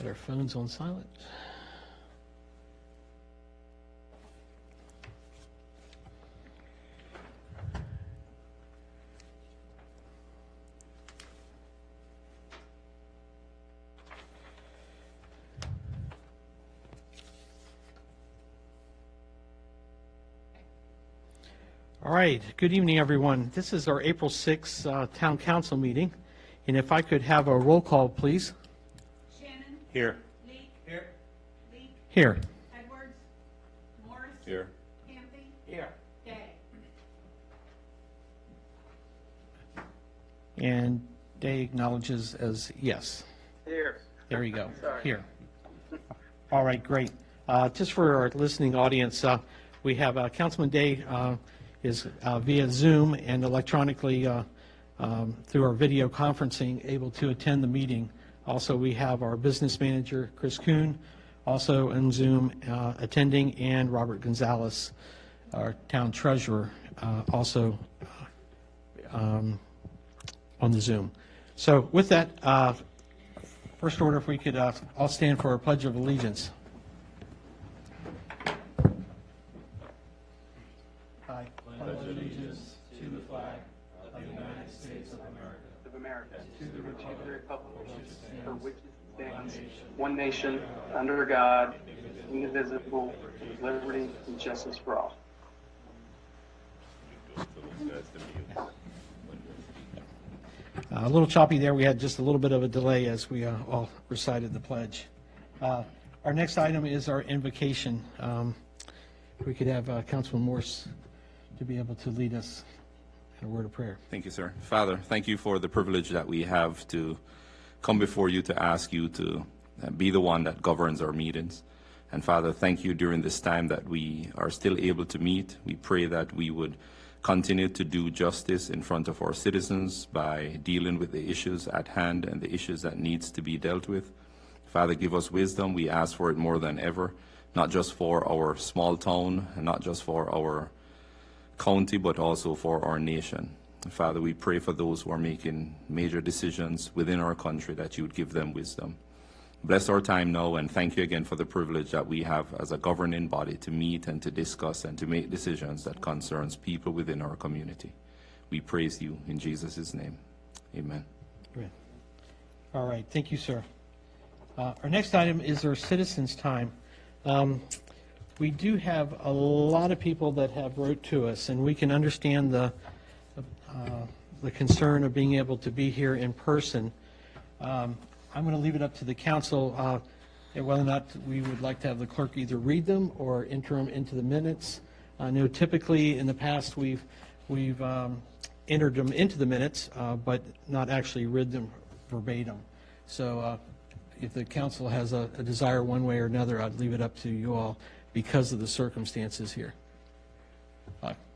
Put our phones on silent. All right, good evening, everyone. This is our April 6th Town Council meeting, and if I could have a roll call, please. Shannon. Here. Leek. Here. Leek. Here. Edwards. Morris. Here. Campy. Here. Day. And Day acknowledges as yes. Here. There you go. Sorry. Here. All right, great. Just for our listening audience, we have Councilman Day is via Zoom and electronically through our video conferencing able to attend the meeting. Also, we have our business manager, Chris Kuhn, also on Zoom attending, and Robert Gonzalez, our town treasurer, also on the Zoom. So with that, first order, if we could all stand for our Pledge of Allegiance. I pledge allegiance to the flag of the United States of America, to the republic for which it stands, one nation, under God, indivisible, with liberty and justice for all. A little choppy there. We had just a little bit of a delay as we all recited the pledge. Our next item is our invocation. If we could have Councilman Morse to be able to lead us in a word of prayer. Thank you, sir. Father, thank you for the privilege that we have to come before you to ask you to be the one that governs our meetings. And Father, thank you during this time that we are still able to meet. We pray that we would continue to do justice in front of our citizens by dealing with the issues at hand and the issues that needs to be dealt with. Father, give us wisdom. We ask for it more than ever, not just for our small town and not just for our county, but also for our nation. Father, we pray for those who are making major decisions within our country that you would give them wisdom. Bless our time now, and thank you again for the privilege that we have as a governing body to meet and to discuss and to make decisions that concerns people within our community. We praise you in Jesus' name. Amen. Great. All right. Thank you, sir. Our next item is our citizens' time. We do have a lot of people that have wrote to us, and we can understand the concern of being able to be here in person. I'm going to leave it up to the council whether or not we would like to have the clerk either read them or enter them into the minutes. I know typically in the past we've entered them into the minutes, but not actually read them verbatim. So if the council has a desire one way or another, I'd leave it up to you all because of the circumstances here.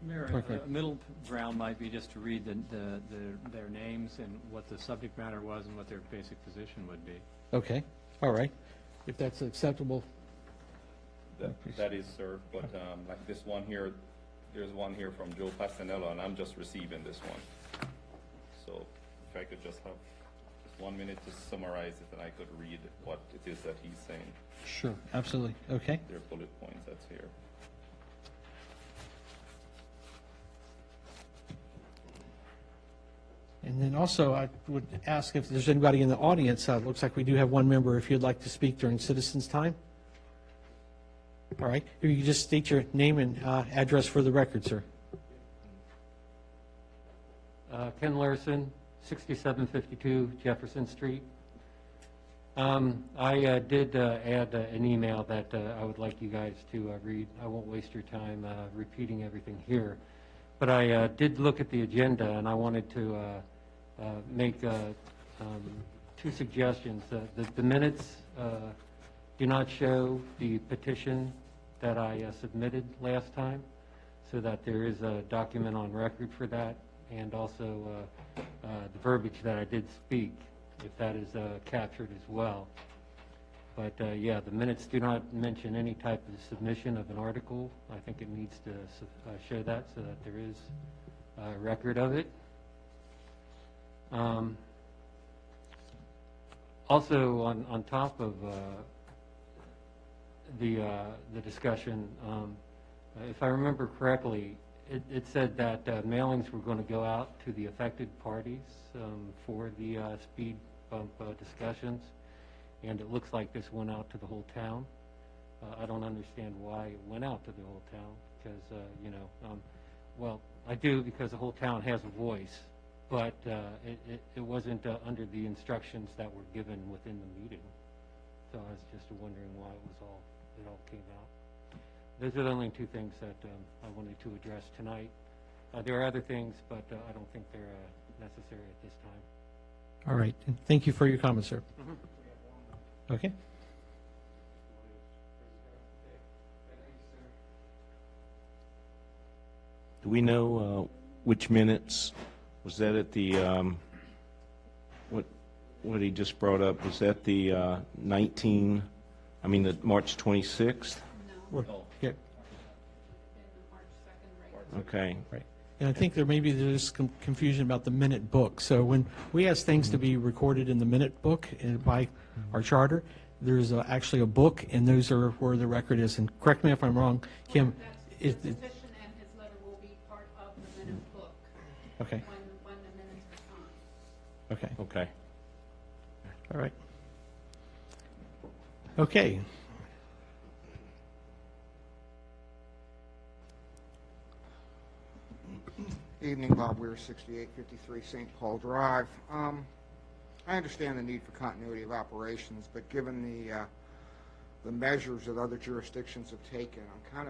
Mayor, middle ground might be just to read their names and what the subject matter was and what their basic position would be. Okay, all right. If that's acceptable. That is, sir, but like this one here, there's one here from Joe Pastanello, and I'm just receiving this one. So if I could just have just 1 minute to summarize it, and I could read what it is that he's saying. Sure, absolutely. Okay. There are bullet points that's here. And then also, I would ask if there's anybody in the audience. It looks like we do have one member if you'd like to speak during citizens' time. All right. If you could just state your name and address for the record, sir. Ken Larson, 6752 Jefferson Street. I did add an email that I would like you guys to read. I won't waste your time repeating everything here. But I did look at the agenda, and I wanted to make two suggestions. The minutes do not show the petition that I submitted last time, so that there is a document on record for that, and also the verbiage that I did speak, if that is captured as well. But yeah, the minutes do not mention any type of submission of an article. I think it needs to show that so that there is a record of it. Also, on top of the discussion, if I remember correctly, it said that mailings were going to go out to the affected parties for the speed bump discussions, and it looks like this went out to the whole town. I don't understand why it went out to the whole town, because, well, I do, because the whole town has a voice, but it wasn't under the instructions that were given within the meeting. So I was just wondering why it all came out. Those are the only two things that I wanted to address tonight. There are other things, but I don't think they're necessary at this time. All right. Thank you for your comments, sir. Okay. Do we know which minutes? Was that at the, what he just brought up, was that the the March 26th? Yeah, In the March 2nd, right? Okay. right. And I think there's some confusion about the minute book. So when we ask things to be recorded in the minute book by our charter, there's actually a book, and those are where the record is. And correct me if I'm wrong, Kim. His petition and his letter will be part of the minute book Okay, when the minutes are signed. okay, Okay. all right. Okay. Evening, Bob Weir, 6853 St. Paul Drive. I understand the need for continuity of operations, but given the measures that other jurisdictions have taken, I'm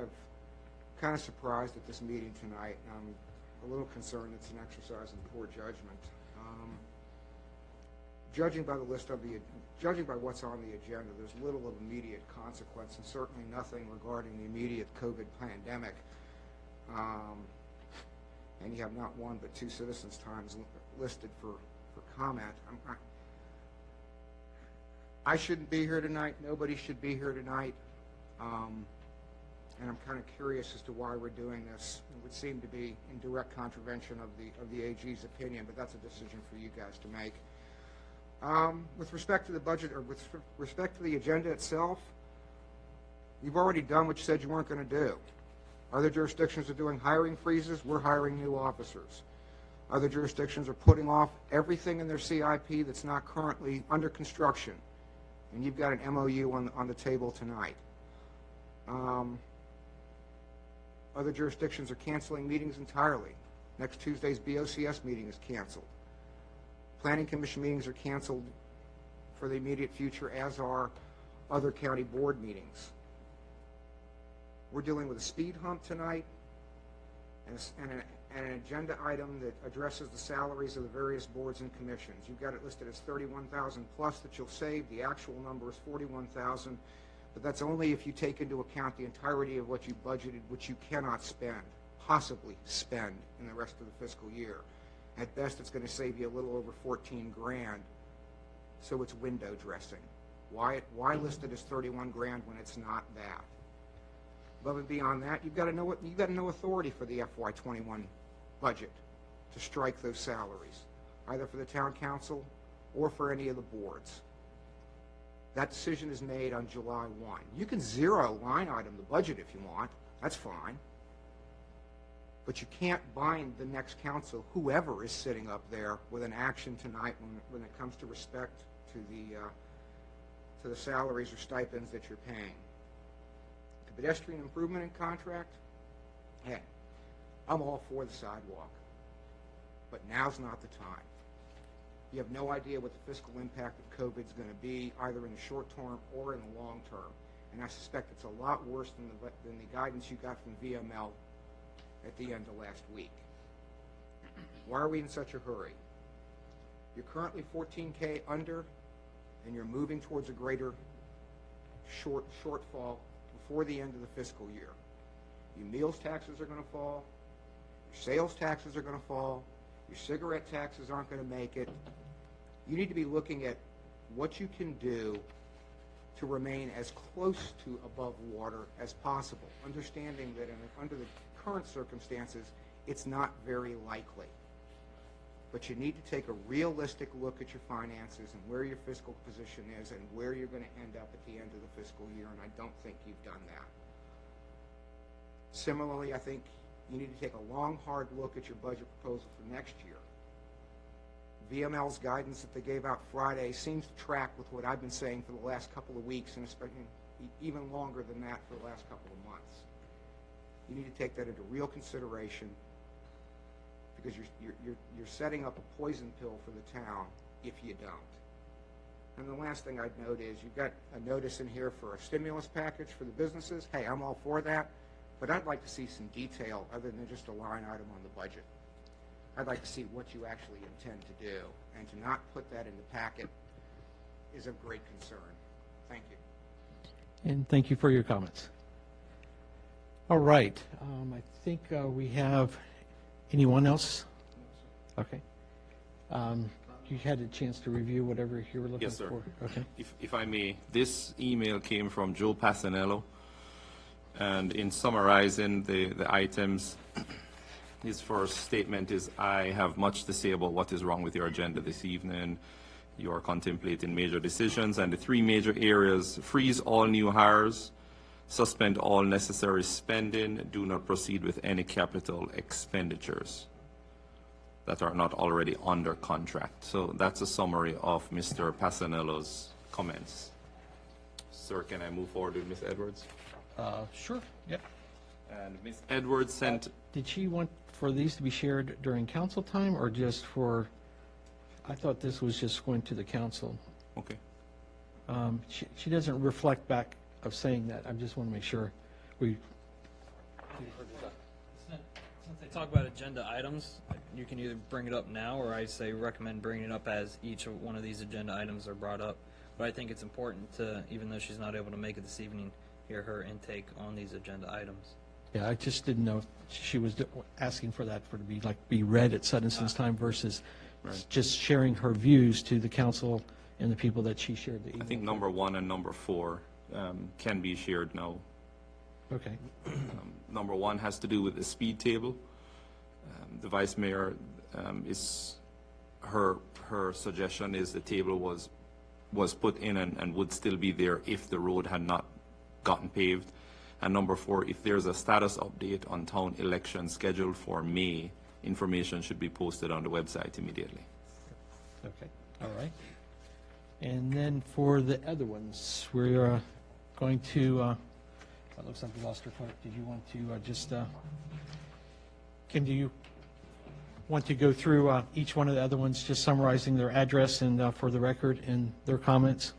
kind of surprised at this meeting tonight. I'm a little concerned it's an exercise in poor judgment. Judging by what's on the agenda, there's little of immediate consequence, and certainly nothing regarding the immediate COVID pandemic. And you have not one but two citizens' times listed for comment. I shouldn't be here tonight. Nobody should be here tonight. And I'm kind of curious as to why we're doing this. It would seem to be in direct contravention of the AG's opinion, but that's a decision for you guys to make. With respect to the budget, or with respect to the agenda itself, you've already done what you said you weren't going to do. Other jurisdictions are doing hiring freezes. We're hiring new officers. Other jurisdictions are putting off everything in their CIP that's not currently under construction. And you've got an MOU on the table tonight. Other jurisdictions are canceling meetings entirely. Next Tuesday's BOCS meeting is canceled. Planning Commission meetings are canceled for the immediate future, as are other county board meetings. We're dealing with a speed hump tonight and an agenda item that addresses the salaries of the various boards and commissions. You've got it listed as $31,000 plus that you'll save. The actual number is $41,000, but that's only if you take into account the entirety of what you budgeted, which you cannot spend, possibly spend in the rest of the fiscal year. At best, it's going to save you a little over $14 grand, so it's window dressing. Why list it as 31 grand when it's not that? Above and beyond that, you've got no authority for the FY21 budget to strike those salaries, either for the town council or for any of the boards. That decision is made on July 1. You can zero line item the budget if you want. That's fine. But you can't bind the next council, whoever is sitting up there, with an action tonight when it comes to respect to the salaries or stipends that you're paying. Pedestrian improvement and contract, hey, I'm all for the sidewalk, but now's not the time. You have no idea what the fiscal impact of COVID is going to be, either in the short term or in the long term, and I suspect it's a lot worse than the guidance you got from VML at the end of last week. Why are we in such a hurry? You're currently 14K under, and you're moving towards a greater shortfall before the end of the fiscal year. Your meals taxes are going to fall, your sales taxes are going to fall, your cigarette taxes aren't going to make it. You need to be looking at what you can do to remain as close to above water as possible, understanding that under the current circumstances, it's not very likely. but you need to take a realistic look at your finances and where your fiscal position is and where you're going to end up at the end of the fiscal year, and I don't think you've done that. Similarly, I think you need to take a long, hard look at your budget proposal for next year. VML's guidance that they gave out Friday seems to track with what I've been saying for the last couple of weeks, and especially even longer than that for the last couple of months. You need to take that into real consideration, because you're setting up a poison pill for the town if you don't. And the last thing I'd note is you've got a notice in here for a stimulus package for the businesses. Hey, I'm all for that, but I'd like to see some detail other than just a line item on the budget. I'd like to see what you actually intend to do, and to not put that in the packet is of great concern. Thank you. And thank you for your comments. All right, I think we have, anyone else? Okay. You had a chance to review whatever you were looking Yes, sir. for? Okay. If I may, this email came from Joe Passanello, and in summarizing the items, his first statement is, I have much to say about what is wrong with your agenda this evening. You are contemplating major decisions, and the three major areas: freeze all new hires, suspend all necessary spending, do not proceed with any capital expenditures that are not already under contract. So that's a summary of Mr. Passanello's comments. Sir, can I move forward with Ms. Edwards? Sure, yep. And Ms. Edwards sent, Did she want for these to be shared during council time, or just for, I thought this was just going to the council. okay. She doesn't reflect back of saying that. I just want to make sure we, Since they talk about agenda items, you can either bring it up now, or I say recommend bringing it up as each of one of these agenda items are brought up. But I think it's important to, even though she's not able to make it this evening, hear her intake on these agenda items. yeah, I just didn't know if she was asking for that for to be read at such and such time versus just sharing her views to the council and the people that she shared the email. I think number 1 and number 4 can be shared now. Okay, Number 1 has to do with the speed table. The vice mayor is, her suggestion is the table was put in and would still be there if the road had not gotten paved. And number 4, if there's a status update on town election scheduled for May, information should be posted on the website immediately. okay, all right. And then for the other ones, we're going to, it looks like we lost our clerk. Did you want to Kim, do you want to go through each one of the other ones, just summarizing their address and for the record and their comments?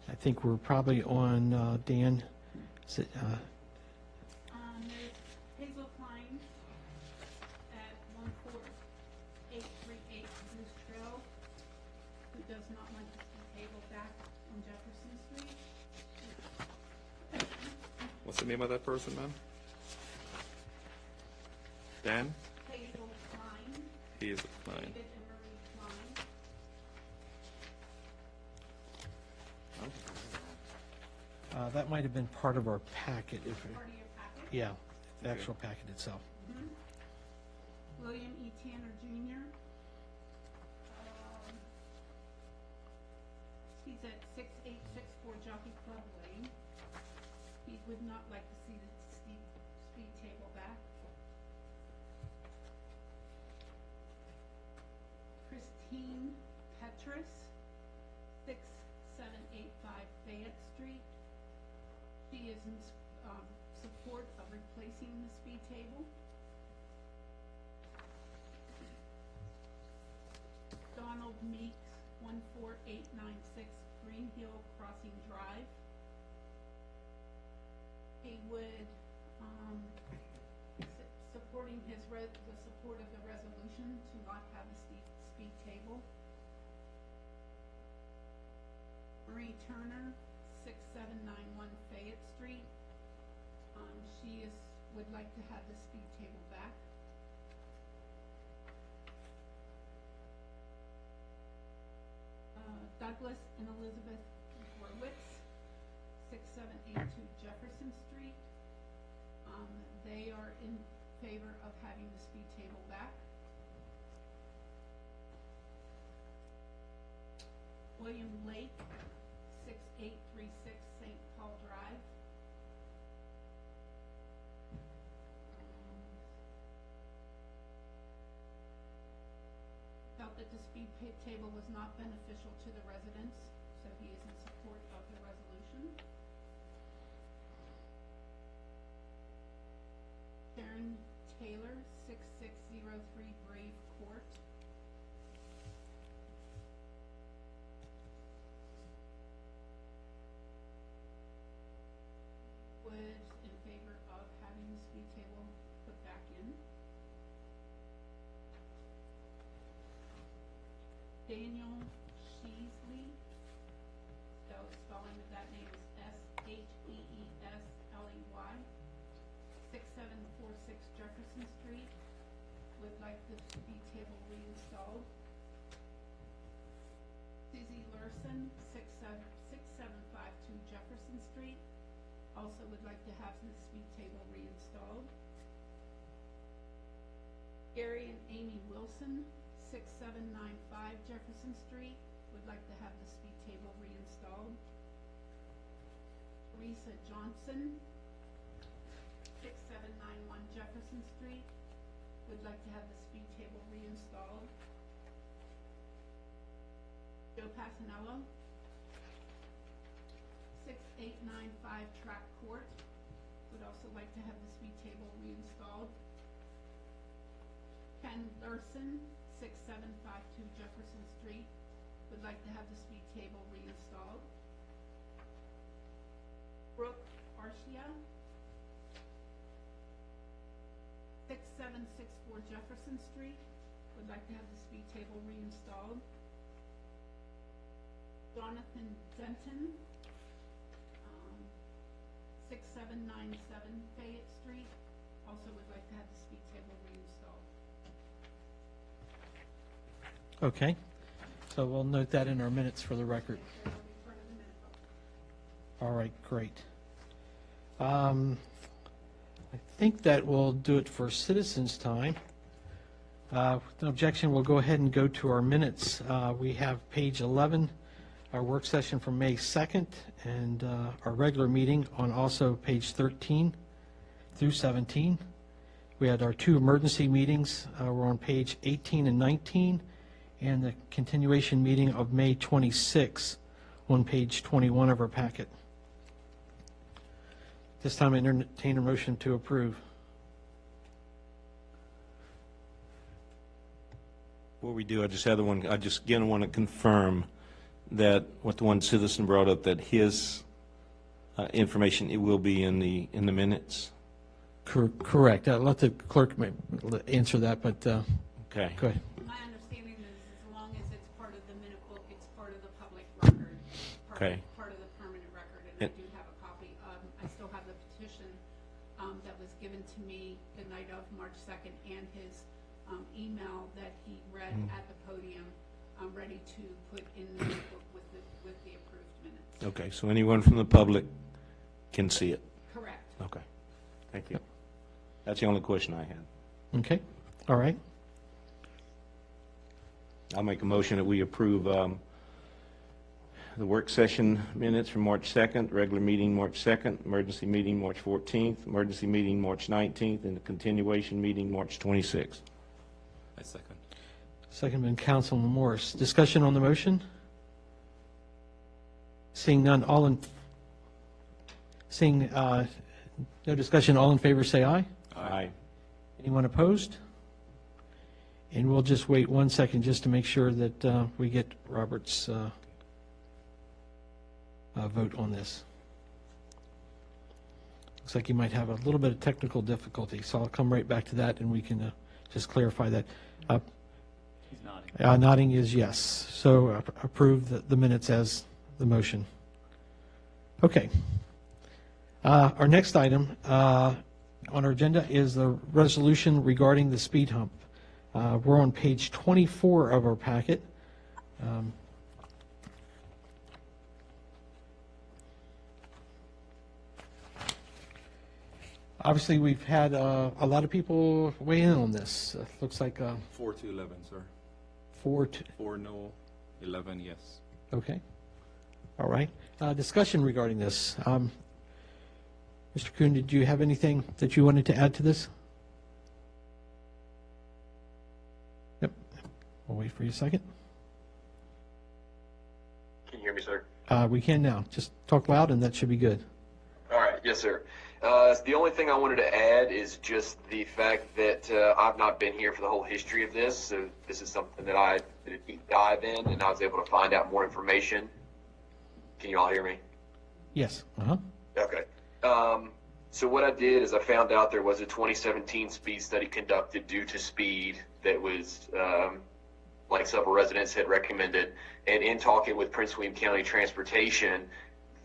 I think we're probably on, Dan, is it, There's Hazel Klein at 14838 Goose Trail, who does not want to see table back on Jefferson Street. What's the name of that person, ma'am? Dan? Hazel Klein, He is fine. David and Marie Klein. that might have been part of our packet, if, Part of your packet. yeah, the actual packet itself. William E. Tanner Jr. He's at 6864 Jockey Club Lane. He would not like to see the speed table back. Christine Petrus, 6785 Fayette Street. She is in support of replacing the speed table. Donald Meeks, 14896 Green Hill Crossing Drive. He would, supporting the support of the resolution to not have the speed table. Marie Turner, 6791 Fayette Street. She would like to have the speed table back. Douglas and Elizabeth Horwitz, 6782 Jefferson Street. They are in favor of having the speed table back. William Lake, 6836 St. Paul Drive. Felt that the speed table was not beneficial to the residents, so he is in support of the resolution. Sharon Taylor, 6603 Brave Court. Was in favor of having the speed table put back in. Daniel Sheasley, spelling of that name is Sheeesley, 6746 Jefferson Street, would like the speed table reinstalled. Suzie Lurson, 6752 Jefferson Street, also would like to have the speed table reinstalled. Gary and Amy Wilson, 6795 Jefferson Street, would like to have the speed table reinstalled. Teresa Johnson, 6791 Jefferson Street, would like to have the speed table reinstalled. Joe Passanello, 6895 Track Court, would also like to have the speed table reinstalled. Ken Lurson, 6752 Jefferson Street, would like to have the speed table reinstalled. Brooke Arcia, 6764 Jefferson Street, would like to have the speed table reinstalled. Jonathan Denton, 6797 Fayette Street, also would like to have the speed table reinstalled. Okay, so we'll note that in our minutes for the record. That'll be part of the minute book. All right, great. I think that will do it for citizens' time. With no objection, we'll go ahead and go to our minutes. We have page 11, our work session from May 2nd, and our regular meeting on also page 13 through 17. We had our two emergency meetings, were on page 18 and 19, and the continuation meeting of May 26 on page 21 of our packet. This time I entertain a motion to approve. Before we do, I just again want to confirm that what the one citizen brought up, that his information, it will be in the minutes. Correct. I'll let the clerk answer that, but Okay. go ahead. My understanding is as long as it's part of the minute book, it's part of the public record. Okay. Part of the permanent record, and I And- do have a copy. I still have the petition that was given to me the night of March 2nd and his email that he read at the podium, ready to put in the minute book with the approved minutes. Okay, so anyone from the public can see it. Correct. Okay, thank you. That's the only question I had. Okay, all right. I'll make a motion that we approve the work session minutes from March 2nd, regular meeting March 2nd, emergency meeting March 14th, emergency meeting March 19th, and the continuation meeting March 26th. I second. Second been Councilman Morris. Discussion on the motion? Seeing none, no discussion, all in favor say aye. Aye. Anyone opposed? And we'll just wait 1 second just to make sure that we get Robert's vote on this. Looks like you might have a little bit of technical difficulty, so I'll come right back to that and we can just clarify that. He's nodding. Nodding is yes. So approve the minutes as the motion. Okay. Our next item on our agenda is the resolution regarding the speed hump. We're on page 24 of our packet. Obviously, we've had a lot of people weigh in on this. Looks like 4 to 11, sir. 4 to, 4 no, 11 yes. okay. All right. Discussion regarding this. Mr. Kuhn, did you have anything that you wanted to add to this? Yep. We'll wait for you a second. Can you hear me, sir? We can now. Just talk loud and that should be good. All right, yes, sir. The only thing I wanted to add is just the fact that I've not been here for the whole history of this, so this is something that I did a deep dive in, and I was able to find out more information. Can you all hear me? Yes. Uh-huh. Okay. So what I did is I found out there was a 2017 speed study conducted due to speed that was, like several residents had recommended, and in talking with Prince William County Transportation,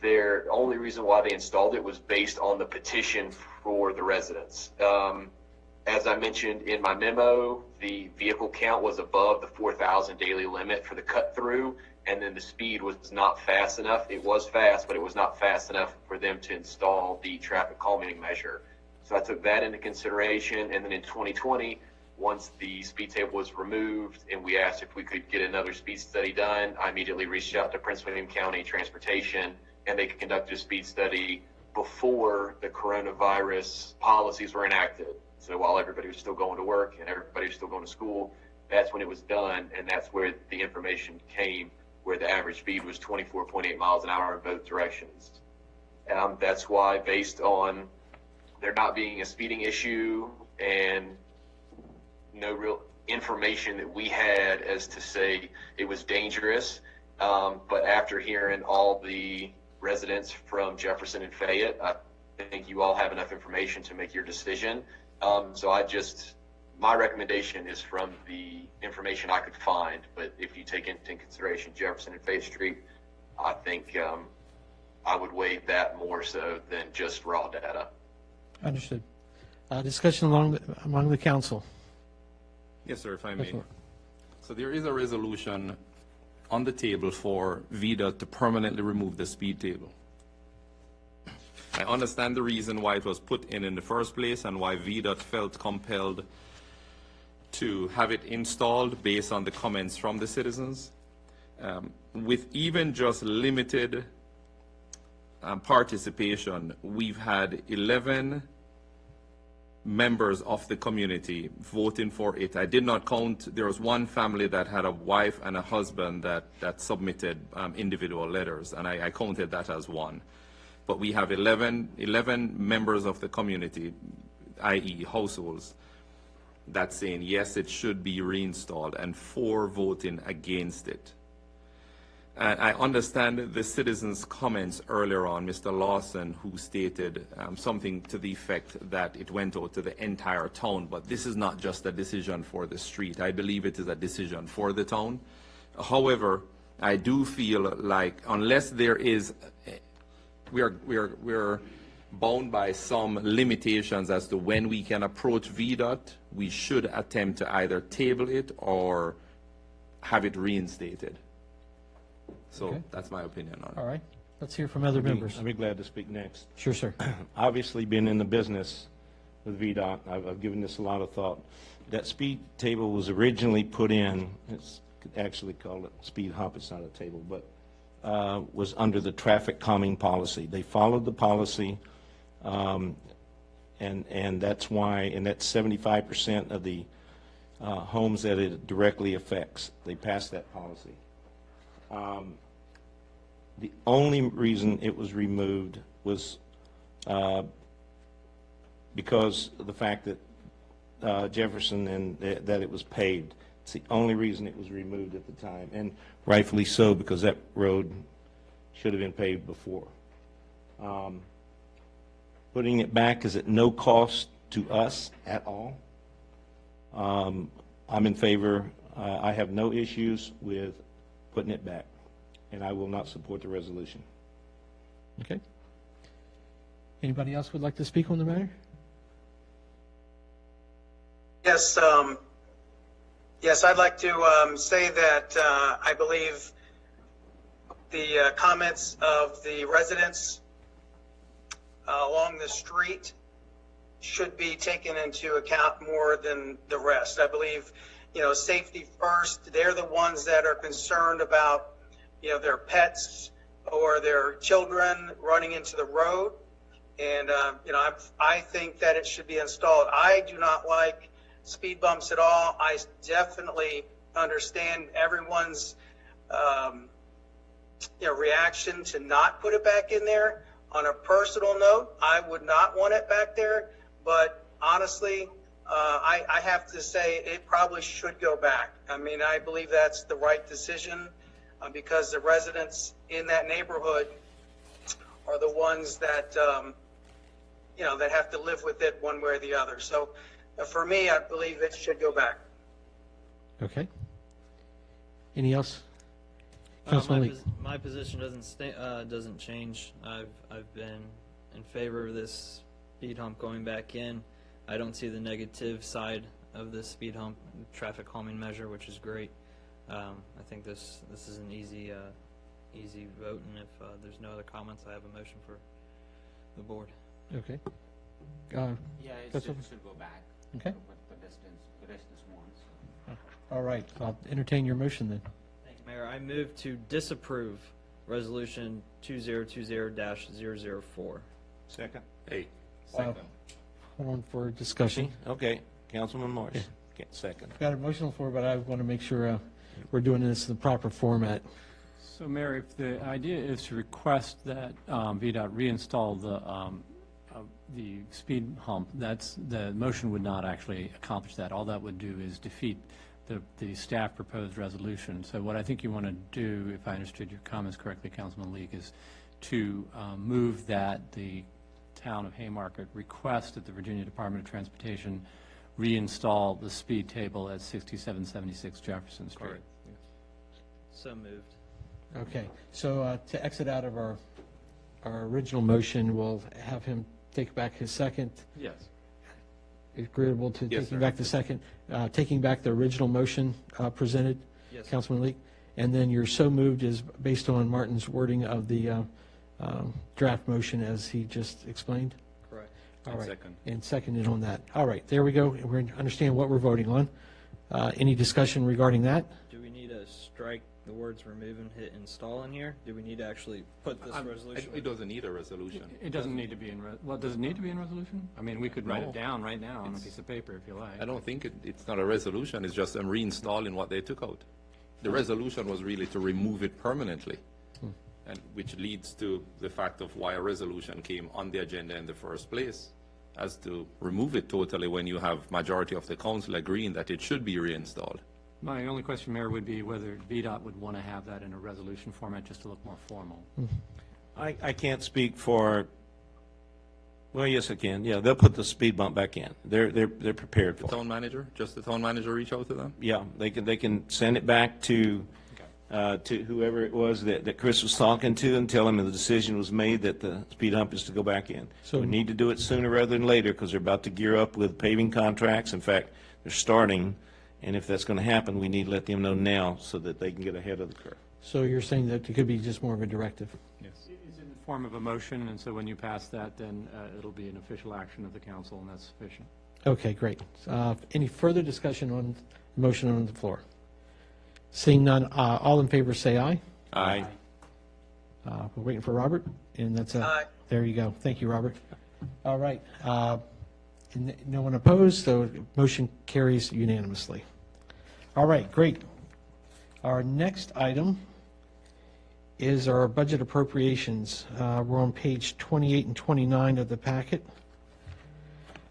their only reason why they installed it was based on the petition for the residents. As I mentioned in my memo, the vehicle count was above the 4,000 daily limit for the cut through, and then the speed was not fast enough. It was fast, but it was not fast enough for them to install the traffic calming measure. So I took that into consideration, and then in 2020, once the speed table was removed and we asked if we could get another speed study done, I immediately reached out to Prince William County Transportation, and they conducted a speed study before the coronavirus policies were enacted. So while everybody was still going to work and everybody was still going to school, that's when it was done, and that's where the information came, where the average speed was 24.8 miles an hour in both directions. That's why, based on there not being a speeding issue and no real information that we had as to say it was dangerous, but after hearing all the residents from Jefferson and Fayette, I think you all have enough information to make your decision. My recommendation is from the information I could find, but if you take into consideration Jefferson and Fayette Street, I think I would weigh that more so than just raw data. Understood. Discussion among the council. Yes, sir, if I may. Yes, sir. So there is a resolution on the table for VDOT to permanently remove the speed table. I understand the reason why it was put in the first place and why VDOT felt compelled to have it installed based on the comments from the citizens. With even just limited participation, we've had 11 members of the community voting for it. I did not count, there was one family that had a wife and a husband that submitted individual letters, and I counted that as one. But we have 11 members of the community, i.e. households, that's saying yes, it should be reinstalled, and 4 voting against it. And I understand the citizens' comments earlier on, Mr. Lawson, who stated something to the effect that it went out to the entire town, but this is not just a decision for the street. I believe it is a decision for the town. However, I do feel like unless there is, we're bound by some limitations as to when we can approach VDOT, we should attempt to either table it or have it reinstated. So Okay. that's my opinion on it. All right. Let's hear from other members. I'll be glad to speak next. Sure, sir. Obviously, been in the business with VDOT, I've given this a lot of thought. That speed table was originally put in, it's actually called it speed hump, it's not a table, but was under the traffic calming policy. They followed the policy, and that's why, and that's 75% of the homes that it directly affects. They passed that policy. The only reason it was removed was because of the fact that Jefferson and that it was paved. It's the only reason it was removed at the time, and rightfully so, because that road should have been paved before. Putting it back is at no cost to us at all. I'm in favor. I have no issues with putting it back, and I will not support the resolution. Okay. Anybody else would like to speak on the matter? Yes, yes, I'd like to say that I believe the comments of the residents along the street should be taken into account more than the rest. I believe, safety first. They're the ones that are concerned about, their pets or their children running into the road. And, I think that it should be installed. I do not like speed bumps at all. I definitely understand everyone's, reaction to not put it back in there. On a personal note, I would not want it back there, but honestly, I have to say it probably should go back. I mean, I believe that's the right decision because the residents in that neighborhood are the ones that, that have to live with it one way or the other. So for me, I believe it should go back. Okay. Any else? Councilman Lee. My position doesn't change. I've been in favor of this speed hump going back in. I don't see the negative side of this speed hump traffic calming measure, which is great. I think this is an easy vote, and if there's no other comments, I have a motion for the board. Okay. Yeah, it should go back. Okay. What the distance wants. All right. I'll entertain your motion then. Thank you, Mayor. I move to disapprove Resolution 2020-004. Second? Hey, second. Hold on for discussion. Okay, Councilman Morris, second. Got a motion on the floor, but I want to make sure we're doing this in the proper format. So, Mayor, if the idea is to request that VDOT reinstall the speed hump, the motion would not actually accomplish that. All that would do is defeat the staff proposed resolution. So what I think you want to do, if I understood your comments correctly, Councilman Leake, is to move that the town of Haymarket request that the Virginia Department of Transportation reinstall the speed table at 6776 Jefferson Street. Correct. So moved. Okay. So to exit out of our original motion, we'll have him take back his second. Yes. Agreeable to Yes, taking sir. back the second, taking back the original motion presented, Yes, sir. Councilman Leake? And then your so moved is based on Martin's wording of the draft motion as he just explained? Correct. All And right. second. And seconded on that. All right, there we go. We understand what we're voting on. Any discussion regarding that? Do we need to strike the words remove and hit install in here? Do we need to actually put this resolution? It doesn't need a resolution. It doesn't need to be well, does it need to be in resolution? I mean, we could write No. it down right now on a It's- piece of paper if you like. I don't think it's not a resolution, it's just them reinstalling what they took out. The resolution was really to remove it permanently, and which leads to the fact of why a resolution came on the agenda in the first place, as to remove it totally when you have majority of the council agreeing that it should be reinstalled. My only question, Mayor, would be whether VDOT would want to have that in a resolution format just to look more formal. I can't speak for, well, yes, I can. Yeah, they'll put the speed bump back in. They're prepared The for it. town manager, just the town manager reach out to them? Yeah, they can send it back to whoever it was that Chris was talking to and tell him that the decision was made that the speed hump is to go back in. So- So we need to do it sooner rather than later because they're about to gear up with paving contracts. In fact, they're starting, and if that's going to happen, we need to let them know now so that they can get ahead of the curve. So you're saying that it could be just more of a directive? It's in the form of a motion, and so when you pass that, then it'll be an official action of the council, and that's sufficient. Okay, great. Any further discussion on the motion on the floor? Seeing none, all in favor say aye. Aye. We're waiting for Robert, and that's Aye. there you go. Thank you, Robert. All right. And no one opposed, so motion carries unanimously. All right, great. Our next item is our budget appropriations. We're on page 28 and 29 of the packet.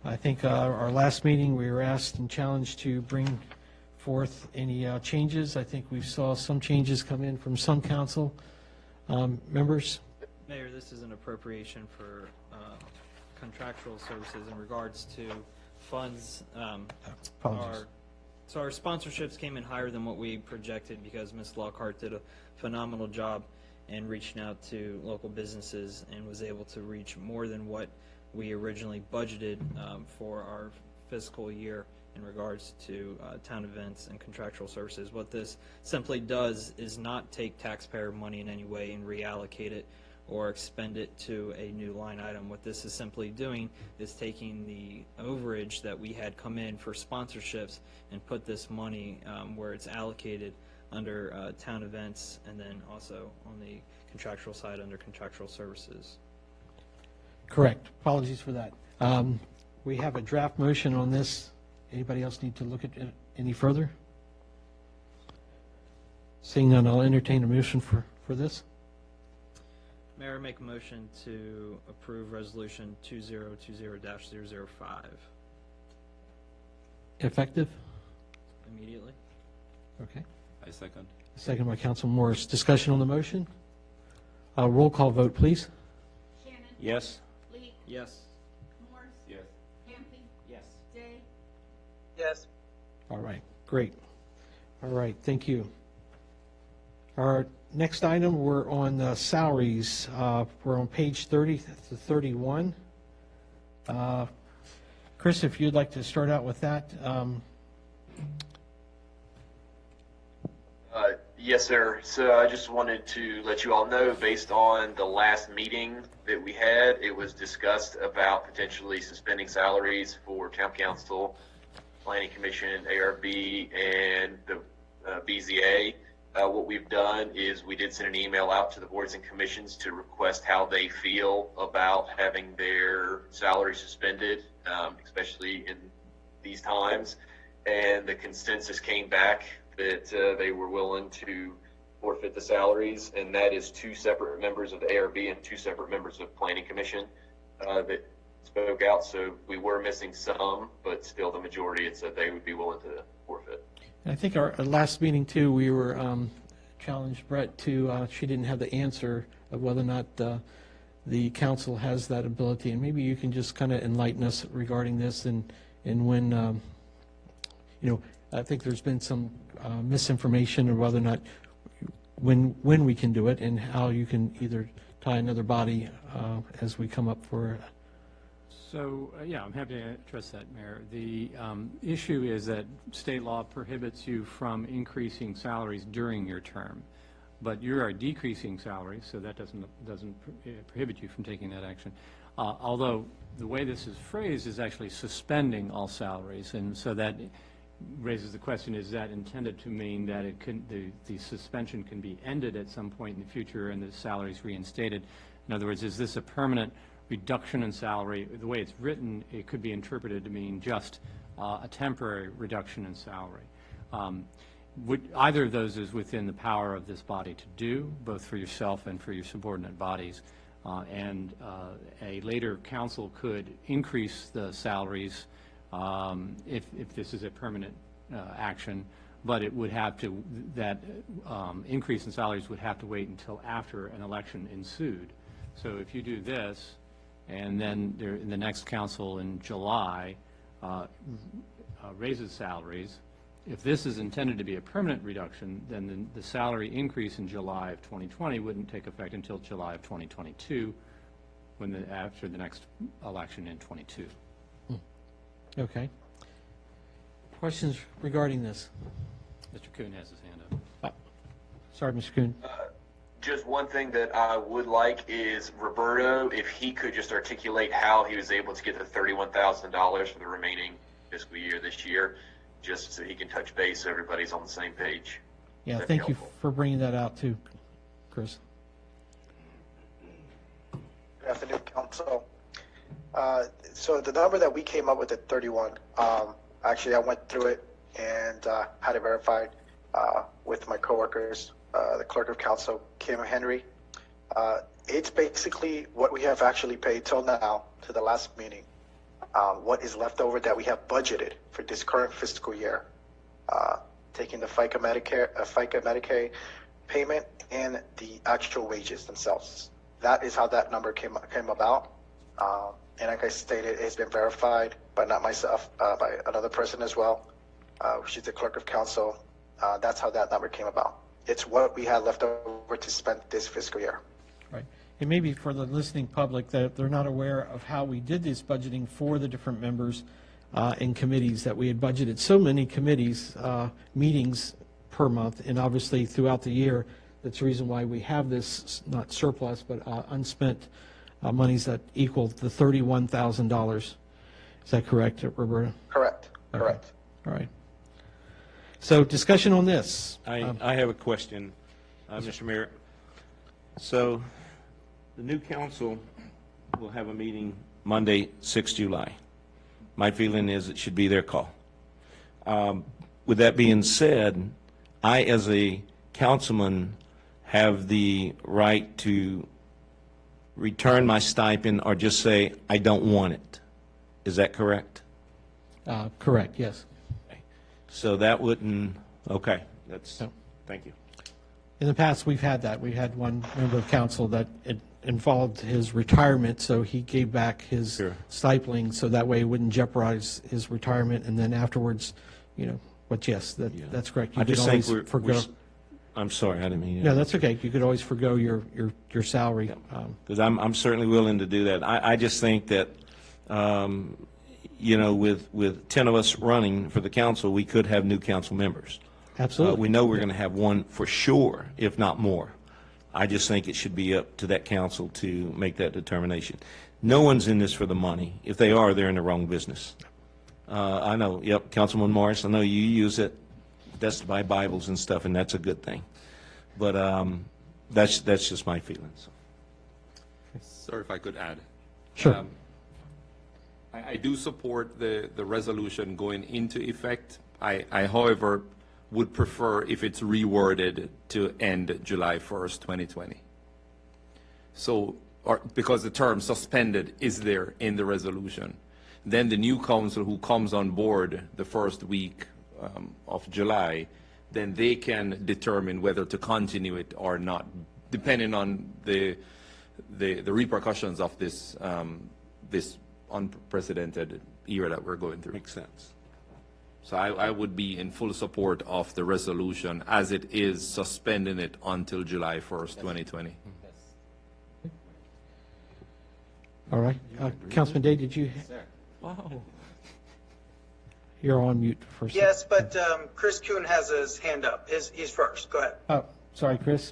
I think our last meeting, we were asked and challenged to bring forth any changes. I think we saw some changes come in from some council members. Mayor, this is an appropriation for contractual services in regards to funds. Apologies. So our sponsorships came in higher than what we projected because Ms. Lockhart did a phenomenal job in reaching out to local businesses and was able to reach more than what we originally budgeted for our fiscal year in regards to town events and contractual services. What this simply does is not take taxpayer money in any way and reallocate it. or expend it to a new line item. What this is simply doing is taking the overage that we had come in for sponsorships and put this money where it's allocated under town events, and then also on the contractual side under contractual services. Correct. Apologies for that. We have a draft motion on this. Anybody else need to look at it any further? Seeing none, I'll entertain a motion for this. Mayor, make a motion to approve resolution 2020-005 Effective? immediately. Okay. I second. Second by Councilman Morris. Discussion on the motion? Roll call vote, please. Shannon? Yes? Lee? Yes. Morris? Yes. Hampi? Yes. Day? Yes. All right, great. All right, thank you. Our next item, we're on salaries. We're on page 30 to 31. Chris, if you'd like to start out with that. Yes, sir. So I just wanted to let you all know, based on the last meeting that we had, it was discussed about potentially suspending salaries for town council, planning commission, ARB, and the BZA. What we've done is we did send an email out to the boards and commissions to request how they feel about having their salary suspended, especially in these times. And the consensus came back that they were willing to forfeit the salaries, and that is 2 separate members of the ARB and 2 separate members of Planning Commission that spoke out. So we were missing some, but still the majority had said they would be willing to forfeit. I think our last meeting, too, we were challenged Brett to, she didn't have the answer of whether or not the council has that ability. And maybe you can just kind of enlighten us regarding this and when, I think there's been some misinformation of whether or not when we can do it and how you can either tie another body as we come up for. So, yeah, I'm happy to address that, Mayor. The issue is that state law prohibits you from increasing salaries during your term, but you are decreasing salaries, so that doesn't prohibit you from taking that action. Although the way this is phrased is actually suspending all salaries, and so that raises the question, is that intended to mean that it can, the suspension can be ended at some point in the future and the salaries reinstated? In other words, is this a permanent reduction in salary? The way it's written, it could be interpreted to mean just a temporary reduction in salary. Either of those is within the power of this body to do, both for yourself and for your subordinate bodies. And a later council could increase the salaries if this is a permanent action, but it would have to, that increase in salaries would have to wait until after an election ensued. So if you do this, and then in the next council in July raises salaries, if this is intended to be a permanent reduction, then the salary increase in July of 2020 wouldn't take effect until July of 2022, after the next election in 22. Okay. Questions regarding this? Mr. Kuhn has his hand up. Sorry, Mr. Kuhn. Just one thing that I would like is Roberto, if he could just articulate how he was able to get the $31,000 for the remaining fiscal year this year, just so he can touch base so everybody's on the same page. Yeah, That'd be thank you helpful. for bringing that out too, Chris. Good afternoon, Council. So the number that we came up with at 31, actually I went through it and had it verified with my coworkers, the Clerk of Council, Kim Henry. It's basically what we have actually paid till now to the last meeting. What is left over that we have budgeted for this current fiscal year, taking the FICA Medicare payment and the actual wages themselves. That is how that number came about. And like I stated, it's been verified, but not myself, by another person as well. She's the Clerk of Council. That's how that number came about. It's what we had left over to spend this fiscal year. Right. And maybe for the listening public that they're not aware of how we did this budgeting for the different members and committees, that we had budgeted so many committees, meetings per month, and obviously throughout the year, That's the reason why we have this, not surplus, but unspent monies that equal the $31,000. Is that correct, Roberta? Correct, correct. All right. So discussion on this. I have a question, Mr. Mayor. So the new council will have a meeting Monday, 6 July. My feeling is it should be their call. With that being said, I, as a councilman, have the right to return my stipend or just say, I don't want it. Is that correct? Correct, yes. So that wouldn't, okay, that's, No. thank you. In the past, we've had that. We had one member of council that it involved his retirement, so he gave back his Sure. stipling, so that way it wouldn't jeopardize his retirement, and then afterwards, but yes, that's correct. You I could just think always forgo. I'm sorry, I didn't mean to. No, that's okay. You could always forgo your salary. Because I'm certainly willing to do that. I just think that, with 10 of us running for the council, we could have new council members. Absolutely. We know we're going to have one for sure, if not more. I just think it should be up to that council to make that determination. No one's in this for the money. If they are, they're in the wrong business. I know, yep, Councilman Morris, I know you use it. That's to buy Bibles and stuff, and that's a good thing. But that's just my feelings. Sir, if I could add. Sure. I do support the resolution going into effect. I, however, would prefer if it's reworded to end July 1st, 2020. So, because the term suspended is there in the resolution. Then the new council who comes on board the first week of July, then they can determine whether to continue it or not, depending on the repercussions of this this unprecedented era that we're going through. Makes sense. So I would be in full support of the resolution as it is suspending it until July 1st, 2020. All right. Councilman Day, did you? Wow. You're on mute for a second. Yes, but Chris Kuhn has his hand up. He's first. Go ahead. Oh, sorry, Chris.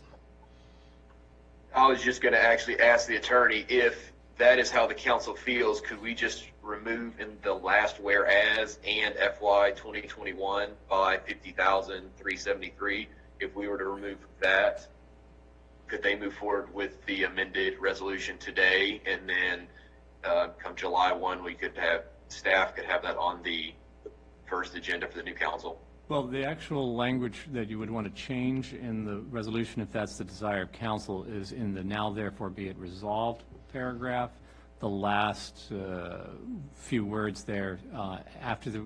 I was just going to actually ask the attorney if that is how the council feels. Could we just remove in the last whereas and FY 2021 by $50,373? If we were to remove that, could they move forward with the amended resolution today, and then come July 1, we could have staff could have that on the first agenda for the new council? Well, the actual language that you would want to change in the resolution, if that's the desire of council, is in the now therefore be it resolved paragraph. The last few words there, after the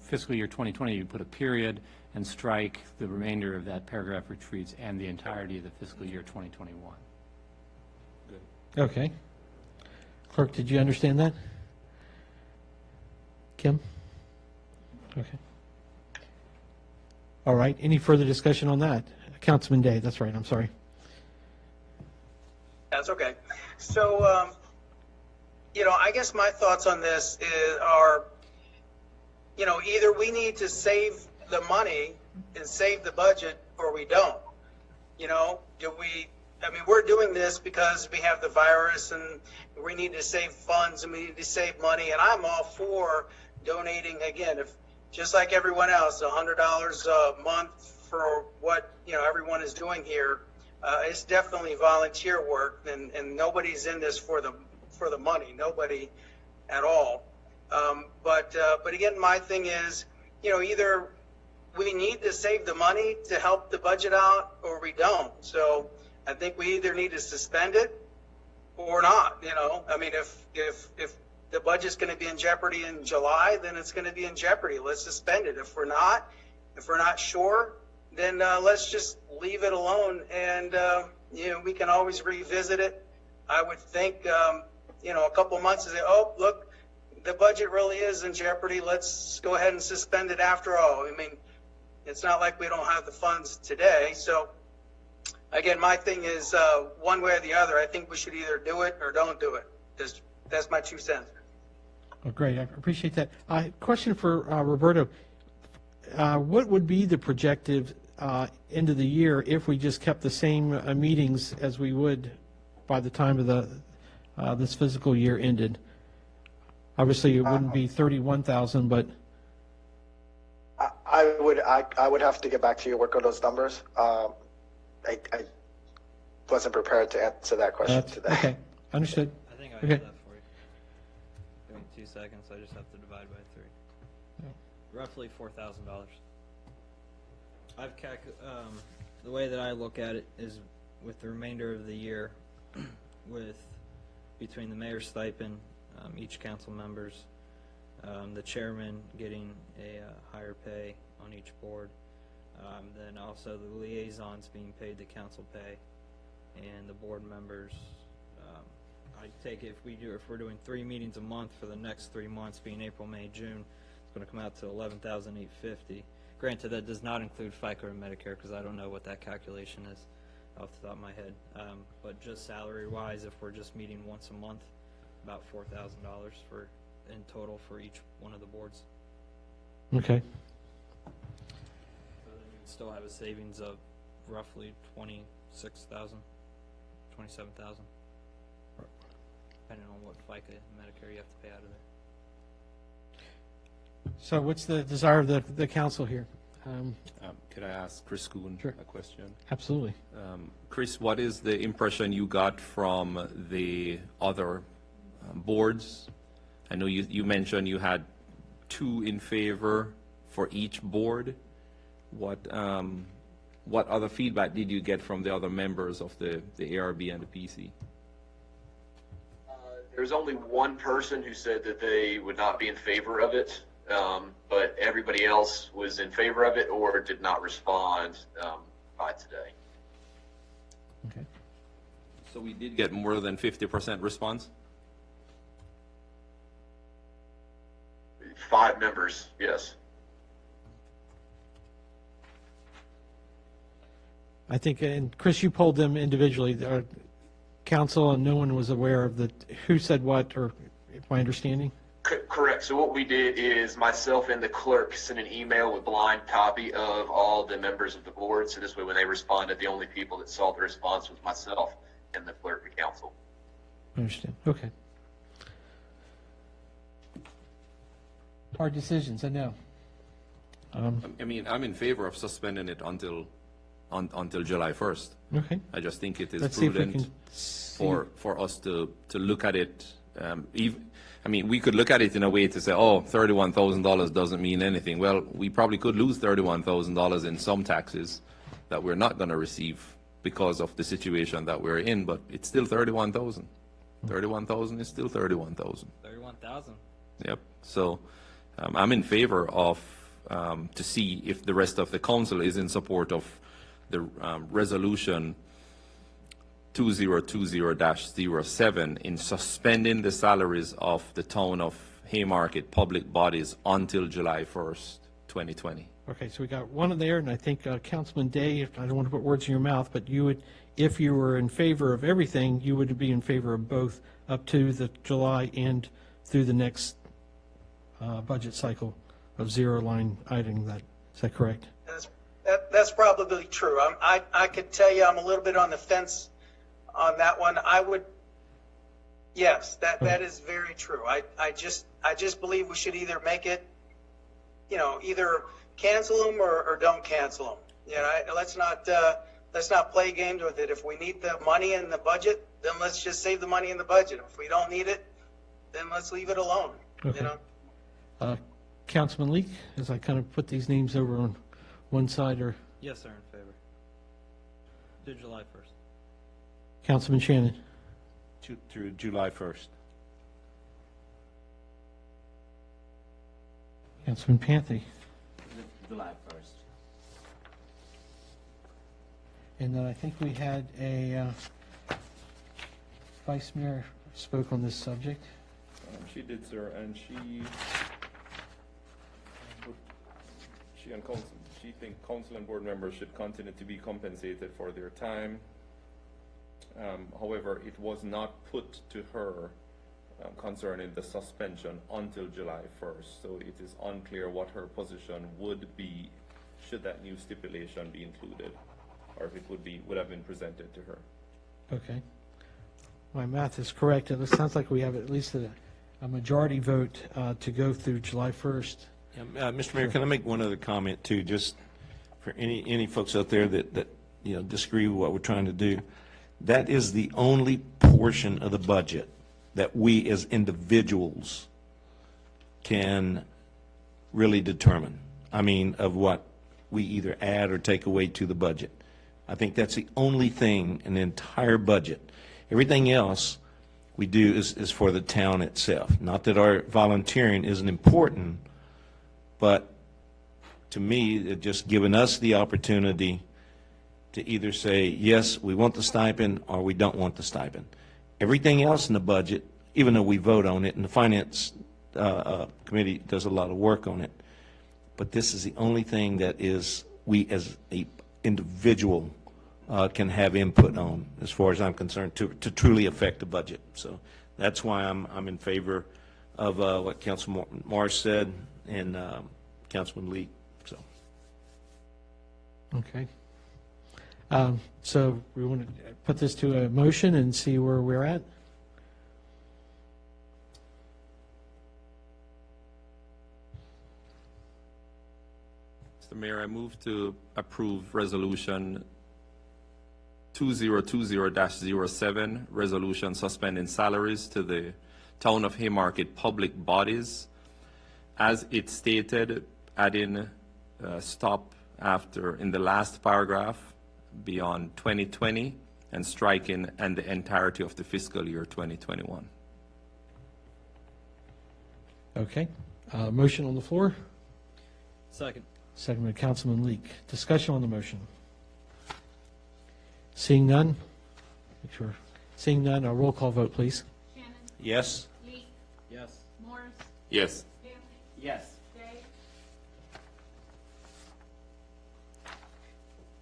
fiscal year 2020, you put a period and strike the remainder of that paragraph, which reads, and the entirety of the fiscal year 2021. Okay. Clerk, did you understand that? Kim? Okay. All right. Any further discussion on that? Councilman Day, that's right. I'm sorry. That's okay. So, I guess my thoughts on this are, either we need to save the money and save the budget, or we don't. We're doing this because we have the virus and we need to save funds and we need to save money. And I'm all for donating, again, if just like everyone else, $100 a month for what, everyone is doing here. It's definitely volunteer work, and nobody's in this for the money, nobody at all. But again, my thing is, either we need to save the money to help the budget out, or we don't. So I think we either need to suspend it or not. If the budget's going to be in jeopardy in July, then it's going to be in jeopardy. Let's suspend it. If we're not sure, then let's just leave it alone, and we can always revisit it. I would think a couple months and say, oh, look, the budget really is in jeopardy. Let's go ahead and suspend it after all. It's not like we don't have the funds today. So again, my thing is one way or the other. I think we should either do it or don't do it. That's my 2 cents. Oh, great. I appreciate that. Question for Roberto. What would be the projected end of the year if we just kept the same meetings as we would by the time of this fiscal year ended? Obviously, it wouldn't be 31,000, but I would have to get back to you, work on those numbers. I wasn't prepared to answer that question today. okay, understood. I think I Okay. have that for you. Give me 2 seconds. I just have to divide by 3. Roughly $4,000. I've the way that I look at it is with the remainder of the year, with between the mayor's stipend, each council members, the chairman getting a higher pay on each board, then also the liaisons being paid the council pay, and the board members. I take it if we're doing 3 meetings a month for the next 3 months, being April, May, June, it's going to come out to $11,850. Granted, that does not include FICA or Medicare because I don't know what that calculation is off the top of my head. But just salary-wise, if we're just meeting once a month, about $4,000 in total for each one of the boards. Okay. So then you'd still have a savings of roughly 26,000, 27,000, depending on what FICA and Medicare you have to pay out of there. So what's the desire of the council here? Could I ask Chris Kuhn Sure. a question? Absolutely. Chris, what is the impression you got from the other boards? I know you mentioned you had 2 in favor for each board. What other feedback did you get from the other members of the ARB and the PC? There's only one person who said that they would not be in favor of it, but everybody else was in favor of it or did not respond by today. Okay. So we did get more than 50% response? 5 members, yes. I think, and Chris, you polled them individually, council, and no one was aware of who said what, or my understanding? Correct. So what we did is myself and the clerk sent an email with blind copy of all the members of the board. So this way, when they responded, the only people that saw the response was myself and the clerk of council. I understand. Okay. Hard decisions, I know. I mean, I'm in favor of suspending it until July 1st. Okay. I just think it is Let's see if we prudent can see. for us to look at it. I mean, we could look at it in a way to say, oh, $31,000 doesn't mean anything. Well, we probably could lose $31,000 in some taxes that we're not going to receive because of the situation that we're in, but it's still $31,000. $31,000 is still $31,000. 31,000. Yep. So I'm in favor of to see if the rest of the council is in support of the resolution 2020-07 in suspending the salaries of the town of Haymarket public bodies until July 1st, 2020. Okay, so we got one there, and I think Councilman Day, I don't want to put words in your mouth, but you would, if you were in favor of everything, you would be in favor of both up to the July and through the next budget cycle of zero-line item. Is that correct? That's probably true. I could tell you I'm a little bit on the fence on that one. I would, yes, that is very true. I just believe we should either make it, either cancel them or don't cancel them. Let's not play games with it. If we need the money in the budget, then let's just save the money in the budget. If we don't need it, then let's leave it alone. Okay. Councilman Leak, as I kind of put these names over on one side, or Yes, sir, in favor. To July 1st. Councilman Shannon? Through July 1st. Councilman Panthy? July 1st. And then I think we had a Vice Mayor spoke on this subject. She did, sir, and she thinks council and board members should continue to be compensated for their time. However, it was not put to her concerning the suspension until July 1st, so it is unclear what her position would be should that new stipulation be included, or if it would have been presented to her. Okay. My math is correct, and it sounds like we have at least a majority vote to go through July 1st. Mr. Mayor, can I make one other comment too, just for any folks out there that disagree with what we're trying to do? That is the only portion of the budget that we as individuals can really determine. I mean, of what we either add or take away to the budget. I think that's the only thing in the entire budget. Everything else we do is for the town itself. Not that our volunteering isn't important, but to me, it just given us the opportunity to either say, yes, we want the stipend, or we don't want the stipend. Everything else in the budget, even though we vote on it, and the Finance Committee does a lot of work on it, but this is the only thing that is we as a individual can have input on, as far as I'm concerned, to truly affect the budget. So that's why I'm in favor of what Councilman Marsh said and Councilman Lee. So. Okay. So we want to put this to a motion and see where we're at. Mr. Mayor, I move to approve Resolution 2020-07, resolution suspending salaries to the Town of Haymarket public bodies, as it stated, adding stop after in the last paragraph beyond 2020 and striking and the entirety of the fiscal year 2021. Okay. Motion on the floor. Second. Second by Councilman Leak. Discussion on the motion. Seeing none? Make sure. Seeing none, a roll call vote, please. Shannon? Yes? Lee? Yes. Morris? Yes. Stanley? Yes. Day?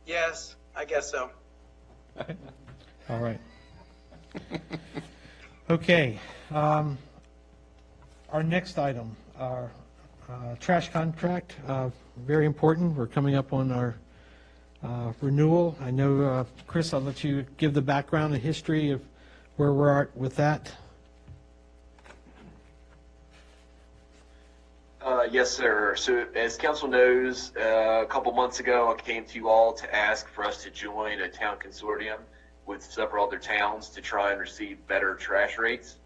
Yes, I guess so. All right. Okay. Our next item, our trash contract, very important. We're coming up on our renewal. I know, Chris, I'll let you give the background and history of where we're at with that. Yes, sir. So as council knows, a couple months ago, I came to you all to ask for us to join a town consortium with several other towns to try and receive better trash rates.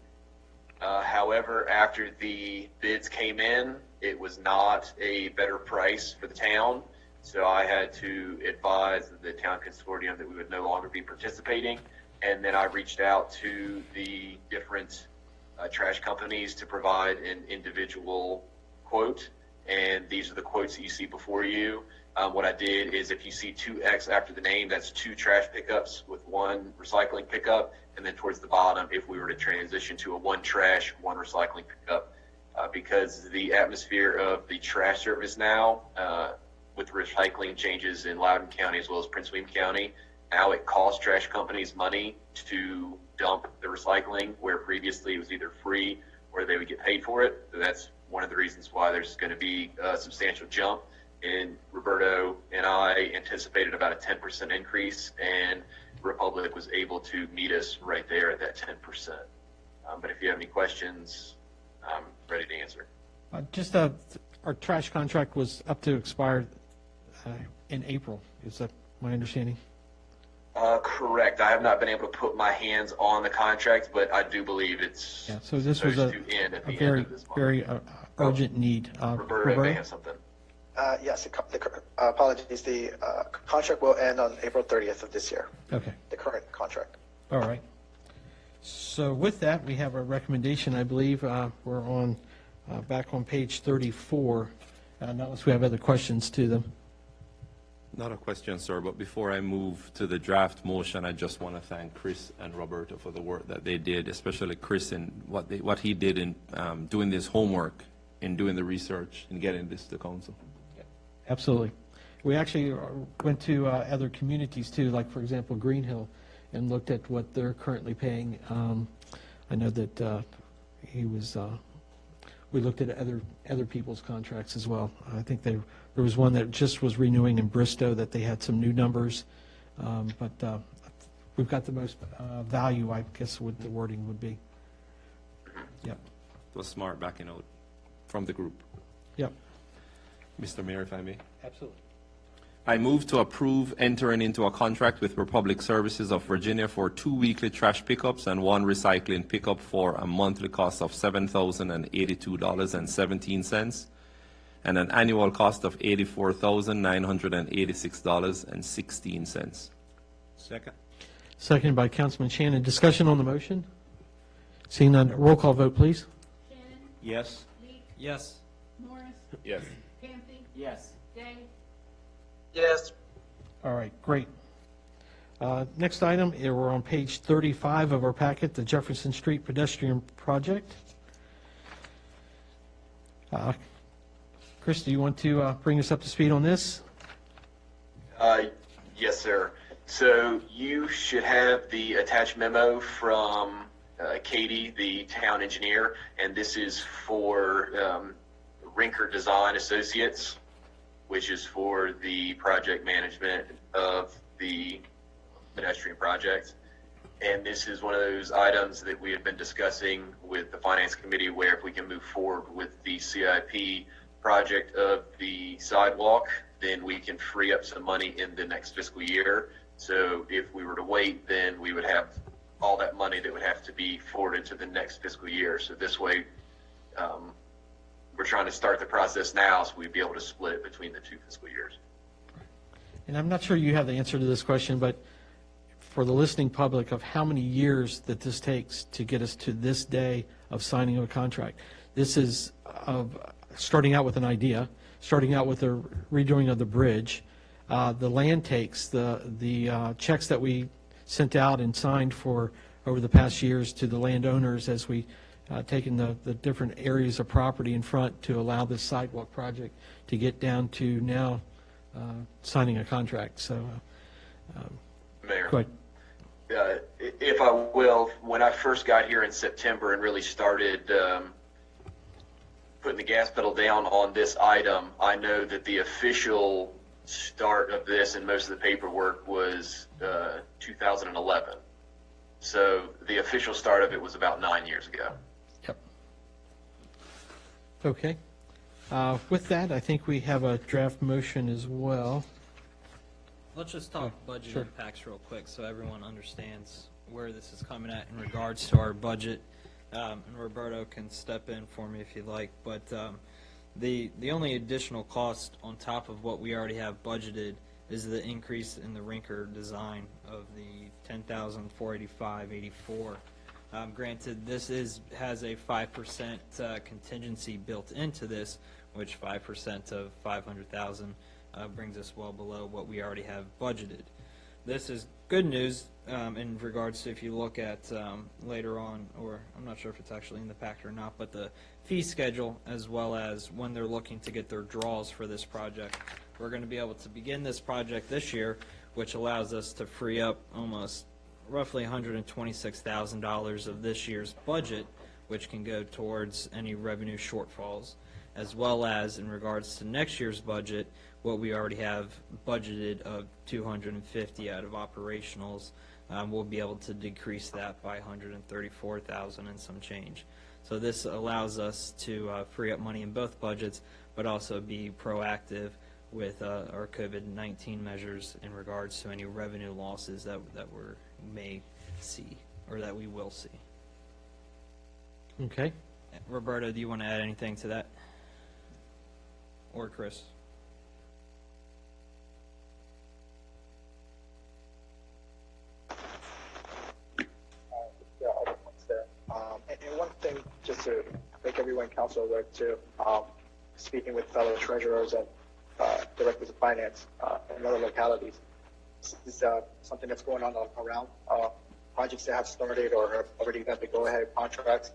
However, after the bids came in, it was not a better price for the town. So I had to advise the town consortium that we would no longer be participating. And then I reached out to the different trash companies to provide an individual quote. And these are the quotes that you see before you. What I did is, if you see 2X after the name, that's 2 trash pickups with 1 recycling pickup. And then towards the bottom, if we were to transition to a 1 trash, 1 recycling pickup. Because the atmosphere of the trash service now, with recycling changes in Loudoun County as well as Prince William County, now it costs trash companies money to dump the recycling, where previously it was either free or they would get paid for it. So that's one of the reasons why there's going to be a substantial jump. And Roberto and I anticipated about a 10% increase, and Republic was able to meet us right there at that 10%. But if you have any questions, I'm ready to answer. Just our trash contract was up to expire in April. Is that my understanding? Correct. I have not been able to put my hands on the contract, but I do believe it's Yeah. So this was a supposed to end at the end very, of this month. very urgent need. Roberto may have something. Yes, apologies. The contract will end on April 30th of this year, Okay. the current contract. All right. So with that, we have a recommendation, I believe. We're on, back on page 34, unless we have other questions to them. Not a question, sir, but before I move to the draft motion, I just want to thank Chris and Roberto for the work that they did, especially Chris and what he did in doing this homework, in doing the research, and getting this to council. Absolutely. We actually went to other communities too, like, for example, Green Hill, and looked at what they're currently paying. I know that he was we looked at other people's contracts as well. I think there was one that just was renewing in Bristow that they had some new numbers, but we've got the most value, I guess, what the wording would be. Yep. It was smart backing out from the group. Yep. Mr. Mayor, if I may. Absolutely. I move to approve entering into a contract with Republic Services of Virginia for 2 weekly trash pickups and 1 recycling pickup for a monthly cost of $7,082.17 and an annual cost of $84,986.16. Second. Seconded by Councilman Shannon. Discussion on the motion? Seeing none, roll call vote, please. Shannon? Yes. Leak? Yes. Morris? Yes. Campy? Yes. Day? Yes. All right, great. Next item, we're on page 35 of our packet, the Jefferson Street pedestrian project. Chris, do you want to bring us up to speed on this? Yes, sir. So you should have the attached memo from Katie, the town engineer, and this is for Rinker Design Associates, which is for the project management of the pedestrian project. And this is one of those items that we have been discussing with the Finance Committee, where if we can move forward with the CIP project of the sidewalk, then we can free up some money in the next fiscal year. So if we were to wait, then we would have all that money that would have to be forwarded to the next fiscal year. So this way, we're trying to start the process now so we'd be able to split it between the 2 fiscal years. And I'm not sure you have the answer to this question, but for the listening public, of how many years that this takes to get us to this day of signing of a contract. This is starting out with an idea, starting out with the redoing of the bridge. The land takes, the checks that we sent out and signed for over the past years to the landowners as we taken the different areas of property in front to allow this sidewalk project to get down to now signing a contract. So, Mayor, go ahead. if I will, when I first got here in September and really started putting the gas pedal down on this item, I know that the official start of this and most of the paperwork was 2011. So the official start of it was about 9 years ago. Yep. Okay. With that, I think we have a draft motion as well. Let's just talk budget Sure. impacts real quick so everyone understands where this is coming at in regards to our budget. And Roberto can step in for me if you'd like. But the only additional cost on top of what we already have budgeted is the increase in the Rinker design of the $10,485.84. Granted, this has a 5% contingency built into this, which 5% of 500,000 brings us well below what we already have budgeted. This is good news in regards to if you look at later on, or I'm not sure if it's actually in the pack or not, but the fee schedule as well as when they're looking to get their draws for this project. We're going to be able to begin this project this year, which allows us to free up almost roughly $126,000 of this year's budget, which can go towards any revenue shortfalls, as well as in regards to next year's budget, what we already have budgeted of $250 out of operationals. We'll be able to decrease that by $134,000 and some change. So this allows us to free up money in both budgets, but also be proactive with our COVID-19 measures in regards to any revenue losses that we may see or that we will see. Okay. Roberto, do you want to add anything to that? Or Chris? Yeah, all the points there. And one thing, just to make everyone council aware too, speaking with fellow treasurers and directors of finance in other localities, this is something that's going on around projects that have started or have already got the go-ahead contracts.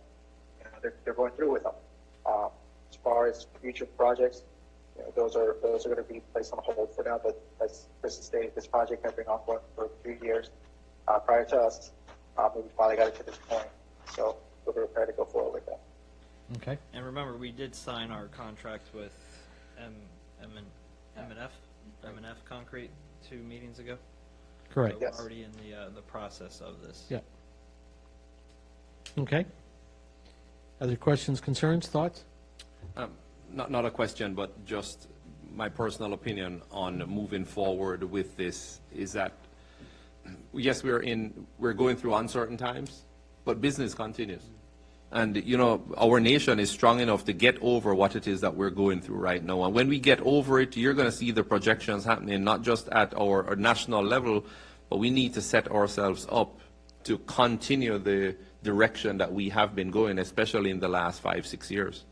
You know, they're going through with them. As far as future projects, you know, those are going to be placed on hold for now. But as Chris stated, this project has been ongoing for 3 years prior to us. We finally got it to this point, so we're prepared to go forward with that. Okay. And remember, we did sign our contract with M&F Concrete 2 meetings ago. Correct. So we're already in the process of this. Yeah. Okay. Other questions, concerns, thoughts? Not a question, but just my personal opinion on moving forward with this is that, yes, we're going through uncertain times, but business continues. And, you know, our nation is strong enough to get over what it is that we're going through right now. And when we get over it, you're going to see the projections happening, not just at our national level, but we need to set ourselves up to continue the direction that we have been going, especially in the last 5-6 years.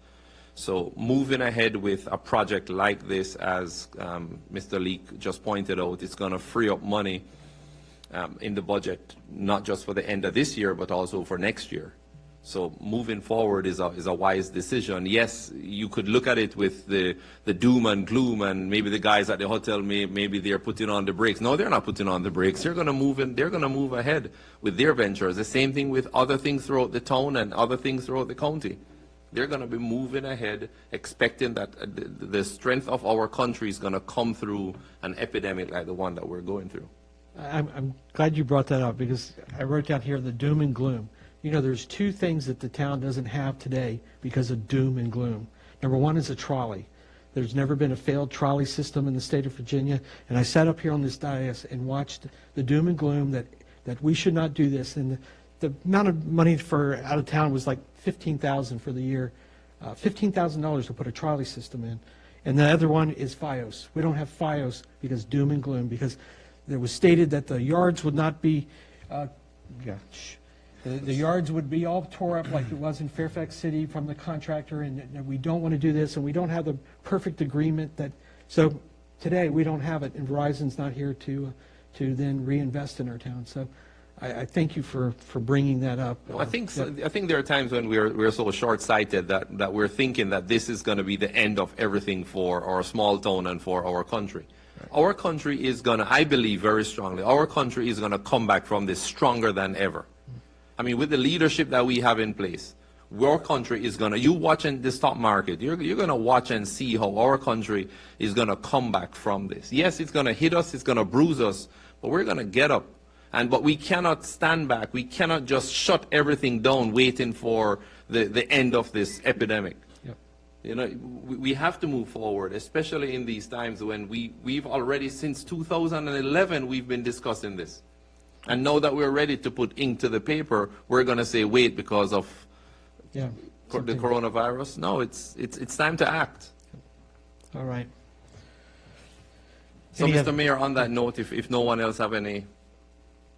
So moving ahead with a project like this, as Mr. Leek just pointed out, it's going to free up money in the budget, not just for the end of this year, but also for next year. So moving forward is a wise decision. Yes, you could look at it with the doom and gloom, and maybe the guys at the hotel maybe they're putting on the brakes. No, they're not putting on the brakes. They're going to move in. They're going to move ahead with their ventures. The same thing with other things throughout the town and other things throughout the county. They're going to be moving ahead, expecting that the strength of our country is going to come through an epidemic like the one that we're going through. I'm glad you brought that up, because I wrote down here the doom and gloom. You know, there's two things that the town doesn't have today because of doom and gloom. Number one is a trolley. There's never been a failed trolley system in the state of Virginia, and I sat up here on this dais and watched the doom and gloom that we should not do this. And the amount of money for out of town was like $15,000 for the year, $15,000 to put a trolley system in. And the other one is FiOS. We don't have FiOS because doom and gloom, because it was stated that the yards would not be, the yards would be all tore up like it was in Fairfax City from the contractor, and we don't want to do this, and we don't have the perfect agreement that, so today we don't have it, and Verizon's not here to then reinvest in our town. So I thank you for bringing that up. I think there are times when we're so short-sighted that we're thinking that this is going to be the end of everything for our small town and for our country. Our country is going to, I believe very strongly, our country is going to come back from this stronger than ever. I mean, with the leadership that we have in place, our country is going to, you watching the stock market, you're going to watch and see how our country is going to come back from this. Yes, it's going to hit us, it's going to bruise us, but we're going to get up. But we cannot stand back. We cannot just shut everything down waiting for the end of this epidemic. Yep. You know, we have to move forward, especially in these times when we've already, since 2011, we've been discussing this. And now that we're ready to put ink to the paper, we're going to say, wait, because of the coronavirus. No, it's time to act. All right. So, Mr. Mayor, on that note, if no one else have any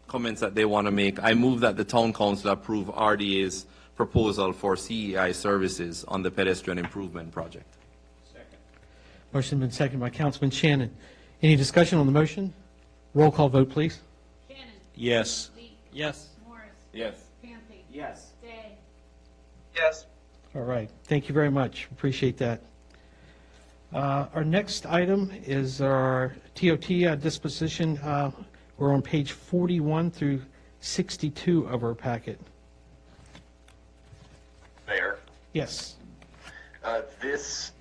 comments that they want to make, I move that the Town Council approve RDA's proposal for CEI services on the pedestrian improvement project. Second. Motion been seconded by Councilman Shannon. Any discussion on the motion? Roll call vote, please. Shannon. Yes. Lee. Yes. Morris. Yes. Panthy. Yes. Day. Yes. All right. Thank you very much. Appreciate that. Our next item is our TOT disposition. We're on page 41 through 62 of our packet. Mayor, Yes. this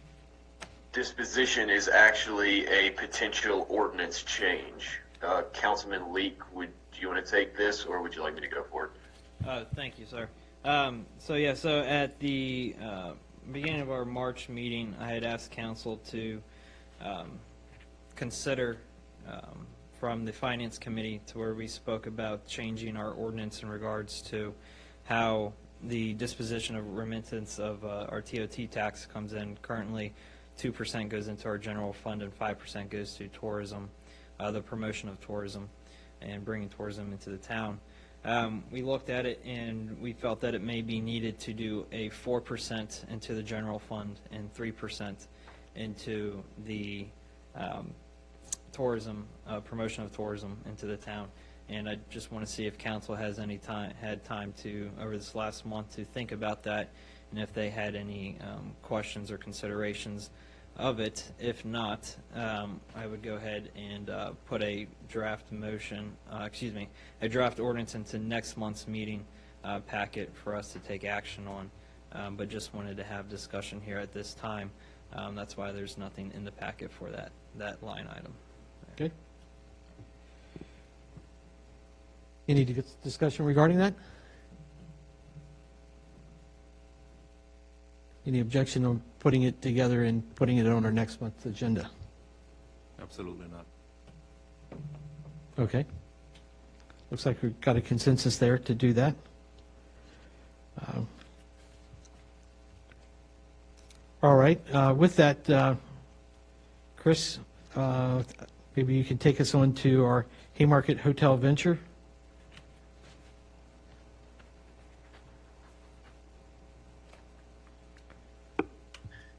disposition is actually a potential ordinance change. Councilman Leek, do you want to take this, or would you like me to go for it? Thank you, sir. So at the beginning of our March meeting, I had asked council to consider from the Finance Committee to where we spoke about changing our ordinance in regards to how the disposition of remittance of our TOT tax comes in. Currently, 2% goes into our general fund and 5% goes to tourism, the promotion of tourism and bringing tourism into the town. We looked at it and we felt that it may be needed to do a 4% into the general fund and 3% into the tourism, promotion of tourism into the town. And I just want to see if council has had time to, over this last month, to think about that, and if they had any questions or considerations of it. If not, I would go ahead and put a draft a draft ordinance into next month's meeting packet for us to take action on but just wanted to have discussion here at this time. That's why there's nothing in the packet for that line item. Okay. Any discussion regarding that? Any objection on putting it together and putting it on our next month's agenda? Absolutely not. Okay. Looks like we've got a consensus there to do that. All right. With that, Chris, maybe you can take us on to our Haymarket Hotel venture.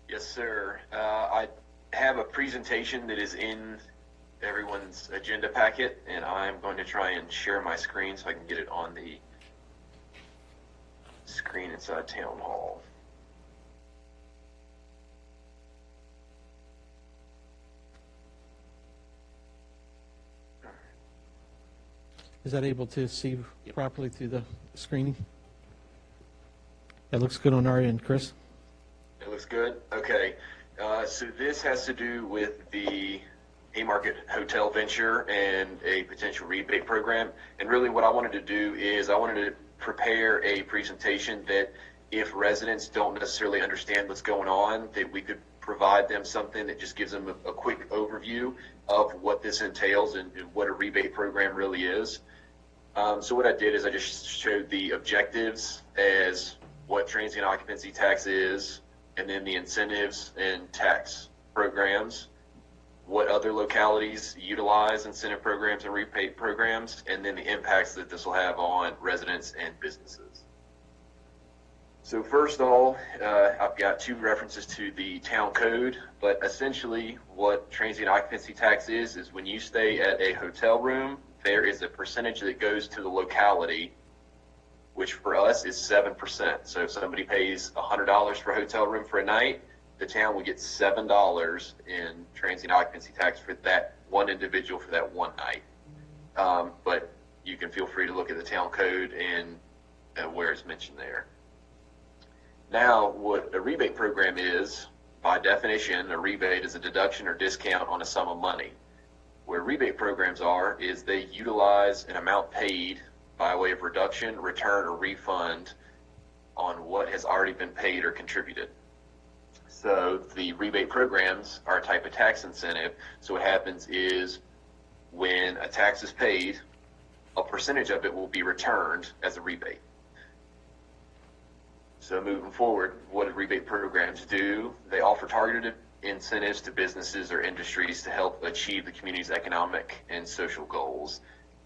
Yes, sir. I have a presentation that is in everyone's agenda packet, and I'm going to try and share my screen so I can get it on the screen inside Town Hall. Is that able to see properly through the screening? That looks good on our end, Chris. It looks good? Okay. So this has to do with the Haymarket Hotel venture and a potential rebate program. And really what I wanted to do is I wanted to prepare a presentation that if residents don't necessarily understand what's going on, that we could provide them something that just gives them a quick overview of what this entails and what a rebate program really is. So what I did is I just showed the objectives as what transient occupancy tax is, and then the incentives and tax programs, what other localities utilize incentive programs and rebate programs, and then the impacts that this will have on residents and businesses. So first of all, I've got two references to the town code, but essentially what transient occupancy tax is when you stay at a hotel room, there is a percentage that goes to the locality, which for us is 7%. So if somebody pays $100 for a hotel room for a night, the town would get $7 in transient occupancy tax for that one individual for that one night. But you can feel free to look at the town code and where it's mentioned there. Now, what a rebate program is, by definition, a rebate is a deduction or discount on a sum of money. Where rebate programs are is they utilize an amount paid by way of reduction, return, or refund on what has already been paid or contributed. So the rebate programs are a type of tax incentive. So what happens is when a tax is paid, a percentage of it will be returned as a rebate. So moving forward, what do rebate programs do? They offer targeted incentives to businesses or industries to help achieve the community's economic and social goals.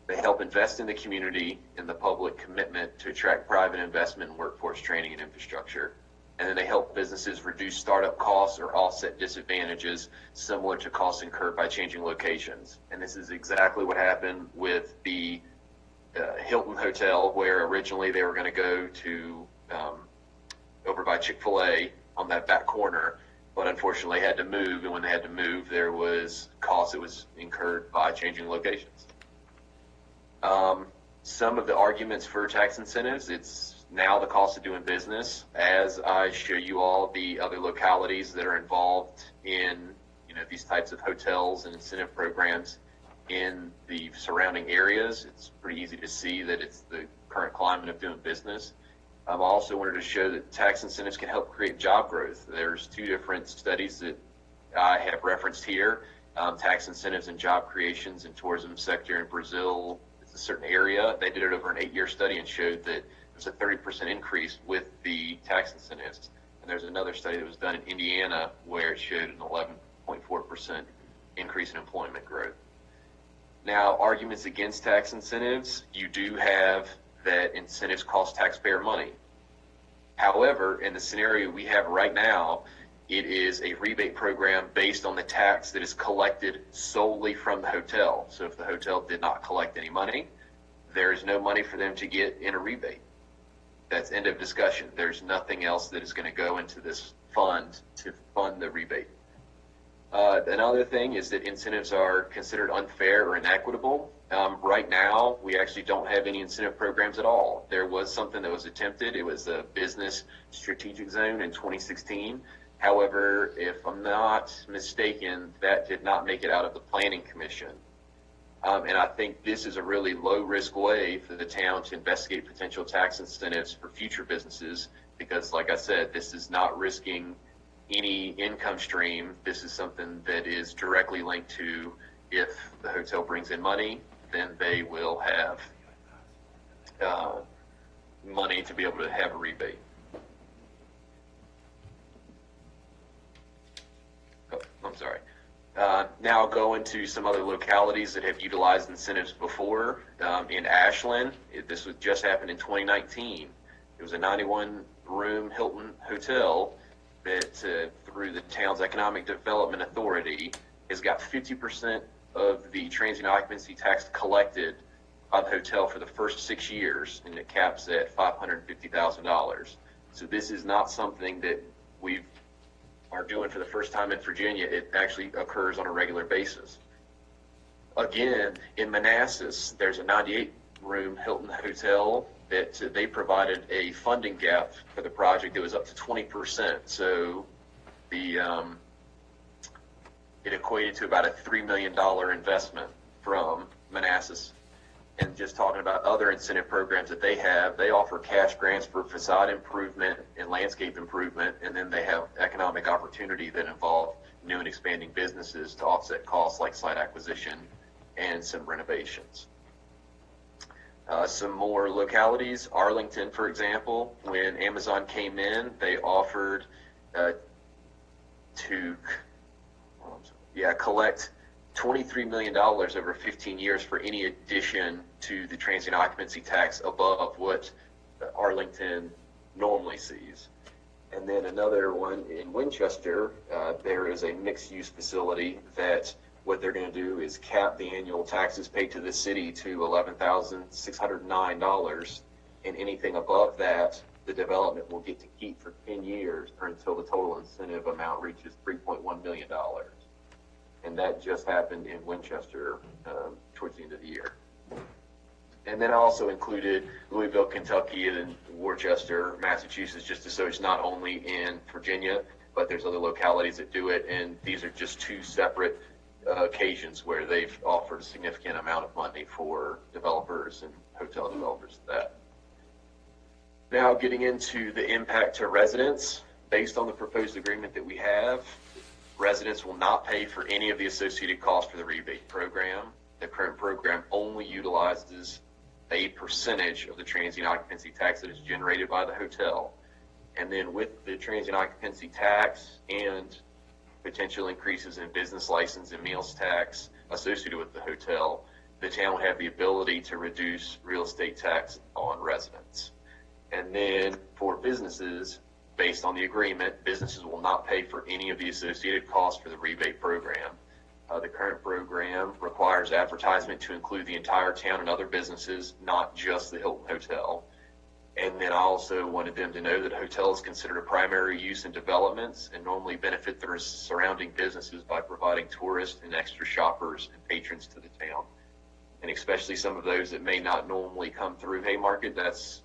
They help invest in the community and the public commitment to attract private investment in workforce training and infrastructure. And then they help businesses reduce startup costs or offset disadvantages similar to costs incurred by changing locations. And this is exactly what happened with the Hilton Hotel, where originally they were going to go to over by Chick-fil-A on that back corner, but unfortunately had to move. And when they had to move, there was cost that was incurred by changing locations. Some of the arguments for tax incentives, it's now the cost of doing business. As I show you all the other localities that are involved in these types of hotels and incentive programs in the surrounding areas, it's pretty easy to see that it's the current climate of doing business. I also wanted to show that tax incentives can help create job growth. There's two different studies that I have referenced here. Tax incentives and job creations in tourism sector in Brazil. It's a certain area. They did it over an 8-year study and showed that there's a 30% increase with the tax incentives. And there's another study that was done in Indiana where it showed an 11.4% increase in employment growth. Now, arguments against tax incentives, you do have that incentives cost taxpayer money. However, in the scenario we have right now, it is a rebate program based on the tax that is collected solely from the hotel. So if the hotel did not collect any money, there is no money for them to get in a rebate. That's end of discussion. There's nothing else that is going to go into this fund to fund the rebate. Another thing is that incentives are considered unfair or inequitable. Right now, we actually don't have any incentive programs at all. There was something that was attempted. It was a business strategic zone in 2016. However, if I'm not mistaken, that did not make it out of the Planning Commission. And I think this is a really low-risk way for the town to investigate potential tax incentives for future businesses because, like I said, this is not risking any income stream. This is something that is directly linked to if the hotel brings in money, then they will have money to be able to have a rebate. Oh, I'm sorry. Now I'll go into some other localities that have utilized incentives before. In Ashland, this was just happened in 2019. It was a 91-room Hilton hotel that, through the town's Economic Development Authority, has got 50% of the transient occupancy tax collected by the hotel for the first 6 years, and it caps at $550,000. So this is not something that we are doing for the first time in Virginia. It actually occurs on a regular basis. Again, in Manassas, there's a 98-room Hilton hotel that they provided a funding gap for the project that was up to 20%. So it equated to about a $3 million investment from Manassas. And just talking about other incentive programs that they have, they offer cash grants for facade improvement and landscape improvement, and then they have economic opportunity that involve new and expanding businesses to offset costs like site acquisition and some renovations. Some more localities, Arlington, for example, when Amazon came in, they offered to collect $23 million over 15 years for any addition to the transient occupancy tax above what Arlington normally sees. And then another one in Winchester, there is a mixed-use facility that what they're going to do is cap the annual taxes paid to the city to $11,609, and anything above that, the development will get to keep for 10 years or until the total incentive amount reaches $3.1 million. And that just happened in Winchester towards the end of the year. And then I also included Louisville, Kentucky, and Worcester, Massachusetts, just so it's not only in Virginia, but there's other localities that do it, and these are just two separate occasions where they've offered a significant amount of money for developers and hotel developers. That. Now getting into the impact to residents, based on the proposed agreement that we have, residents will not pay for any of the associated costs for the rebate program. The current program only utilizes a percentage of the transient occupancy tax that is generated by the hotel. And then with the transient occupancy tax and potential increases in business license and meals tax associated with the hotel, the town will have the ability to reduce real estate tax on residents. And then for businesses, based on the agreement, businesses will not pay for any of the associated costs for the rebate program. The current program requires advertisement to include the entire town and other businesses, not just the Hilton Hotel. And then I also wanted them to know that a hotel is considered a primary use in developments and normally benefit the surrounding businesses by providing tourists and extra shoppers and patrons to the town. And especially some of those that may not normally come through Haymarket, that's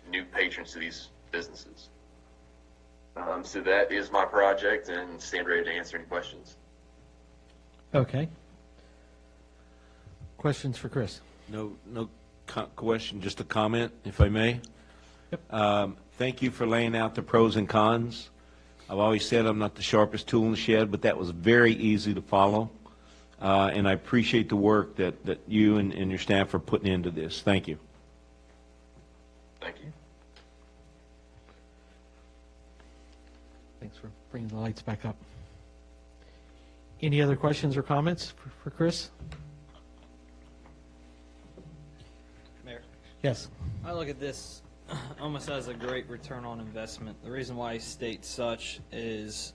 new patrons to these businesses. So that is my project, and stand ready to answer any questions. Okay. Questions for Chris? No question, just a comment, if I may. Yep. Thank you for laying out the pros and cons. I've always said I'm not the sharpest tool in the shed, but that was very easy to follow. And I appreciate the work that you and your staff are putting into this. Thank you. Thank you. Thanks for bringing the lights back up. Any other questions or comments for Chris? Mayor, Yes. I look at this almost as a great return on investment. The reason why I state such is,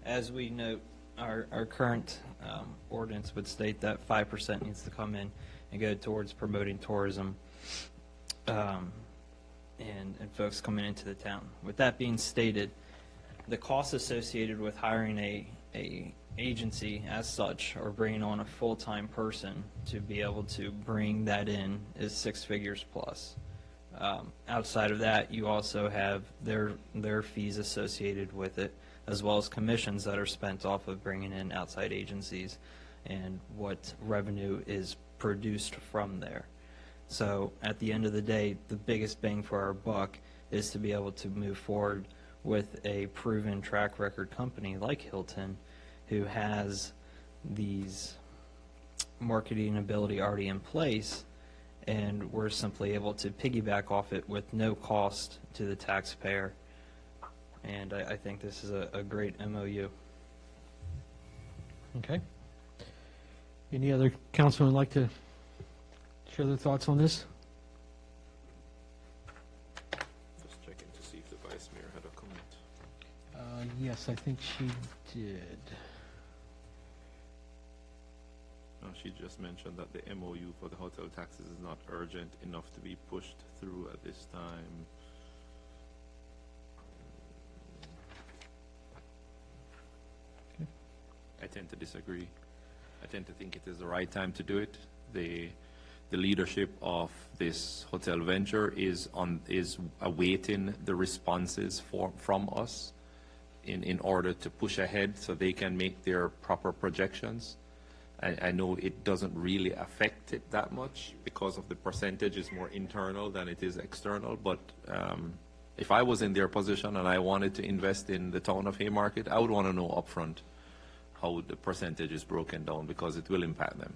as we note, our current ordinance would state that 5% needs to come in and go towards promoting tourism and folks coming into the town. With that being stated, the costs associated with hiring a agency as such or bringing on a full-time person to be able to bring that in is 6 figures plus. Outside of that, you also have their fees associated with it, as well as commissions that are spent off of bringing in outside agencies and what revenue is produced from there. So at the end of the day, the biggest bang for our buck is to be able to move forward with a proven track record company like Hilton, who has these marketing ability already in place, and we're simply able to piggyback off it with no cost to the taxpayer. And I think this is a great MOU. Okay. Any other councilman like to share their thoughts on this? Just checking to see if the vice mayor had a comment. Yes, I think she did. No, she just mentioned that the MOU for the hotel taxes is not urgent enough to be pushed through at this time. I tend to disagree. I tend to think it is the right time to do it. The leadership of this hotel venture is awaiting the responses from us in order to push ahead so they can make their proper projections. I know it doesn't really affect it that much because of the percentage is more internal than it is external, but if I was in their position and I wanted to invest in the town of Haymarket, I would want to know upfront how the percentage is broken down because it will impact them.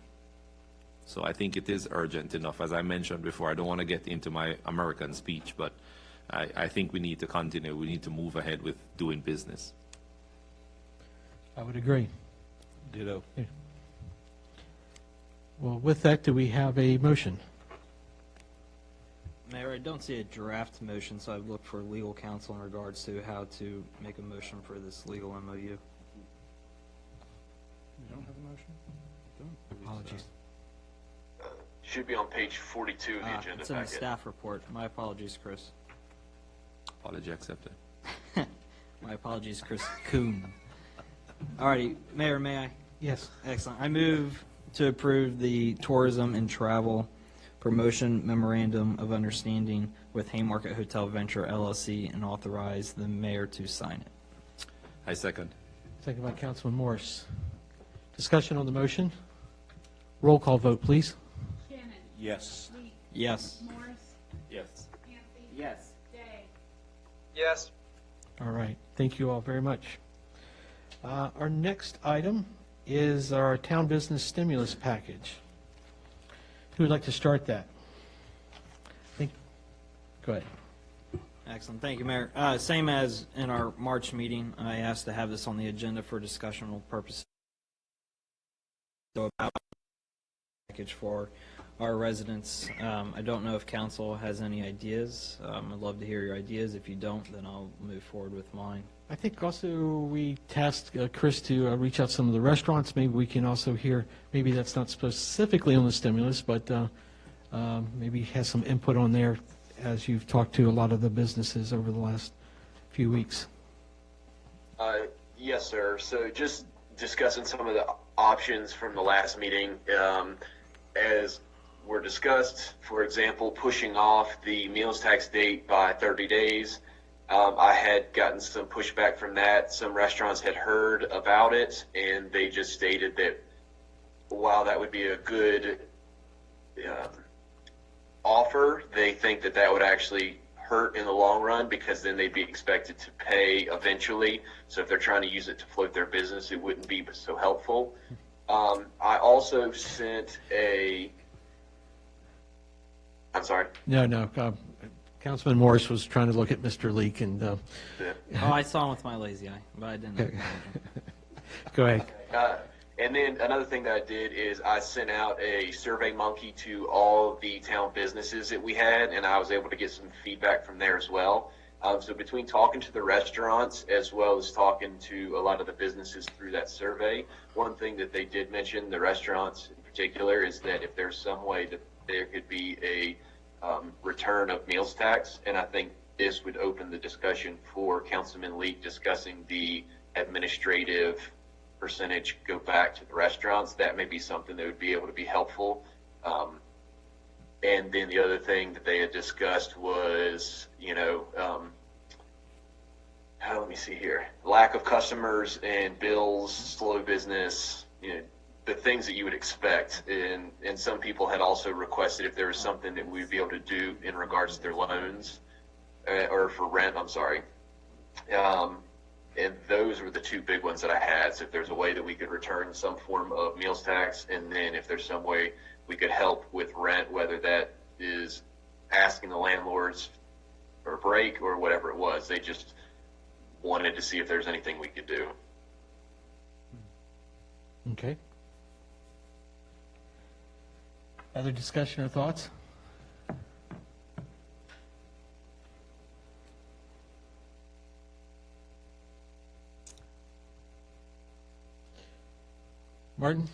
So I think it is urgent enough. As I mentioned before, I don't want to get into my American speech, but I think we need to continue. We need to move ahead with doing business. I would agree. Ditto. Well, with that, do we have a motion? Mayor, I don't see a draft motion, so I've looked for legal counsel in regards to how to make a motion for this legal MOU. You don't have a motion? Apologies. Should be on page 42 of the agenda It's in the packet. staff report. My apologies, Chris. Apology accepted. My apologies, Chris Kuhn. Alrighty, Mayor, may I? Yes. Excellent. I move to approve the Tourism and Travel Promotion Memorandum of Understanding with Haymarket Hotel Venture LLC and authorize the mayor to sign it. I second. Second by Councilman Morris. Discussion on the motion? Roll call vote, please. Shannon. Yes. Lee. Yes. Morris. Yes. Hanson. Yes. Day. Yes. All right. Thank you all very much. Our next item is our town business stimulus package. Who would like to start that? Go ahead. Excellent. Thank you, Mayor. Same as in our March meeting, I asked to have this on the agenda for discussional purposes. So about package for our residents. I don't know if council has any ideas. I'd love to hear your ideas. If you don't, then I'll move forward with mine. I think also we tasked Chris to reach out to some of the restaurants. Maybe we can also hear, maybe that's not specifically on the stimulus, but maybe has some input on there as you've talked to a lot of the businesses over the last few weeks. Yes, sir. So just discussing some of the options from the last meeting, as were discussed, for example, pushing off the meals tax date by 30 days. I had gotten some pushback from that. Some restaurants had heard about it, and they just stated that while that would be a good offer, they think that that would actually hurt in the long run because then they'd be expected to pay eventually. So if they're trying to use it to float their business, it wouldn't be so helpful. I also sent a... I'm sorry? No. Councilman Morris was trying to look at Mr. Leak and... Oh, I saw him with my lazy eye, but I didn't acknowledge him. Go ahead. And then another thing that I did is I sent out a Survey Monkey to all the town businesses that we had, and I was able to get some feedback from there as well. So between talking to the restaurants as well as talking to a lot of the businesses through that survey, one thing that they did mention, the restaurants in particular, is that if there's some way that there could be a return of meals tax, and I think this would open the discussion for Councilman Leak discussing the administrative percentage go back to the restaurants. That may be something that would be able to be helpful. And then the other thing that they had discussed was, let me see here, lack of customers and bills, slow business, the things that you would expect. And some people had also requested if there was something that we'd be able to do in regards to their loans, or for rent, I'm sorry. And those were the two big ones that I had. So if there's a way that we could return some form of meals tax, and then if there's some way we could help with rent, whether that is asking the landlords for a break or whatever it was. They just wanted to see if there's anything we could do. Okay. Other discussion or thoughts? Martin,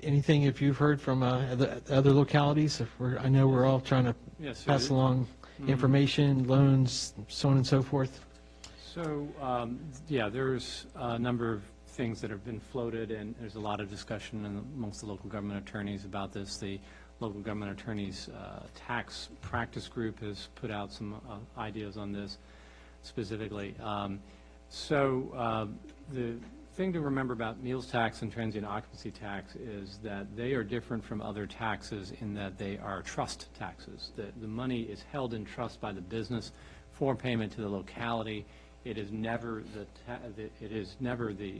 anything if you've heard from other localities? I know we're all trying to Yes, sir. pass along information, loans, so on and so forth. So, there's a number of things that have been floated, and there's a lot of discussion amongst the local government attorneys about this. The local government attorneys tax practice group has put out some ideas on this specifically. The thing to remember about meals tax and transient occupancy tax is that they are different from other taxes in that they are trust taxes. The money is held in trust by the business for payment to the locality. It is never the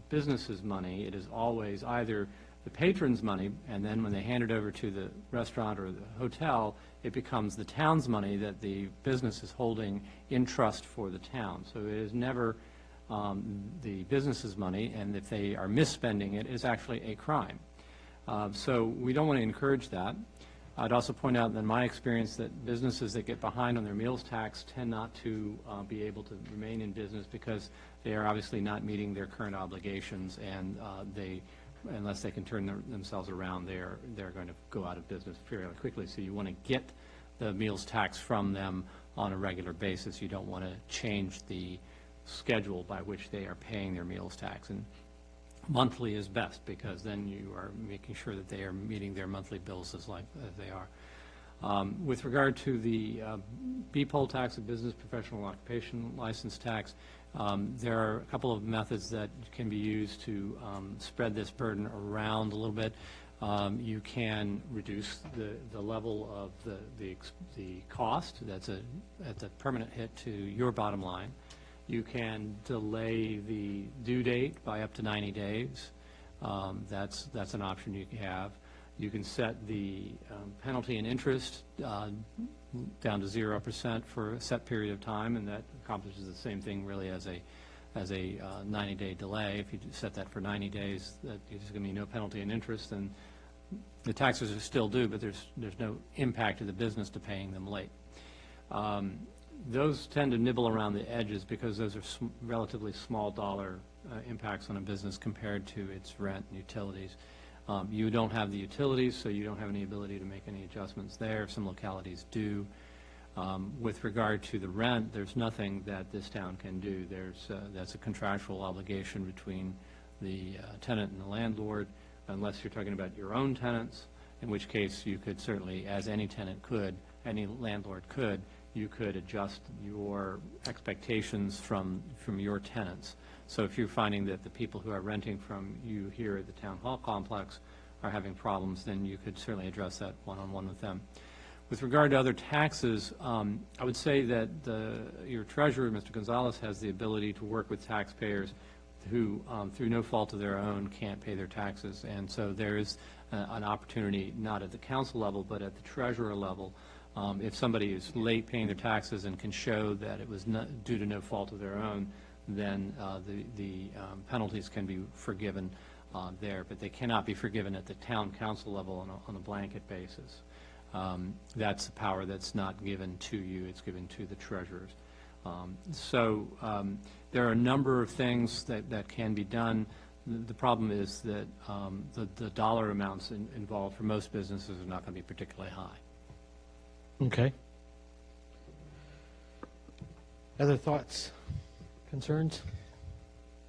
business's money. It is always either the patron's money, and then when they hand it over to the restaurant or the hotel, it becomes the town's money that the business is holding in trust for the town. So it is never the business's money, and if they are misspending it, it's actually a crime. So we don't want to encourage that. I'd also point out that in my experience that businesses that get behind on their meals tax tend not to be able to remain in business because they are obviously not meeting their current obligations, and unless they can turn themselves around, they're going to go out of business fairly quickly. So you want to get the meals tax from them on a regular basis. You don't want to change the schedule by which they are paying their meals tax. And monthly is best, because then you are making sure that they are meeting their monthly bills as they are. With regard to the BPOL tax, the business professional occupation license tax, there are a couple of methods that can be used to spread this burden around a little bit. You can reduce the level of the cost. That's a permanent hit to your bottom line. You can delay the due date by up to 90 days. That's an option you can have. You can set the penalty and interest down to 0% for a set period of time, and that accomplishes the same thing really as a 90-day delay. If you set that for 90 days, there's going to be no penalty and interest, and the taxes are still due, but there's no impact to the business to paying them late. Those tend to nibble around the edges because those are relatively small dollar impacts on a business compared to its rent and utilities. You don't have the utilities, so you don't have any ability to make any adjustments there. Some localities do. With regard to the rent, there's nothing that this town can do. That's a contractual obligation between the tenant and the landlord, unless you're talking about your own tenants, in which case you could certainly, as any tenant could, any landlord could, you could adjust your expectations from your tenants. So if you're finding that the people who are renting from you here at the town hall complex are having problems, then you could certainly address that one-on-one with them. With regard to other taxes, I would say that your treasurer, Mr. Gonzalez, has the ability to work with taxpayers who, through no fault of their own, can't pay their taxes. And so there is an opportunity, not at the council level, but at the treasurer level. If somebody is late paying their taxes and can show that it was due to no fault of their own, then the penalties can be forgiven there, but they cannot be forgiven at the town council level on a blanket basis. That's a power that's not given to you, it's given to the treasurers. There are a number of things that can be done. The problem is that the dollar amounts involved for most businesses are not going to be particularly high. Okay. Other thoughts, concerns?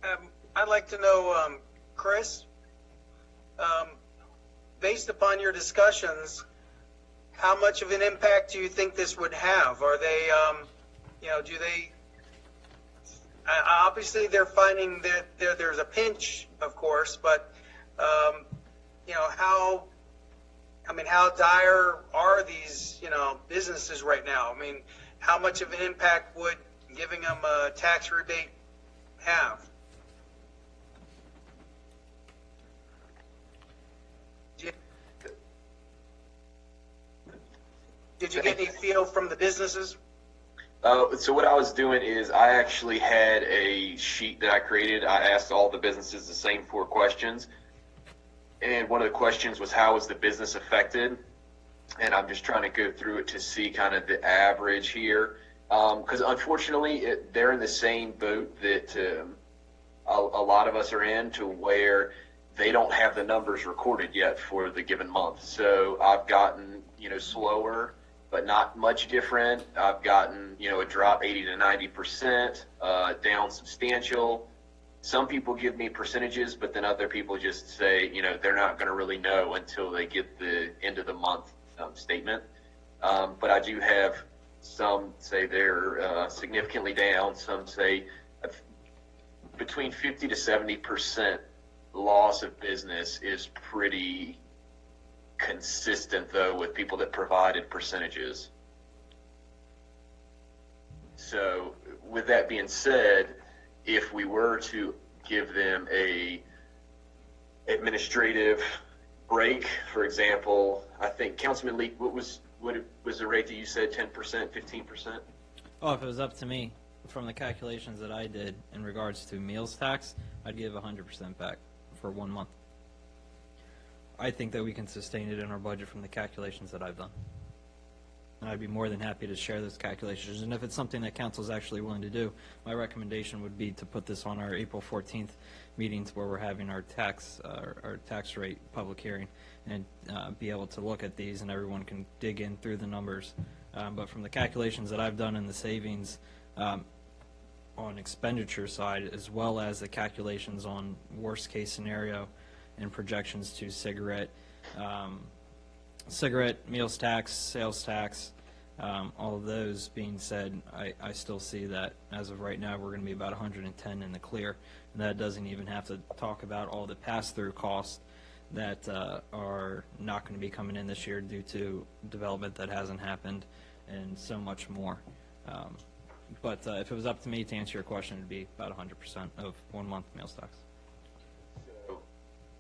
I'd like to know, Chris, based upon your discussions, how much of an impact do you think this would have? Are they, do they, obviously they're finding that there's a pinch, of course, but, how dire are these, businesses right now? I mean, how much of an impact would giving them a tax rebate have? Did you get any feel from the businesses? So what I was doing is I actually had a sheet that I created. I asked all the businesses the same 4 questions. And one of the questions was, how is the business affected? And I'm just trying to go through it to see kind of the average here. Because unfortunately, they're in the same boat that a lot of us are in, to where they don't have the numbers recorded yet for the given month. So I've gotten, slower, but not much different. I've gotten, a drop 80 to 90%, down substantial. Some people give me percentages, but then other people just say, they're not going to really know until they get the end of the month statement. But I do have some say they're significantly down. Some say between 50 to 70% loss of business is pretty consistent, though, with people that provided percentages. So with that being said, if we were to give them a administrative break, for example, I think Councilman Leak, what was the rate that you said, 10%, 15%? Oh, if it was up to me, from the calculations that I did in regards to meals tax, I'd give 100% back for 1 month. I think that we can sustain it in our budget from the calculations that I've done. And I'd be more than happy to share those calculations. And if it's something that council is actually willing to do, my recommendation would be to put this on our April 14th meetings, where we're having our tax rate public hearing, and be able to look at these, and everyone can dig in through the numbers. But from the calculations that I've done in the savings on expenditure side, as well as the calculations on worst case scenario and projections to cigarette, meals tax, sales tax, all of those being said, I still see that as of right now we're going to be about 110 in the clear, and that doesn't even have to talk about all the pass-through costs that are not going to be coming in this year due to development that hasn't happened, and so much more. But if it was up to me to answer your question, it would be about 100% of 1 month meals tax. So,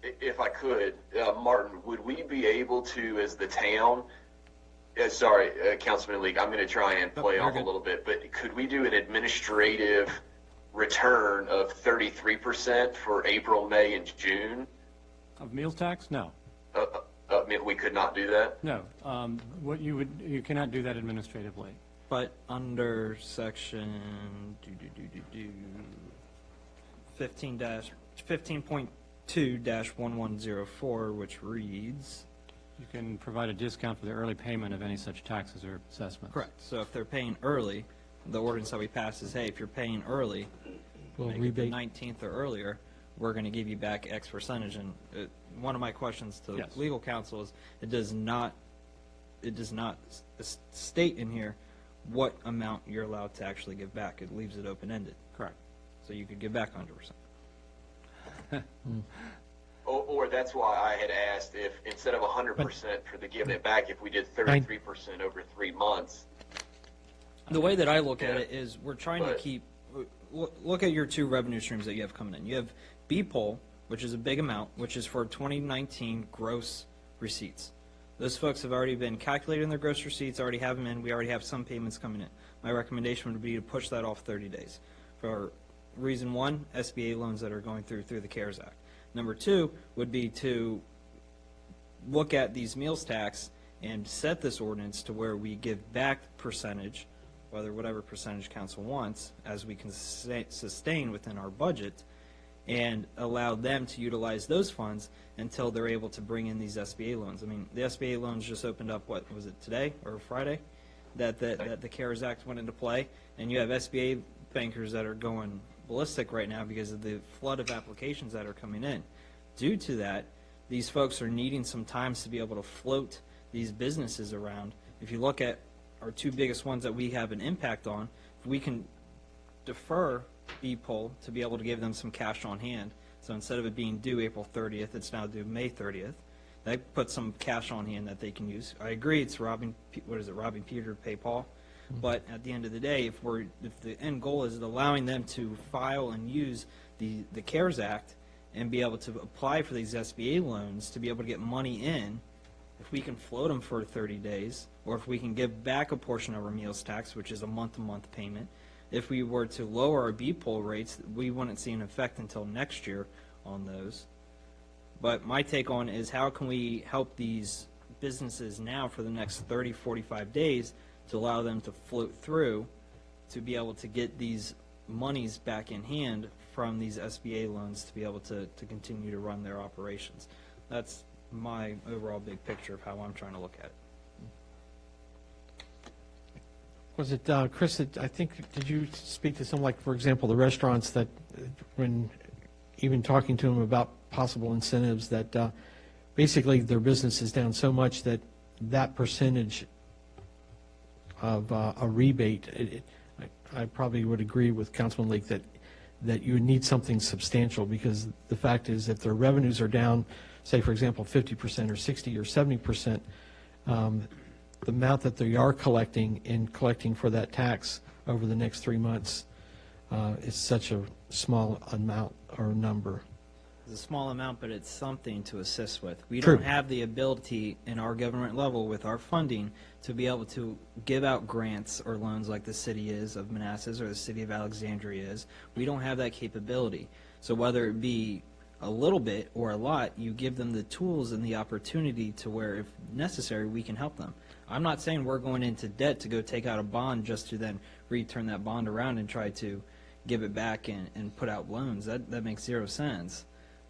if I could, Martin, would we be able to, as the town, Councilman Leak, I'm going to try and play off a little bit, but could we do an administrative return of 33% for April, May, and June? Of meals tax? No. We could not do that? No. You cannot do that administratively. But under section 15.2-1104, which reads, You can provide a discount for the early payment of any such taxes or assessments. correct. So if they're paying early, the ordinance that we passed is, hey, if you're paying early, We'll make it the rebate. 19th or earlier, we're going to give you back X percentage. And one of my questions to Yes. legal counsel is, it does not state in here what amount you're allowed to actually give back. It leaves it open-ended. Correct. So you could give back 100%. Or that's why I had asked if, instead of 100% for the giving it back, if we did 33% over 3 months. The way that I look at it is, we're trying to keep, look at your 2 revenue streams that you have coming in. You have B-Poll, which is a big amount, which is for 2019 gross receipts. Those folks have already been calculating their gross receipts, already have them in, we already have some payments coming in. My recommendation would be to push that off 30 days. For reason 1, SBA loans that are going through the CARES Act. Number 2 would be to look at these meals tax and set this ordinance to where we give back percentage, whatever percentage council wants, as we can sustain within our budget, and allow them to utilize those funds until they're able to bring in these SBA loans. I mean, the SBA loans just opened up, what was it, today or Friday, that the CARES Act went into play, and you have SBA bankers that are going ballistic right now because of the flood of applications that are coming in. due to that, these folks are needing some time to be able to float these businesses around. If you look at our two biggest ones that we have an impact on, if we can defer BPOL to be able to give them some cash on hand. So instead of it being due April 30th, it's now due May 30th. That puts some cash on hand that they can use. I agree, it's robbing Peter to pay Paul. But at the end of the day, if the end goal is allowing them to file and use the CARES Act and be able to apply for these SBA loans to be able to get money in, if we can float them for 30 days, or if we can give back a portion of our meals tax, which is a month-to-month payment, if we were to lower our BPOL rates, we wouldn't see an effect until next year on those. But my take on is how can we help these businesses now for the next 30, 45 days to allow them to float through to be able to get these monies back in hand from these SBA loans to be able to continue to run their operations. That's my overall big picture of how I'm trying to look at it. Was it, Chris, I think, did you speak to some, like, for example, the restaurants that, when even talking to them about possible incentives, that basically their business is down so much that that percentage of a rebate, I probably would agree with Councilman Lake that you would need something substantial, because the fact is if their revenues are down, say, for example, 50% or 60 or 70%, the amount that they are collecting for that tax over the next 3 months is such a small amount or number. It's a small amount, but it's something to assist with. We True. don't have the ability in our government level with our funding to be able to give out grants or loans like the city is of Manassas or the city of Alexandria is. We don't have that capability. So whether it be a little bit or a lot, you give them the tools and the opportunity to where, if necessary, we can help them. I'm not saying we're going into debt to go take out a bond just to then return that bond around and try to give it back and put out loans. That makes zero sense.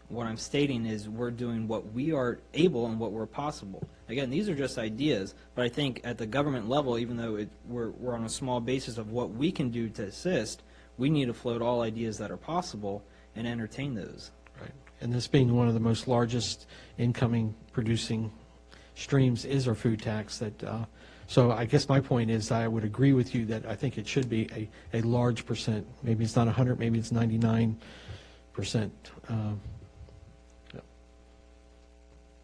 What I'm stating is we're doing what we are able and what we're possible. Again, these are just ideas, but I think at the government level, even though we're on a small basis of what we can do to assist, we need to float all ideas that are possible and entertain those. Right. And this being one of the most largest incoming producing streams is our food tax. So I guess my point is I would agree with you that I think it should be a large percent. Maybe it's not 100, maybe it's 99%.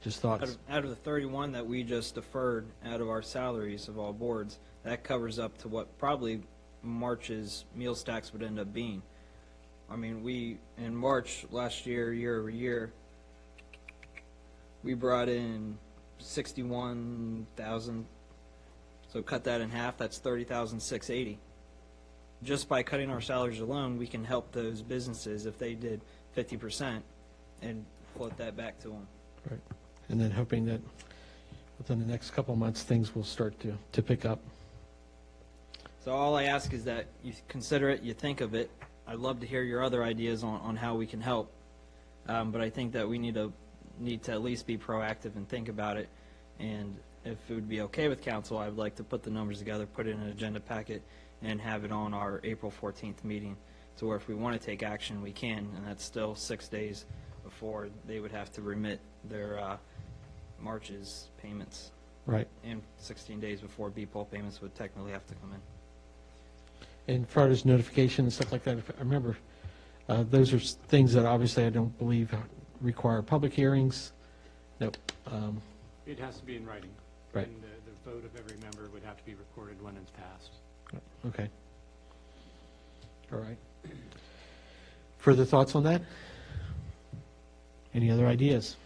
Just thoughts. Out of the 31 that we just deferred out of our salaries of all boards, that covers up to what probably March's meals tax would end up being. I mean, we, in March last year, year over year, we brought in 61,000. So cut that in half, that's 30,680. Just by cutting our salaries alone, we can help those businesses if they did 50% and float that back to them. Right. And then hoping that within the next couple of months, things will start to pick up. So all I ask is that you consider it, you think of it. I'd love to hear your other ideas on how we can help. But I think that we need to at least be proactive and think about it. And if it would be okay with council, I would like to put the numbers together, put it in an agenda packet, and have it on our April 14th meeting. So where if we want to take action, we can, and that's still 6 days before they would have to remit their March's payments. Right. And 16 days before BPOL payments would technically have to come in. And as far as notification and stuff like that, if I remember, those are things that obviously I don't believe require public hearings. Nope. It has to be in writing. Right. And the vote of every member would have to be recorded when it's passed. Okay. All right. Further thoughts on that? Any other ideas?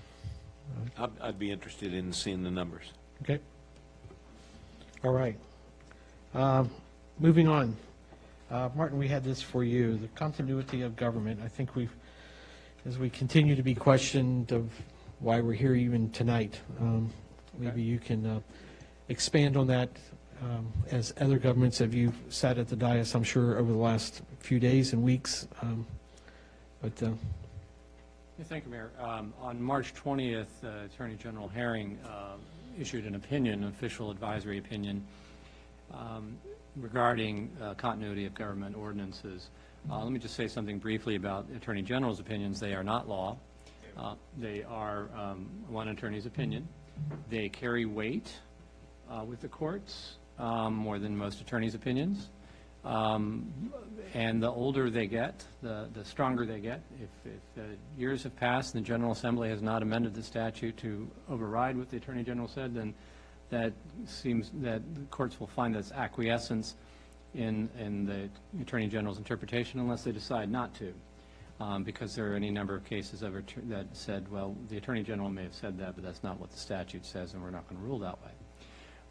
I'd be interested in seeing the numbers. Okay. All right. Moving on. Martin, we had this for you, the continuity of government. I think as we continue to be questioned of why we're here even tonight, maybe you can expand on that. As other governments, have you sat at the dais, I'm sure, over the last few days and weeks? Yeah, thank you, Mayor. On March 20th, Attorney General Herring issued an opinion, an official advisory opinion, regarding continuity of government ordinances. Let me just say something briefly about the Attorney General's opinions. They are not law. They are one attorney's opinion. They carry weight with the courts, more than most attorneys' opinions. And the older they get, the stronger they get. If years have passed and the General Assembly has not amended the statute to override what the Attorney General said, then that seems that the courts will find that's acquiescence in the Attorney General's interpretation unless they decide not to. Because there are any number of cases that said, well, the Attorney General may have said that, but that's not what the statute says, and we're not going to rule that way.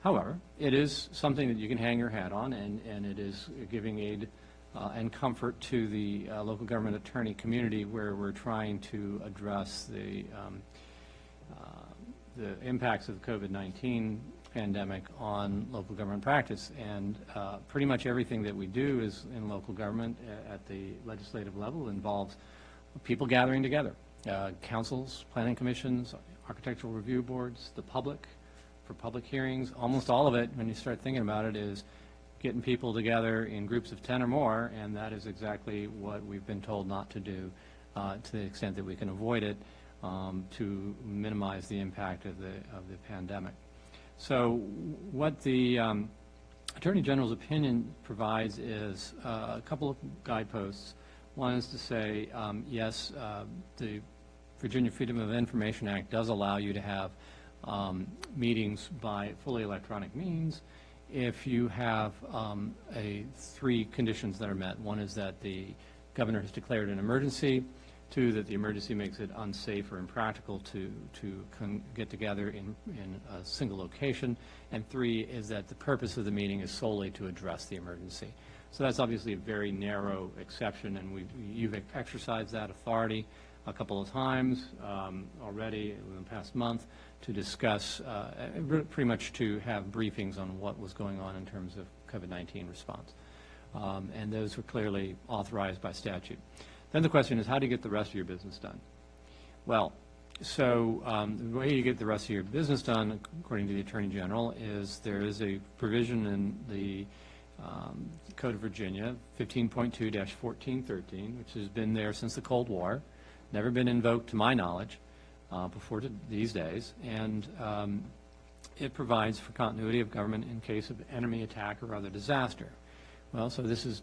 However, it is something that you can hang your hat on, and it is giving aid and comfort to the local government attorney community, where we're trying to address the impacts of the COVID-19 pandemic on local government practice. And pretty much everything that we do is in local government at the legislative level involves people gathering together, councils, planning commissions, architectural review boards, the public, for public hearings. Almost all of it, when you start thinking about it, is getting people together in groups of 10 or more, and that is exactly what we've been told not to do to the extent that we can avoid it, to minimize the impact of the pandemic. So what the Attorney General's opinion provides is a couple of guideposts. One is to say, yes, the Virginia Freedom of Information Act does allow you to have meetings by fully electronic means if you have three conditions that are met. One is that the governor has declared an emergency. Two, that the emergency makes it unsafe or impractical to get together in a single location. And three is that the purpose of the meeting is solely to address the emergency. So that's obviously a very narrow exception, and you've exercised that authority a couple of times already in the past month to discuss, pretty much to have briefings on what was going on in terms of COVID-19 response. And those were clearly authorized by statute. Then the question is, how do you get the rest of your business done? Well, so the way you get the rest of your business done, according to the Attorney General, is there is a provision in the Code of Virginia, 15.2-1413, which has been there since the Cold War, never been invoked to my knowledge before these days, and it provides for continuity of government in case of enemy attack or other disaster. Well, so this is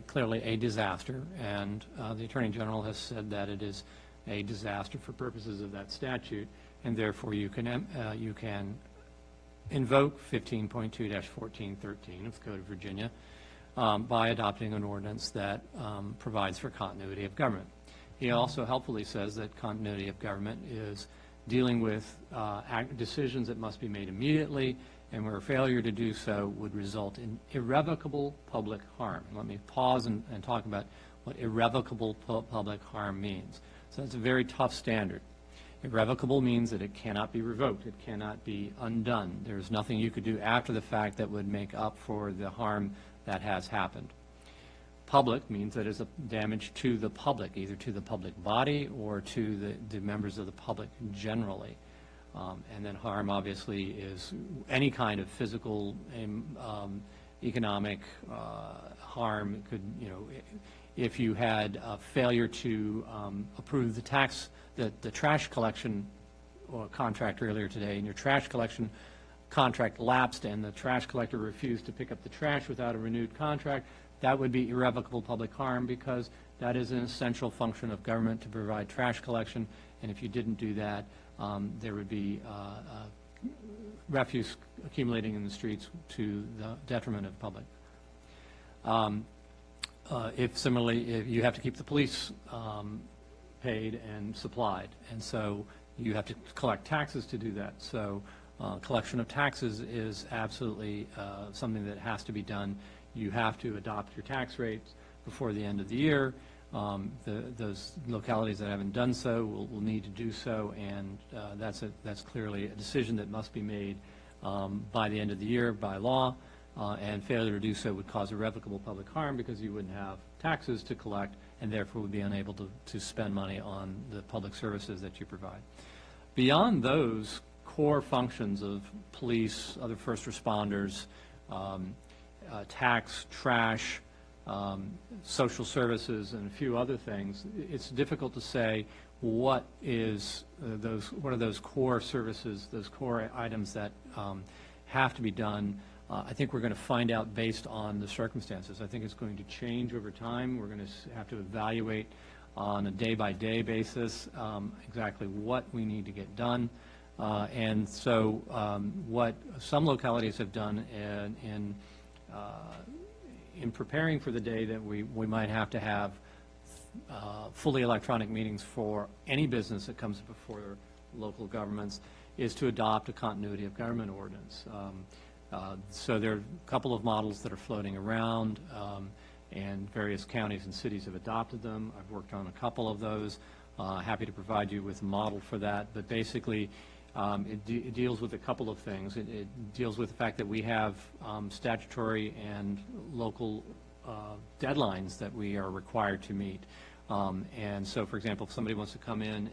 clearly a disaster, and the Attorney General has said that it is a disaster for purposes of that statute, and therefore you can invoke 15.2-1413 of the Code of Virginia by adopting an ordinance that provides for continuity of government. He also helpfully says that continuity of government is dealing with decisions that must be made immediately, and where a failure to do so would result in irrevocable public harm. And let me pause and talk about what irrevocable public harm means. So that's a very tough standard. Irrevocable means that it cannot be revoked. It cannot be undone. There's nothing you could do after the fact that would make up for the harm that has happened. Public means that it's a damage to the public, either to the public body or to the members of the public generally. And then harm, obviously, is any kind of physical, economic harm. It could, if you had a failure to approve the trash collection contract earlier today, and your trash collection contract lapsed and the trash collector refused to pick up the trash without a renewed contract, that would be irrevocable public harm, because that is an essential function of government to provide trash collection, and if you didn't do that, there would be refuse accumulating in the streets to the detriment of the public. If you have to keep the police paid and supplied, and so you have to collect taxes to do that. So collection of taxes is absolutely something that has to be done. You have to adopt your tax rates before the end of the year. Those localities that haven't done so will need to do so, and that's clearly a decision that must be made by the end of the year by law, and failure to do so would cause irrevocable public harm, because you wouldn't have taxes to collect and therefore would be unable to spend money on the public services that you provide. Beyond those core functions of police, other first responders, tax, trash, social services, and a few other things, it's difficult to say what are those core services, those core items that have to be done. I think we're going to find out based on the circumstances. I think it's going to change over time. We're going to have to evaluate on a day-by-day basis exactly what we need to get done. And so what some localities have done in preparing for the day that we might have to have fully electronic meetings for any business that comes before local governments is to adopt a continuity of government ordinance. So there are a couple of models that are floating around, and various counties and cities have adopted them. I've worked on a couple of those. Happy to provide you with a model for that. But basically, it deals with a couple of things. It deals with the fact that we have statutory and local deadlines that we are required to meet. And so, for example, if somebody wants to come in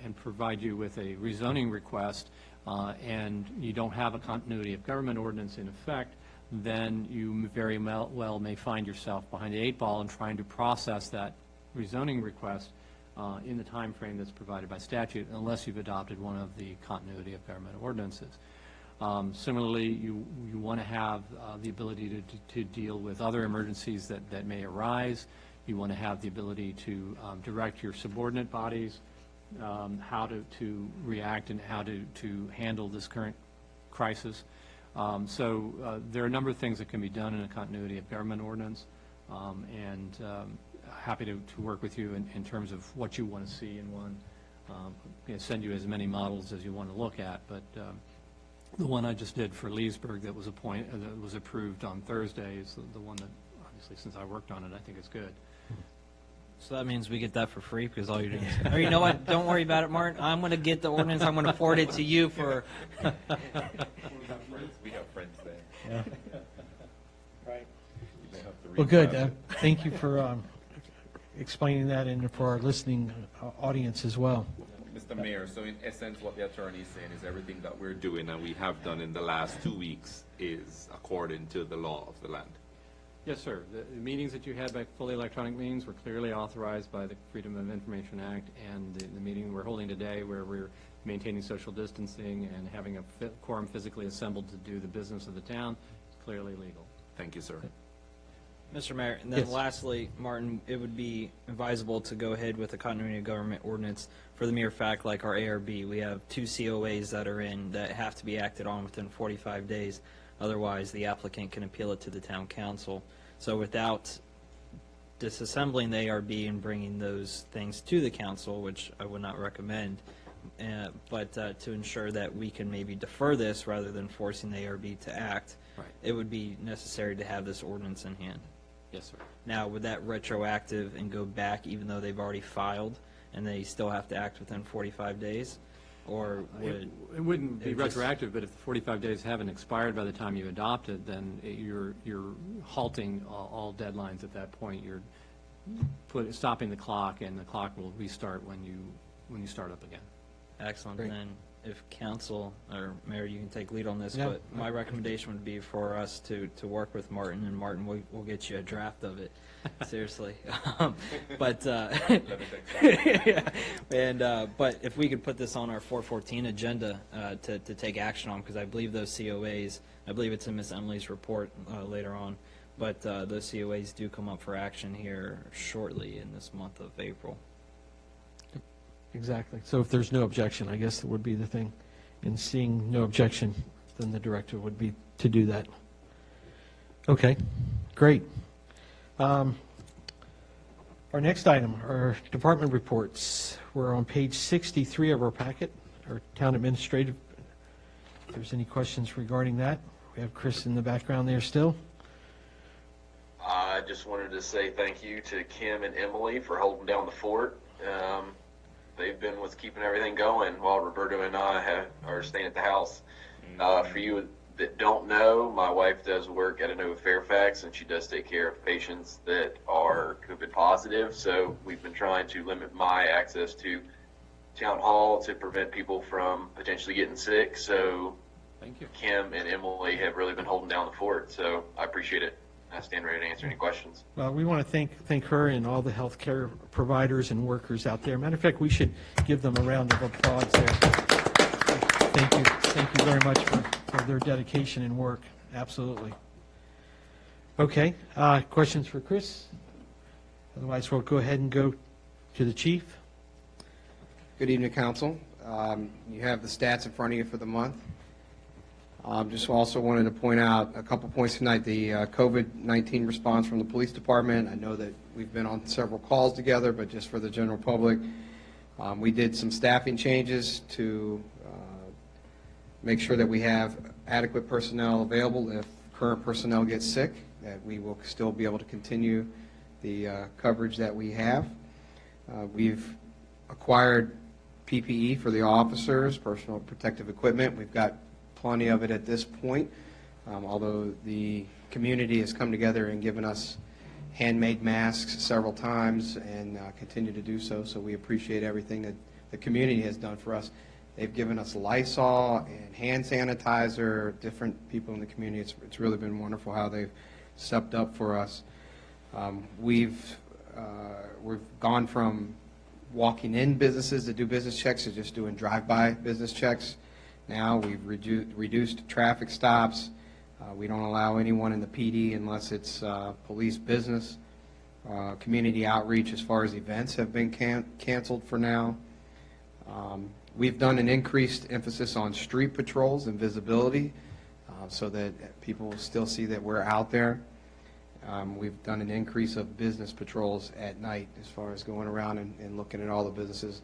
and provide you with a rezoning request, and you don't have a continuity of government ordinance in effect, then you very well may find yourself behind the 8 ball in trying to process that rezoning request in the time frame that's provided by statute, unless you've adopted one of the continuity of government ordinances. Similarly, you want to have the ability to deal with other emergencies that may arise. You want to have the ability to direct your subordinate bodies how to react and how to handle this current crisis. So there are a number of things that can be done in a continuity of government ordinance, and happy to work with you in terms of what you want to see in one. Send you as many models as you want to look at, but the one I just did for Leesburg that was approved on Thursday is the one that, obviously, since I worked on it, I think is good. So that means we get that for free because all you're doing is, or you know what, don't worry about it, Martin. I'm going to get the ordinance. I'm going to forward it to you for. We have friends there. Yeah. Right. Well, good. Thank you for explaining that and for our listening audience as well. Mr. Mayor, so in essence, what the attorney is saying is everything that we're doing and we have done in the last 2 weeks is according to the law of the land. Yes, sir. The meetings that you had by fully electronic meetings were clearly authorized by the Freedom of Information Act, and the meeting we're holding today, where we're maintaining social distancing and having a quorum physically assembled to do the business of the town, is clearly legal. Thank you, sir. Mr. Mayor, and then Yes. lastly, Martin, it would be advisable to go ahead with the continuity of government ordinance for the mere fact, like our ARB, we have 2 COAs that are in that have to be acted on within 45 days. Otherwise, the applicant can appeal it to the town council. So without disassembling the ARB and bringing those things to the council, which I would not recommend, but to ensure that we can maybe defer this rather than forcing the ARB to act, Right. it would be necessary to have this ordinance in hand. Yes, sir. Now, would that retroactive and go back even though they've already filed and they still have to act within 45 days? Or would It wouldn't be it just- retroactive, but if the 45 days haven't expired by the time you adopt it, then you're halting all deadlines at that point. You're stopping the clock, and the clock will restart when you start up again. Excellent. Great. Then if council, or Mayor, you can take lead on this, Yeah. but my recommendation would be for us to work with Martin, and Martin, we'll get you a draft of it, seriously. But, but if we could put this on our 414 agenda to take action on, because I believe those COAs, I believe it's in Miss Emily's report later on, but those COAs do come up for action here shortly in this month of April. Exactly. So if there's no objection, I guess that would be the thing. And seeing no objection, then the director would be to do that. Okay, great. Our next item are department reports. We're on page 63 of our packet, our town administrative. If there's any questions regarding that, we have Chris in the background there still. I just wanted to say thank you to Kim and Emily for holding down the fort. They've been what's keeping everything going while Roberto and I are staying at the house. For you that don't know, my wife does work at Inova Fairfax, and she does take care of patients that are COVID positive. So we've been trying to limit my access to town hall to prevent people from potentially getting sick. So Thank you. Kim and Emily have really been holding down the fort. So I appreciate it. I stand ready to answer any questions. Well, we want to thank her and all the healthcare providers and workers out there. Matter of fact, we should give them a round of applause there. Thank you very much for their dedication and work. Absolutely. Okay, questions for Chris? Otherwise, we'll go ahead and go to the chief. Good evening, council. You have the stats in front of you for the month. Just also wanted to point out a couple points tonight. The COVID-19 response from the police department. I know that we've been on several calls together, but just for the general public, we did some staffing changes to make sure that we have adequate personnel available if current personnel gets sick, that we will still be able to continue the coverage that we have. We've acquired PPE for the officers, personal protective equipment. We've got plenty of it at this point, although the community has come together and given us handmade masks several times and continue to do so, so we appreciate everything that the community has done for us. They've given us Lysol and hand sanitizer, different people in the community. It's really been wonderful how they've stepped up for us. We've gone from walking in businesses to do business checks to just doing drive-by business checks. Now we've reduced traffic stops. We don't allow anyone in the PD unless it's police business. Community outreach as far as events have been canceled for now. We've done an increased emphasis on street patrols and visibility so that people will still see that we're out there. We've done an increase of business patrols at night as far as going around and looking at all the businesses,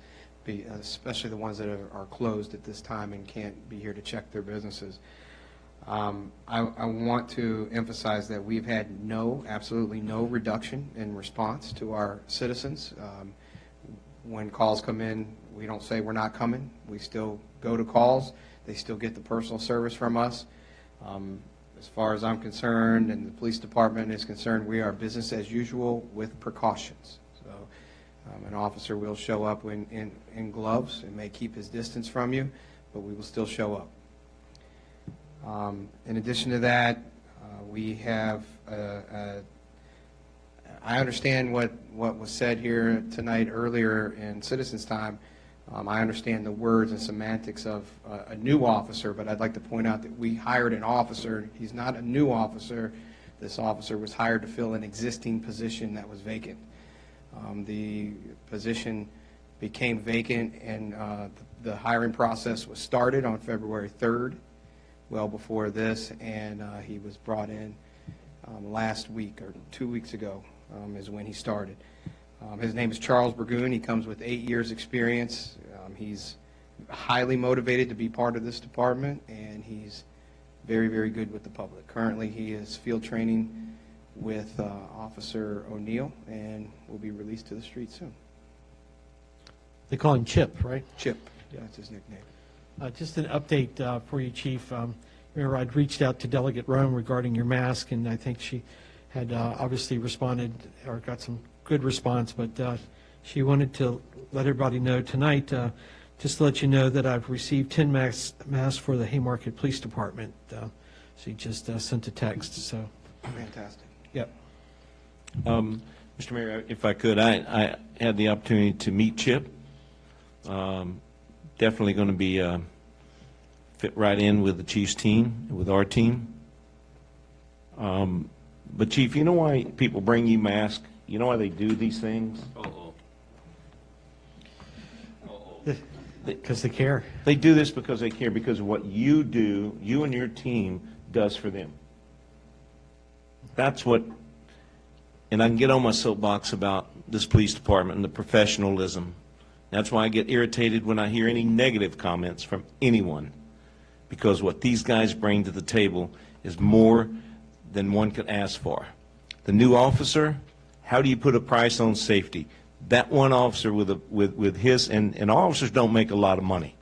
especially the ones that are closed at this time and can't be here to check their businesses. I want to emphasize that we've had absolutely no reduction in response to our citizens. When calls come in, we don't say we're not coming. We still go to calls. They still get the personal service from us. As far as I'm concerned and the police department is concerned, we are business as usual with precautions. So an officer will show up in gloves and may keep his distance from you, but we will still show up. In addition to that, we have I understand what was said here tonight earlier in Citizens Time. I understand the words and semantics of a new officer, but I'd like to point out that we hired an officer. He's not a new officer. This officer was hired to fill an existing position that was vacant. The position became vacant, and the hiring process was started on February 3rd, well before this, and he was brought in last week or 2 weeks ago is when he started. His name is Charles Burgoon. He comes with 8 years experience. He's highly motivated to be part of this department, and he's very, very good with the public. Currently, he is field training with Officer O'Neill and will be released to the street soon. They call him Chip, right? Chip, that's his nickname. Just an update for you, Chief. Remember, I'd reached out to Delegate Rome regarding your mask, and I think she had obviously responded or got some good response, but she wanted to let everybody know tonight, just to let you know that I've received 10 masks for the Haymarket Police Department. She just sent a text, so. Fantastic. Yep. Mr. Mayor, if I could, I had the opportunity to meet Chip. Definitely going to be fit right in with the Chief's team, with our team. But Chief, you know why people bring you masks? You know why they do these things? Because they care. They do this because they care, because of what you do, you and your team does for them. That's what, and I can get on my soapbox about this police department and the professionalism. That's why I get irritated when I hear any negative comments from anyone, because what these guys bring to the table is more than one could ask for. The new officer, how do you put a price on safety? That one officer with his, and officers don't make a lot of money.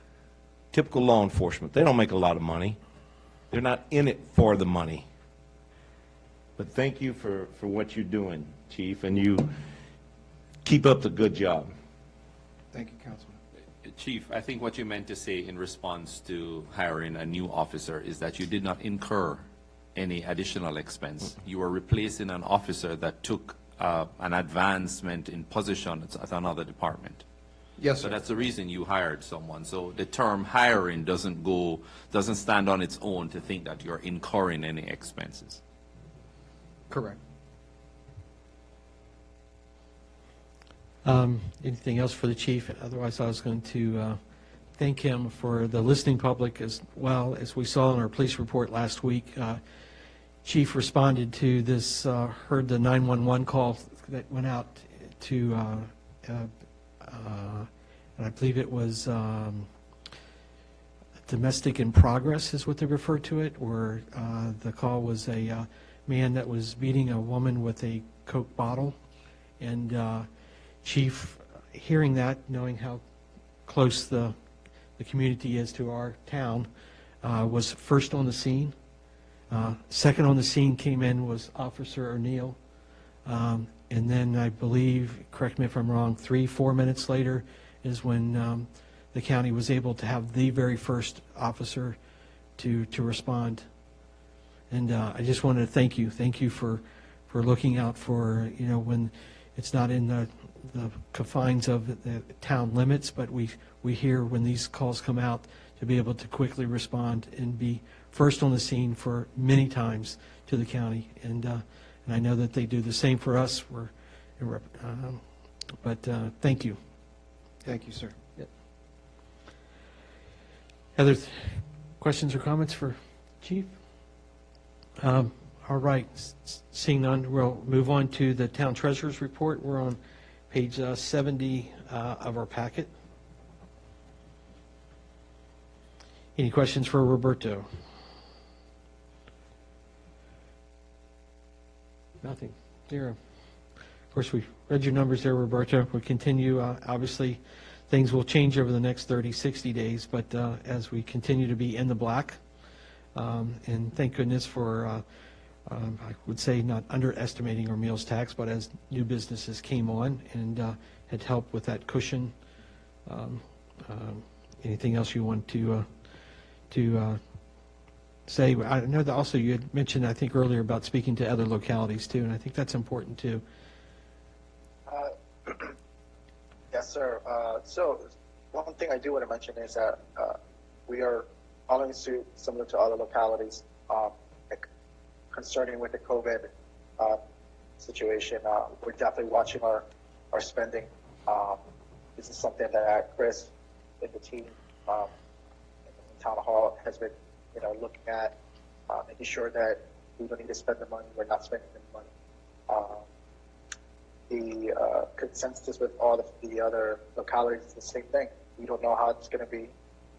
Typical law enforcement, they don't make a lot of money. They're not in it for the money. But thank you for what you're doing, Chief, and you keep up the good job. Thank you, Councilman. Chief, I think what you meant to say in response to hiring a new officer is that you did not incur any additional expense. You are replacing an officer that took an advancement in position at another department. Yes, So sir. that's the reason you hired someone. So the term hiring doesn't stand on its own to think that you're incurring any expenses. Correct. Anything else for the chief? Otherwise, I was going to thank him for the listening public as well. As we saw in our police report last week, Chief responded to this, heard the 911 call that went out to, and I believe it was domestic in progress is what they referred to it, or the call was a man that was beating a woman with a Coke bottle. And Chief, hearing that, knowing how close the community is to our town, was first on the scene. Second on the scene came in was Officer O'Neill. And then I believe, correct me if I'm wrong, 3-4 minutes later is when the county was able to have the very first officer to respond. And I just wanted to thank you. Thank you for looking out for, when it's not in the confines of the town limits, but we hear when these calls come out to be able to quickly respond and be first on the scene for many times to the county. And I know that they do the same for us. But thank you. Thank you, sir. Other questions or comments for Chief? All right. Seeing none, we'll move on to the Town Treasurer's Report. We're on page 70 of our packet. Any questions for Roberto? Nothing. Zero. Of course, we read your numbers there, Roberto. We continue, obviously, things will change over the next 30, 60 days, but as we continue to be in the black, and thank goodness for, I would say, not underestimating our meals tax, but as new businesses came on and had helped with that cushion. Anything else you want to say? I know that also you had mentioned, I think, earlier about speaking to other localities too, and I think that's important too. Yes, sir. So one thing I do want to mention is that we are following suit similar to other localities concerning with the COVID situation. We're definitely watching our spending. This is something that Chris and the team in Town Hall has been, looking at, making sure that we don't need to spend the money. We're not spending the money. The consensus with all of the other localities is the same thing. We don't know how it's going to be.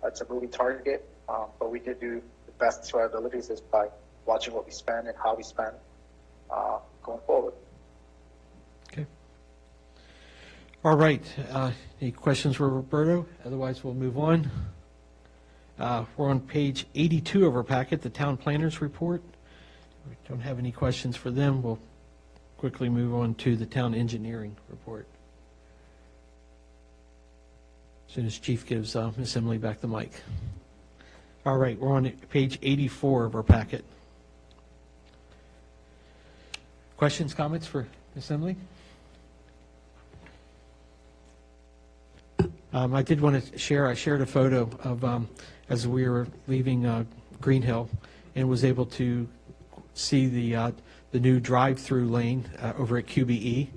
It's a moving target, but we did do the best to our abilities is by watching what we spend and how we spend going forward. Okay. All right. Any questions for Roberto? Otherwise, we'll move on. We're on page 82 of our packet, the Town Planners Report. We don't have any questions for them. We'll quickly move on to the Town Engineering Report. As soon as Chief gives Ms. Emily back the mic. All right, we're on page 84 of our packet. Questions, comments for Ms. Emily? I did want to share, I shared a photo of as we were leaving Green Hill and was able to see the new drive-through lane over at QBE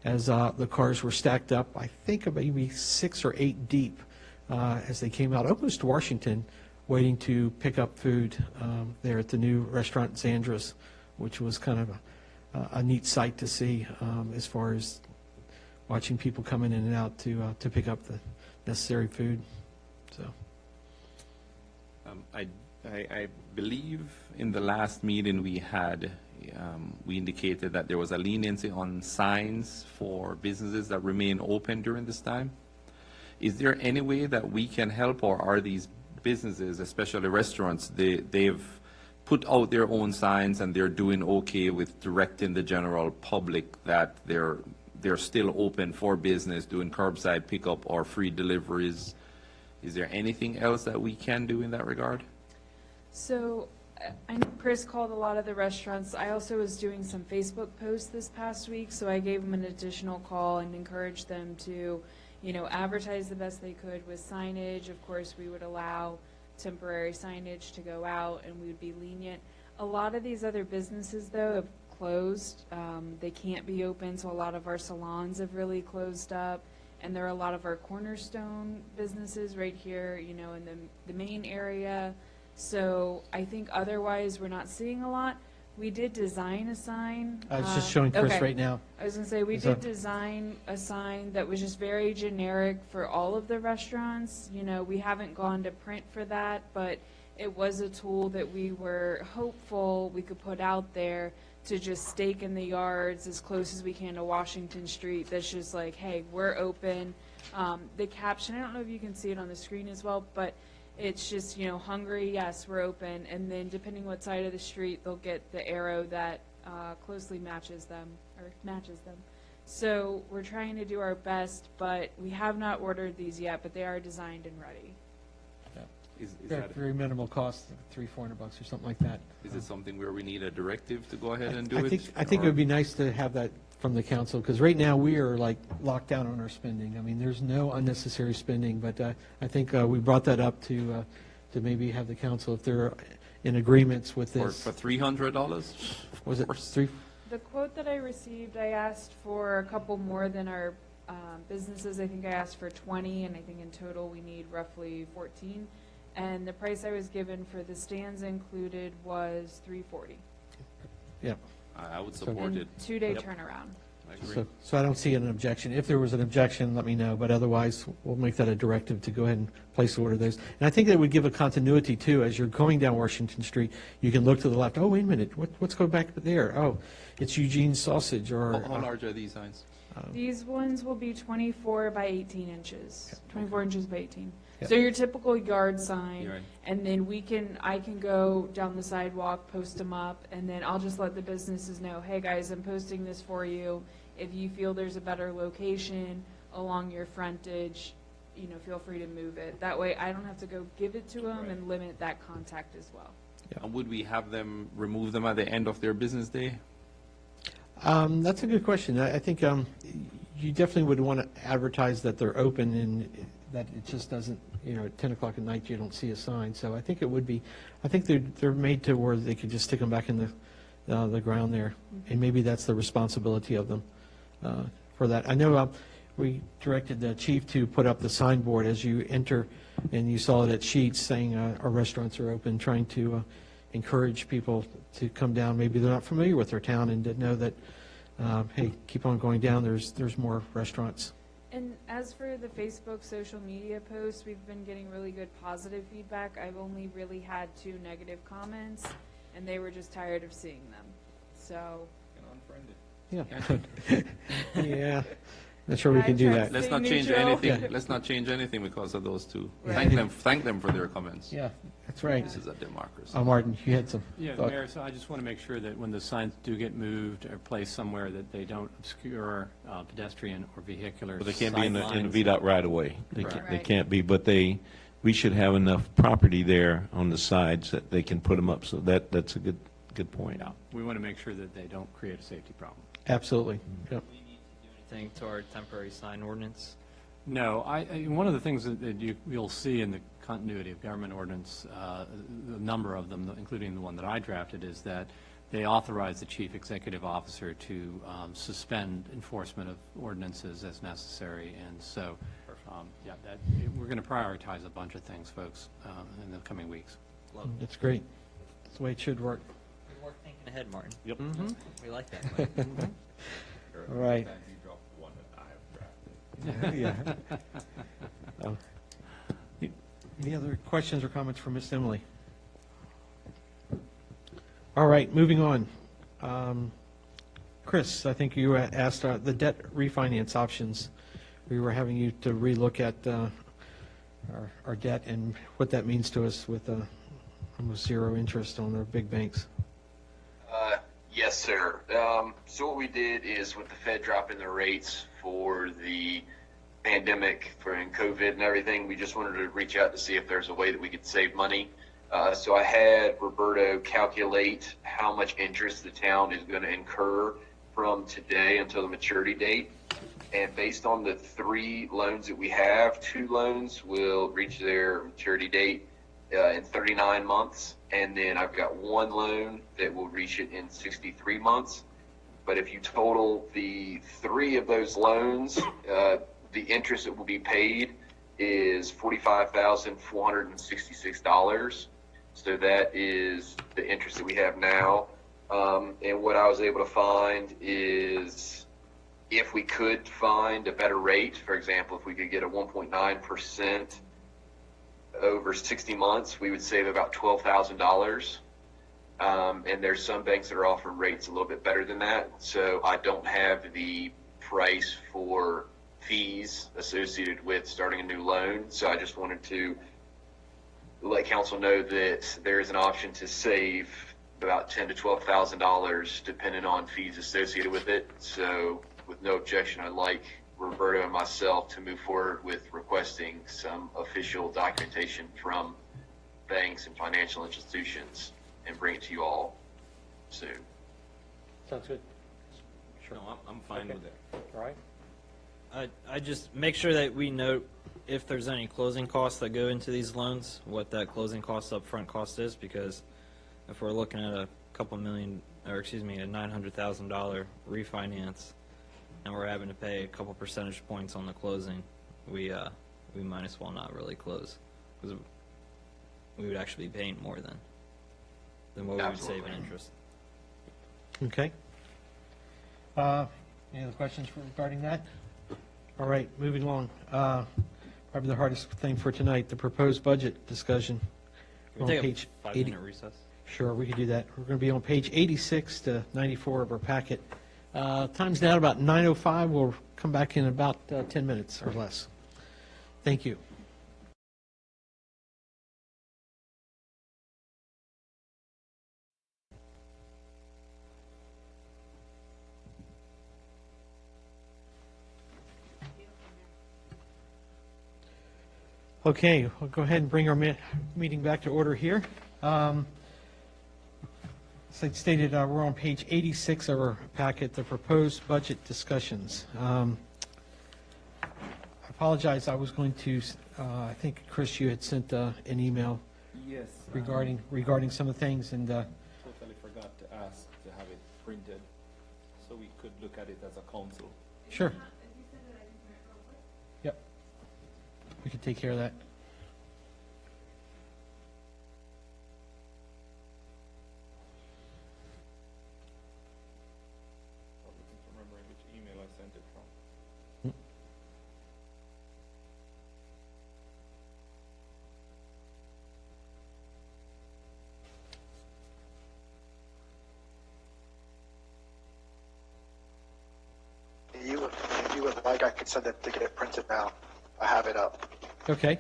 as the cars were stacked up, I think maybe 6 or 8 deep as they came out almost to Washington, waiting to pick up food there at the new restaurant Zandra's, which was kind of a neat sight to see as far as watching people coming in and out to pick up the necessary food. So, I believe in the last meeting we had, we indicated that there was a leniency on signs for businesses that remain open during this time. Is there any way that we can help, or are these businesses, especially restaurants, they've put out their own signs and they're doing okay with directing the general public that they're still open for business, doing curbside pickup or free deliveries? Is there anything else that we can do in that regard? So I know Chris called a lot of the restaurants. I also was doing some Facebook posts this past week, so I gave them an additional call and encouraged them to, advertise the best they could with signage. Of course, we would allow temporary signage to go out, and we would be lenient. A lot of these other businesses, though, have closed. They can't be open, so a lot of our salons have really closed up. And there are a lot of our cornerstone businesses right here, in the main area. So I think otherwise we're not seeing a lot. We did design a sign. I was just showing Chris okay. right now. I was going to say, we Is did that- design a sign that was just very generic for all of the restaurants. We haven't gone to print for that, but it was a tool that we were hopeful we could put out there to just stake in the yards as close as we can to Washington Street. That's just like, hey, we're open. The caption, I don't know if you can see it on the screen as well, but it's just, hungry, yes, we're open. And then depending what side of the street, they'll get the arrow that closely matches them. So we're trying to do our best, but we have not ordered these yet, but they are designed and ready. Is Very, that, very minimal cost, $300-400 or something like that. is it something where we need a directive to go ahead and do I it? think it or- would be nice to have that from the council, because right now we are like locked down on our spending. I mean, there's no unnecessary spending, but I think we brought that up to maybe have the council, if they're in agreements with For this. $300? Was it course. three? The quote that I received, I asked for a couple more than our businesses. I think I asked for 20, and I think in total we need roughly 14. And the price I was given for the stands included was $340. Yeah. I would support And it. 2-day turnaround. I agree. So I don't see an objection. If there was an objection, let me know, but otherwise, we'll make that a directive to go ahead and place order those. And I think that would give a continuity, too. As you're going down Washington Street, you can look to the left, oh, wait a minute, what's going back there? Oh, it's Eugene's Sausage, or... How large are these signs? These ones will be 24 by 18 inches, 24 inches by 18. Yeah. So your typical yard sign, You're right. and then I can go down the sidewalk, post them up, and then I'll just let the businesses know, hey guys, I'm posting this for you. If you feel there's a better location along your frontage, feel free to move it. That way I don't have to go give it to them and limit that contact as well. And would we have them remove them at the end of their business day? That's a good question. I think you definitely would want to advertise that they're open and that it just doesn't, at 10 o'clock at night, you don't see a sign. So I think it would be, I think they're made to where they could just stick them back in the ground there. And maybe that's the responsibility of them for that. I know we directed the chief to put up the signboard as you enter, and you saw it at Sheets saying our restaurants are open, trying to encourage people to come down. Maybe they're not familiar with their town and didn't know that, hey, keep on going down, there's more restaurants. And as for the Facebook social media posts, we've been getting really good positive feedback. I've only really had 2 negative comments, and they were just tired of seeing them. So Yeah. Yeah. Not sure we can do that. Let's not change neutral. anything. Yeah. Let's not change anything because of those two. Right. Thank them for their comments. Yeah, that's right. This is a democracy. Martin, you had some Yeah, thought. Mayor, so I just want to make sure that when the signs do get moved or placed somewhere, that they don't obscure pedestrian or vehicular Well, they can't be in the sightlines. VDOT right away. They Right. can't be, but we should have enough property there on the sides that they can put them up, so that's a good point. Yeah, we want to make sure that they don't create a safety problem. Absolutely. Yep. Do we need to do anything to our temporary sign ordinance? No, one of the things that you'll see in the continuity of government ordinance, a number of them, including the one that I drafted, is that they authorize the chief executive officer to suspend enforcement of ordinances as necessary. And so, we're going to prioritize a bunch of things, folks, in the coming weeks. That's great. That's the way it should work. Good work thinking ahead, Martin. Yep. We like that. Mike. All right. Yeah. Any other questions or comments for Miss Emily? All right, moving on. Chris, I think you asked the debt refinance options. We were having you to relook at our debt and what that means to us with almost zero interest on our big banks. Yes, sir. So what we did is with the Fed dropping the rates for the pandemic, for COVID and everything, we just wanted to reach out to see if there's a way that we could save money. So I had Roberto calculate how much interest the town is going to incur from today until the maturity date. And based on the 3 loans that we have, 2 loans will reach their maturity date in 39 months. And then I've got 1 loan that will reach it in 63 months. But if you total the 3 of those loans, the interest that will be paid is $45,466. So that is the interest that we have now. And what I was able to find is if we could find a better rate, for example, if we could get a 1.9% over 60 months, we would save about $12,000. And there's some banks that are offering rates a little bit better than that. So I don't have the price for fees associated with starting a new loan. So I just wanted to let council know that there is an option to save about $10,000 to $12,000 depending on fees associated with it. So with no objection, I'd like Roberto and myself to move forward with requesting some official documentation from banks and financial institutions and bring it to you all soon. Sounds good. No, I'm fine with that. All right. I just make sure that we note if there's any closing costs that go into these loans, what that closing cost, upfront cost is, because if we're looking at a couple million, or excuse me, a $900,000 refinance, and we're having to pay a couple percentage points on the closing, we might as well not really close, because we would actually be paying more than what we would save in interest. Okay. Any other questions regarding that? All right, moving along. Probably the hardest thing for tonight, the proposed budget discussion. Can On we take page a 80 5-minute recess? Sure, we could do that. We're going to be on page 86 to 94 of our packet. Time's now about 9:05. We'll come back in about 10 minutes or less. Thank you. Okay, we'll go ahead and bring our meeting back to order here. As I stated, we're on page 86 of our packet, the proposed budget discussions. I apologize, I was going to, I think, Chris, you had sent an email Yes. regarding some of the things, and Totally forgot to ask to have it printed so we could look at it as a council. sure. Yep. We can take care of that. I wasn't remembering which email I sent it from. If you would like, I could send it to get it printed now. I have it up. Okay,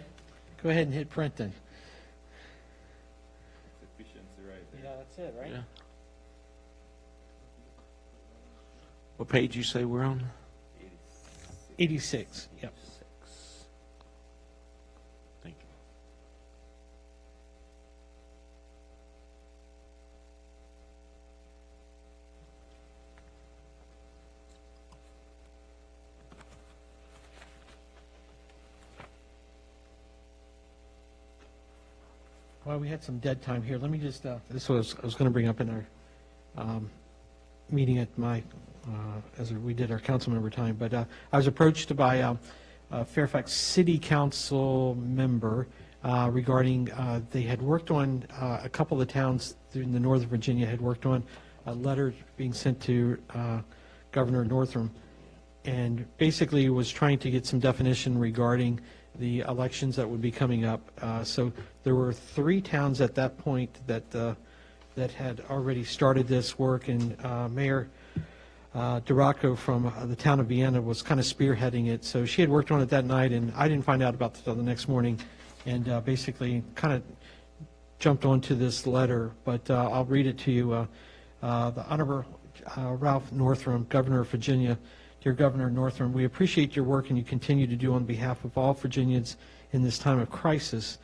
go ahead and hit print then. It's efficiency right there. Yeah, that's it, right? Yeah. What page you say we're on? 86, yep. Thank you. Well, we had some dead time here. Let me just, this was, I was going to bring up in our meeting at my, as we did our council member time, but I was approached by a Fairfax City Council member regarding, they had worked on, a couple of the towns in the Northern Virginia had worked on a letter being sent to Governor Northam, and basically was trying to get some definition regarding the elections that would be coming up. So there were 3 towns at that point that that had already started this work, and Mayor Duraco from the town of Vienna was kind of spearheading it. So she had worked on it that night, and I didn't find out about it until the next morning, and basically kind of jumped onto this letter. But I'll read it to you. The Honorable Ralph Northam, Governor of Virginia. Dear Governor Northam, we appreciate your work and you continue to do on behalf of all Virginians in this time of crisis.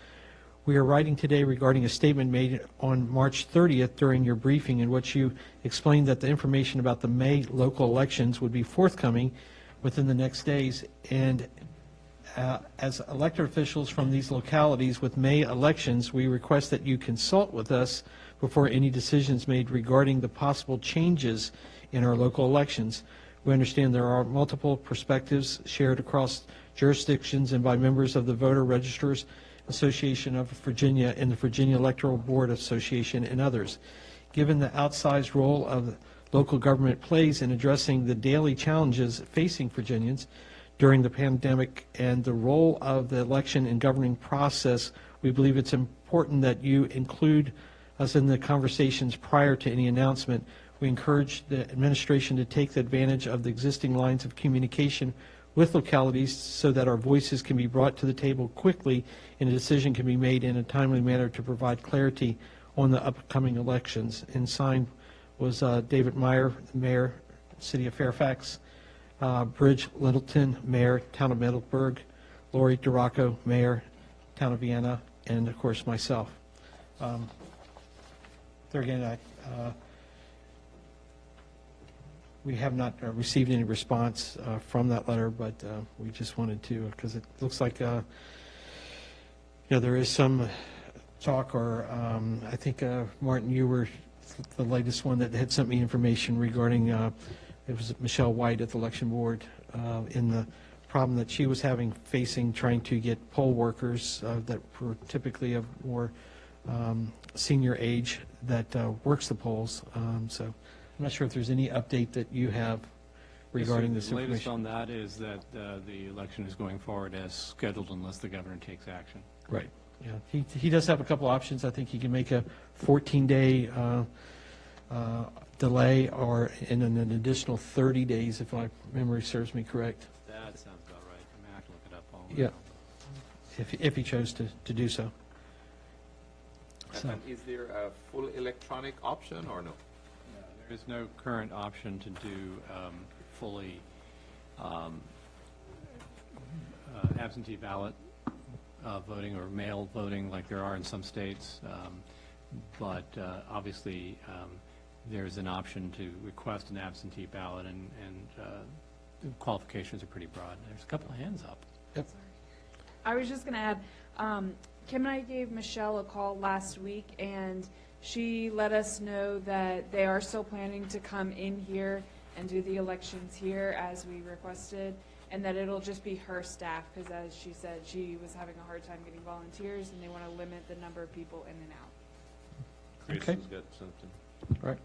We are writing today regarding a statement made on March 30th during your briefing in which you explained that the information about the May local elections would be forthcoming within the next days, and as elected officials from these localities with May elections, we request that you consult with us before any decisions made regarding the possible changes in our local elections. We understand there are multiple perspectives shared across jurisdictions and by members of the Voter Registers Association of Virginia and the Virginia Electoral Board Association and others. Given the outsized role of local government plays in addressing the daily challenges facing Virginians during the pandemic and the role of the election and governing process, we believe it's important that you include us in the conversations prior to any announcement. We encourage the administration to take advantage of the existing lines of communication with localities so that our voices can be brought to the table quickly and a decision can be made in a timely manner to provide clarity on the upcoming elections. And signed was David Meyer, Mayor, City of Fairfax, Bridge Littleton, Mayor, Town of Middleburg, Lori DeRocco, Mayor, Town of Vienna, and of course myself. There again, we have not received any response from that letter, but we just wanted to, because it looks like there is some talk, or I think, Martin, you were the latest one that had sent me information regarding, it was Michelle White at the election board, in the problem that she was facing trying to get poll workers that were typically of more senior age that works the polls. So I'm not sure if there's any update that you have regarding this The latest information. on that is that the election is going forward as scheduled unless the governor takes action. Right, yeah. He does have a couple options. I think he can make a 14-day delay or in an additional 30 days, if my memory serves me correct. That sounds about right. I mean, I have to look it up. Yeah, if he chose to do so. So, And is there a full electronic option or no? There is no current option to do fully absentee ballot voting or mail voting like there are in some states, but obviously there's an option to request an absentee ballot, and the qualifications are pretty broad. There's a couple of hands up. Yep. I was just going to add, Kim and I gave Michelle a call last week, and she let us know that they are still planning to come in here and do the elections here as we requested, and that it'll just be her staff, because as she said, she was having a hard time getting volunteers, and they want to limit the number of people in and out. Chris Okay. has got something. Right.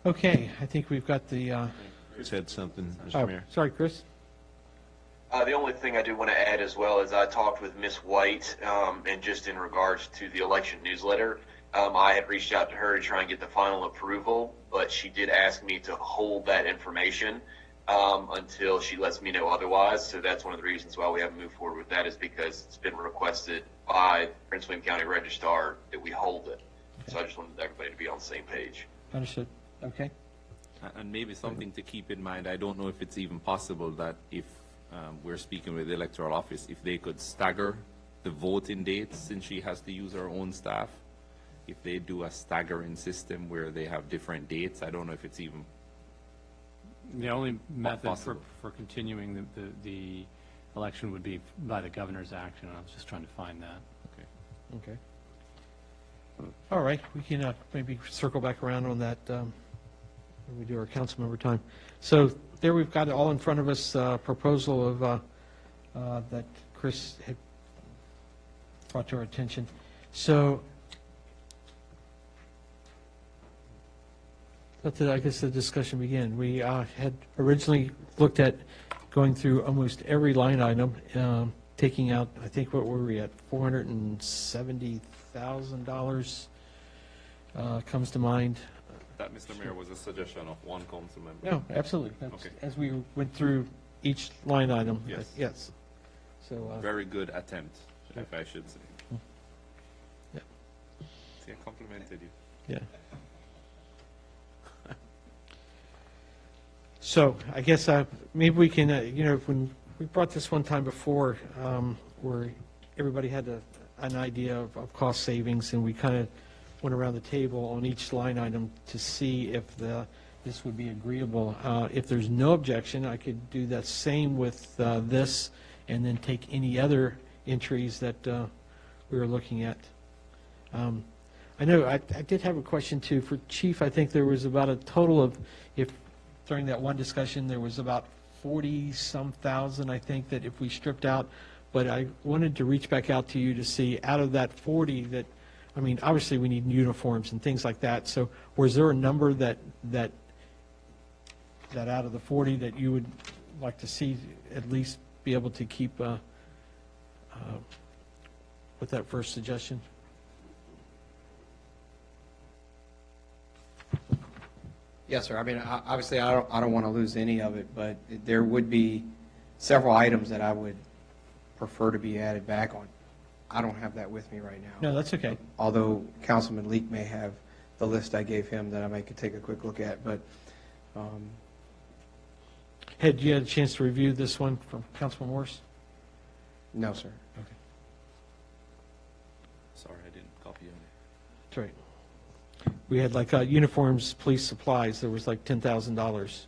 Okay, I think we've got the, Chris had something, Mr. Mayor. sorry, Chris? The only thing I do want to add as well is I talked with Miss White, and just in regards to the election newsletter, I had reached out to her to try and get the final approval, but she did ask me to hold that information until she lets me know otherwise. So that's one of the reasons why we haven't moved forward with that, is because it's been requested by Prince William County Registrar that we hold it. So I just wanted everybody to be on the same page. Understood. Okay. And maybe something to keep in mind, I don't know if it's even possible that if we're speaking with the electoral office, if they could stagger the voting dates, since she has to use her own staff, if they do a staggering system where they have different dates. I don't know if it's even The only method possible. for continuing the election would be by the governor's action. I was just trying to find that. Okay. All right, we can maybe circle back around on that when we do our council member time. So there we've got it all in front of us, proposal of that Chris had brought to our attention. So let I guess the discussion begin. We had originally looked at going through almost every line item, taking out, I think, what were we at, $470,000 comes to mind. That, Mr. Mayor, was a suggestion of one council member. No, absolutely. That's- Okay. As we went through each line item. Yes. Yes. So, Very good attempt, if I should say. Yeah. See, I complimented you. yeah. So I guess maybe we can, when we brought this one time before, where everybody had an idea of cost savings, and we kind of went around the table on each line item to see if this would be agreeable. If there's no objection, I could do that same with this, and then take any other entries that we were looking at. I know I did have a question too for Chief. I think there was about a total of, if during that one discussion, there was about 40-some thousand, I think, that if we stripped out. But I wanted to reach back out to you to see out of that 40 that, I mean, obviously we need uniforms and things like that. So was there a number that out of the 40 that you would like to see at least be able to keep with that first suggestion? Yes, sir. I mean, obviously, I don't want to lose any of it, but there would be several items that I would prefer to be added back on. I don't have that with me right now. No, that's okay. Although Councilman Leak may have the list I gave him that I may could take a quick look at, but Had you had a chance to review this one from Councilman Morris? no, sir. Okay, Sorry, I didn't copy it. that's right. We had like uniforms, police supplies, there was like $10,000.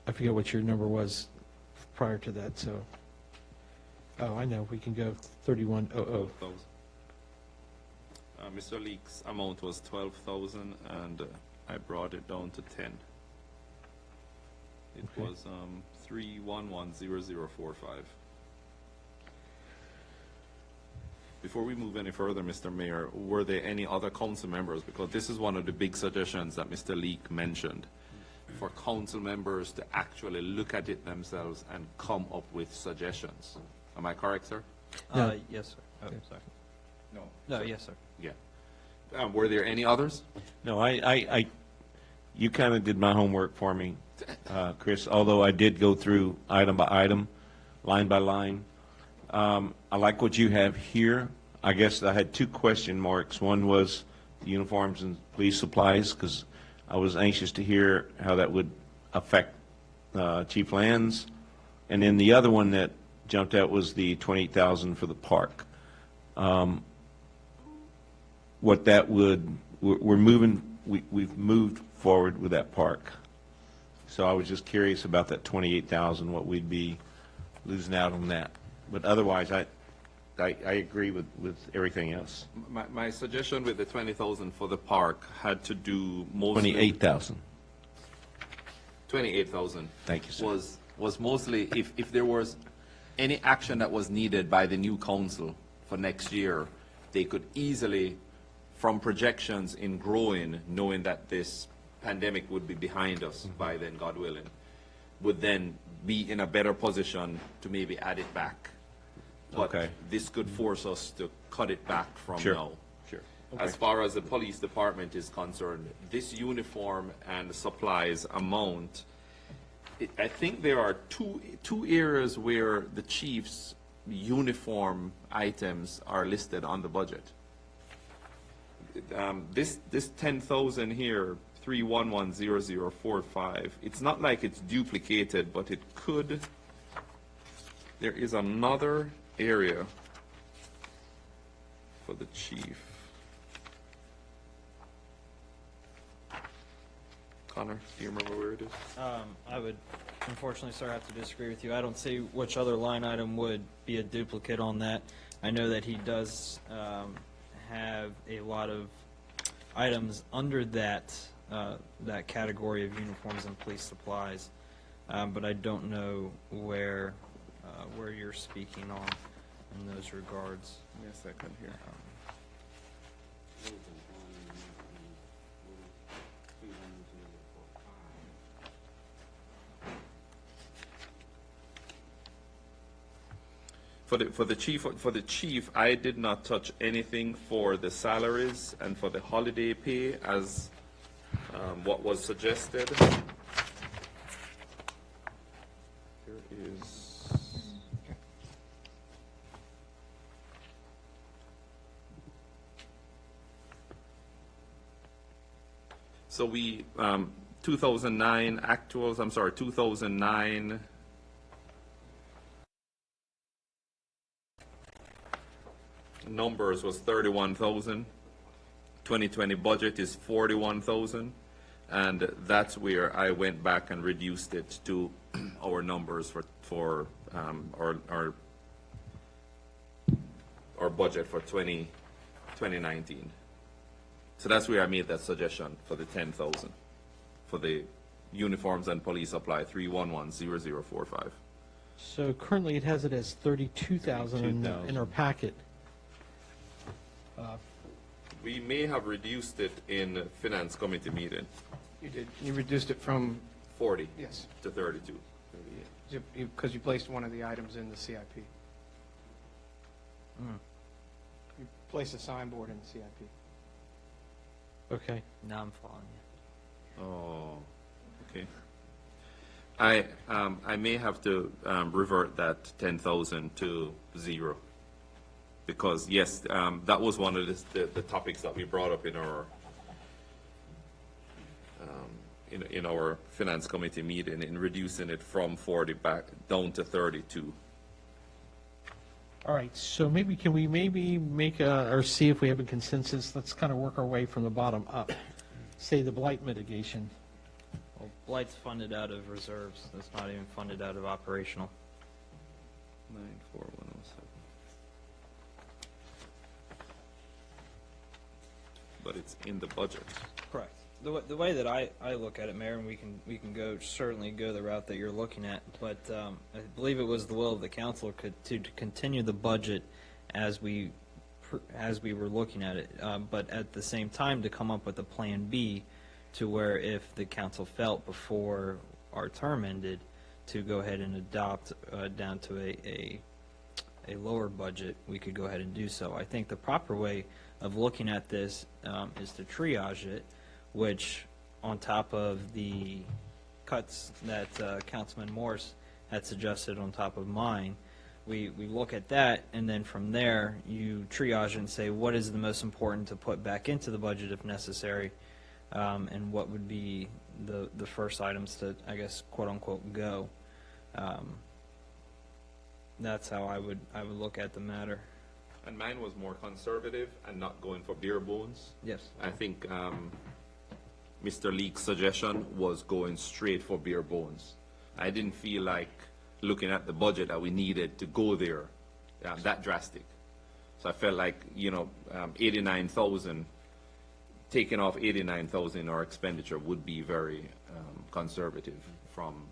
I forget what your number was prior to that, so. Oh, I know, we can go 3100. 12,000. Mr. Leak's amount was 12,000, and I brought it down to 10. It Okay. was 3110045. Before we move any further, Mr. Mayor, were there any other council members? Because this is one of the big suggestions that Mr. Leak mentioned, for council members to actually look at it themselves and come up with suggestions. Am I correct, sir? No. Yes, sir. Oh, sorry. No. No, yes, sir. Yeah. Were there any others? No, you kind of did my homework for me, Chris, although I did go through item by item, line by line. I like what you have here. I guess I had two question marks. One was the uniforms and police supplies, because I was anxious to hear how that would affect Chief Lands. And then the other one that jumped out was the 28,000 for the park. What that would, we're moving, we've moved forward with that park. So I was just curious about that 28,000, what we'd be losing out on that. But otherwise, I agree with everything else. My suggestion with the 20,000 for the park had to do mostly. 28,000. 28,000. Thank you, sir. Was mostly if there was any action that was needed by the new council for next year, they could easily, from projections in growing, knowing that this pandemic would be behind us by then, God willing, would then be in a better position to maybe add it back. But Okay. this could force us to cut it back from Sure. now. Sure. As far as the police department is concerned, this uniform and supplies amount, I think there are two areas where the chief's uniform items are listed on the budget. This 10,000 here, 3110045, it's not like it's duplicated, but it could, there is another area for the chief. Connor, do you remember where it is? I would, unfortunately, sir, have to disagree with you. I don't see which other line item would be a duplicate on that. I know that he does have a lot of items under that that category of uniforms and police supplies, but I don't know where you're speaking on in those regards. Yes, I can hear. For the chief, I did not touch anything for the salaries and for the holiday pay as what was suggested. There is. So we 2009 actuals. I'm sorry, 2009. numbers was 31,000. 2020 budget is 41,000, and that's where I went back and reduced it to our numbers for our budget for 2019. So that's where I made that suggestion for the 10,000 for the uniforms and police supply 3110045. So currently it has it as 32,000 in our packet. We may have reduced it in finance committee meeting. You did. You reduced it from, 40 yes, to 32. because you placed one of the items in the CIP. You placed a signboard in the CIP. Okay. Now I'm following you. Oh, okay. I may have to revert that 10,000 to 0, because yes, that was one of the topics that we brought up in our in our finance committee meeting, in reducing it from 40 back down to 32. All right, so maybe, can we maybe make or see if we have a consensus? Let's kind of work our way from the bottom up. Say the blight mitigation. Well, Blight's funded out of reserves. That's not even funded out of operational. 94107. But it's in the budget. Correct. The way that I look at it, Mayor, and we can certainly go the route that you're looking at, but I believe it was the will of the council to continue the budget as we were looking at it, but at the same time to come up with a plan B, to where if the council felt before our term ended to go ahead and adopt down to a lower budget, we could go ahead and do so. I think the proper way of looking at this is to triage it, which on top of the cuts that Councilman Morse had suggested on top of mine, we look at that, and then from there you triage and say what is the most important to put back into the budget if necessary, and what would be the first items to, I guess, quote unquote, go. That's how I would look at the matter. And mine was more conservative and not going for bare bones. Yes. I think Mr. Leake's suggestion was going straight for bare bones. I didn't feel like, looking at the budget, that we needed to go there that drastic. So I felt like, 89,000, taking off 89,000 in our expenditure would be very conservative from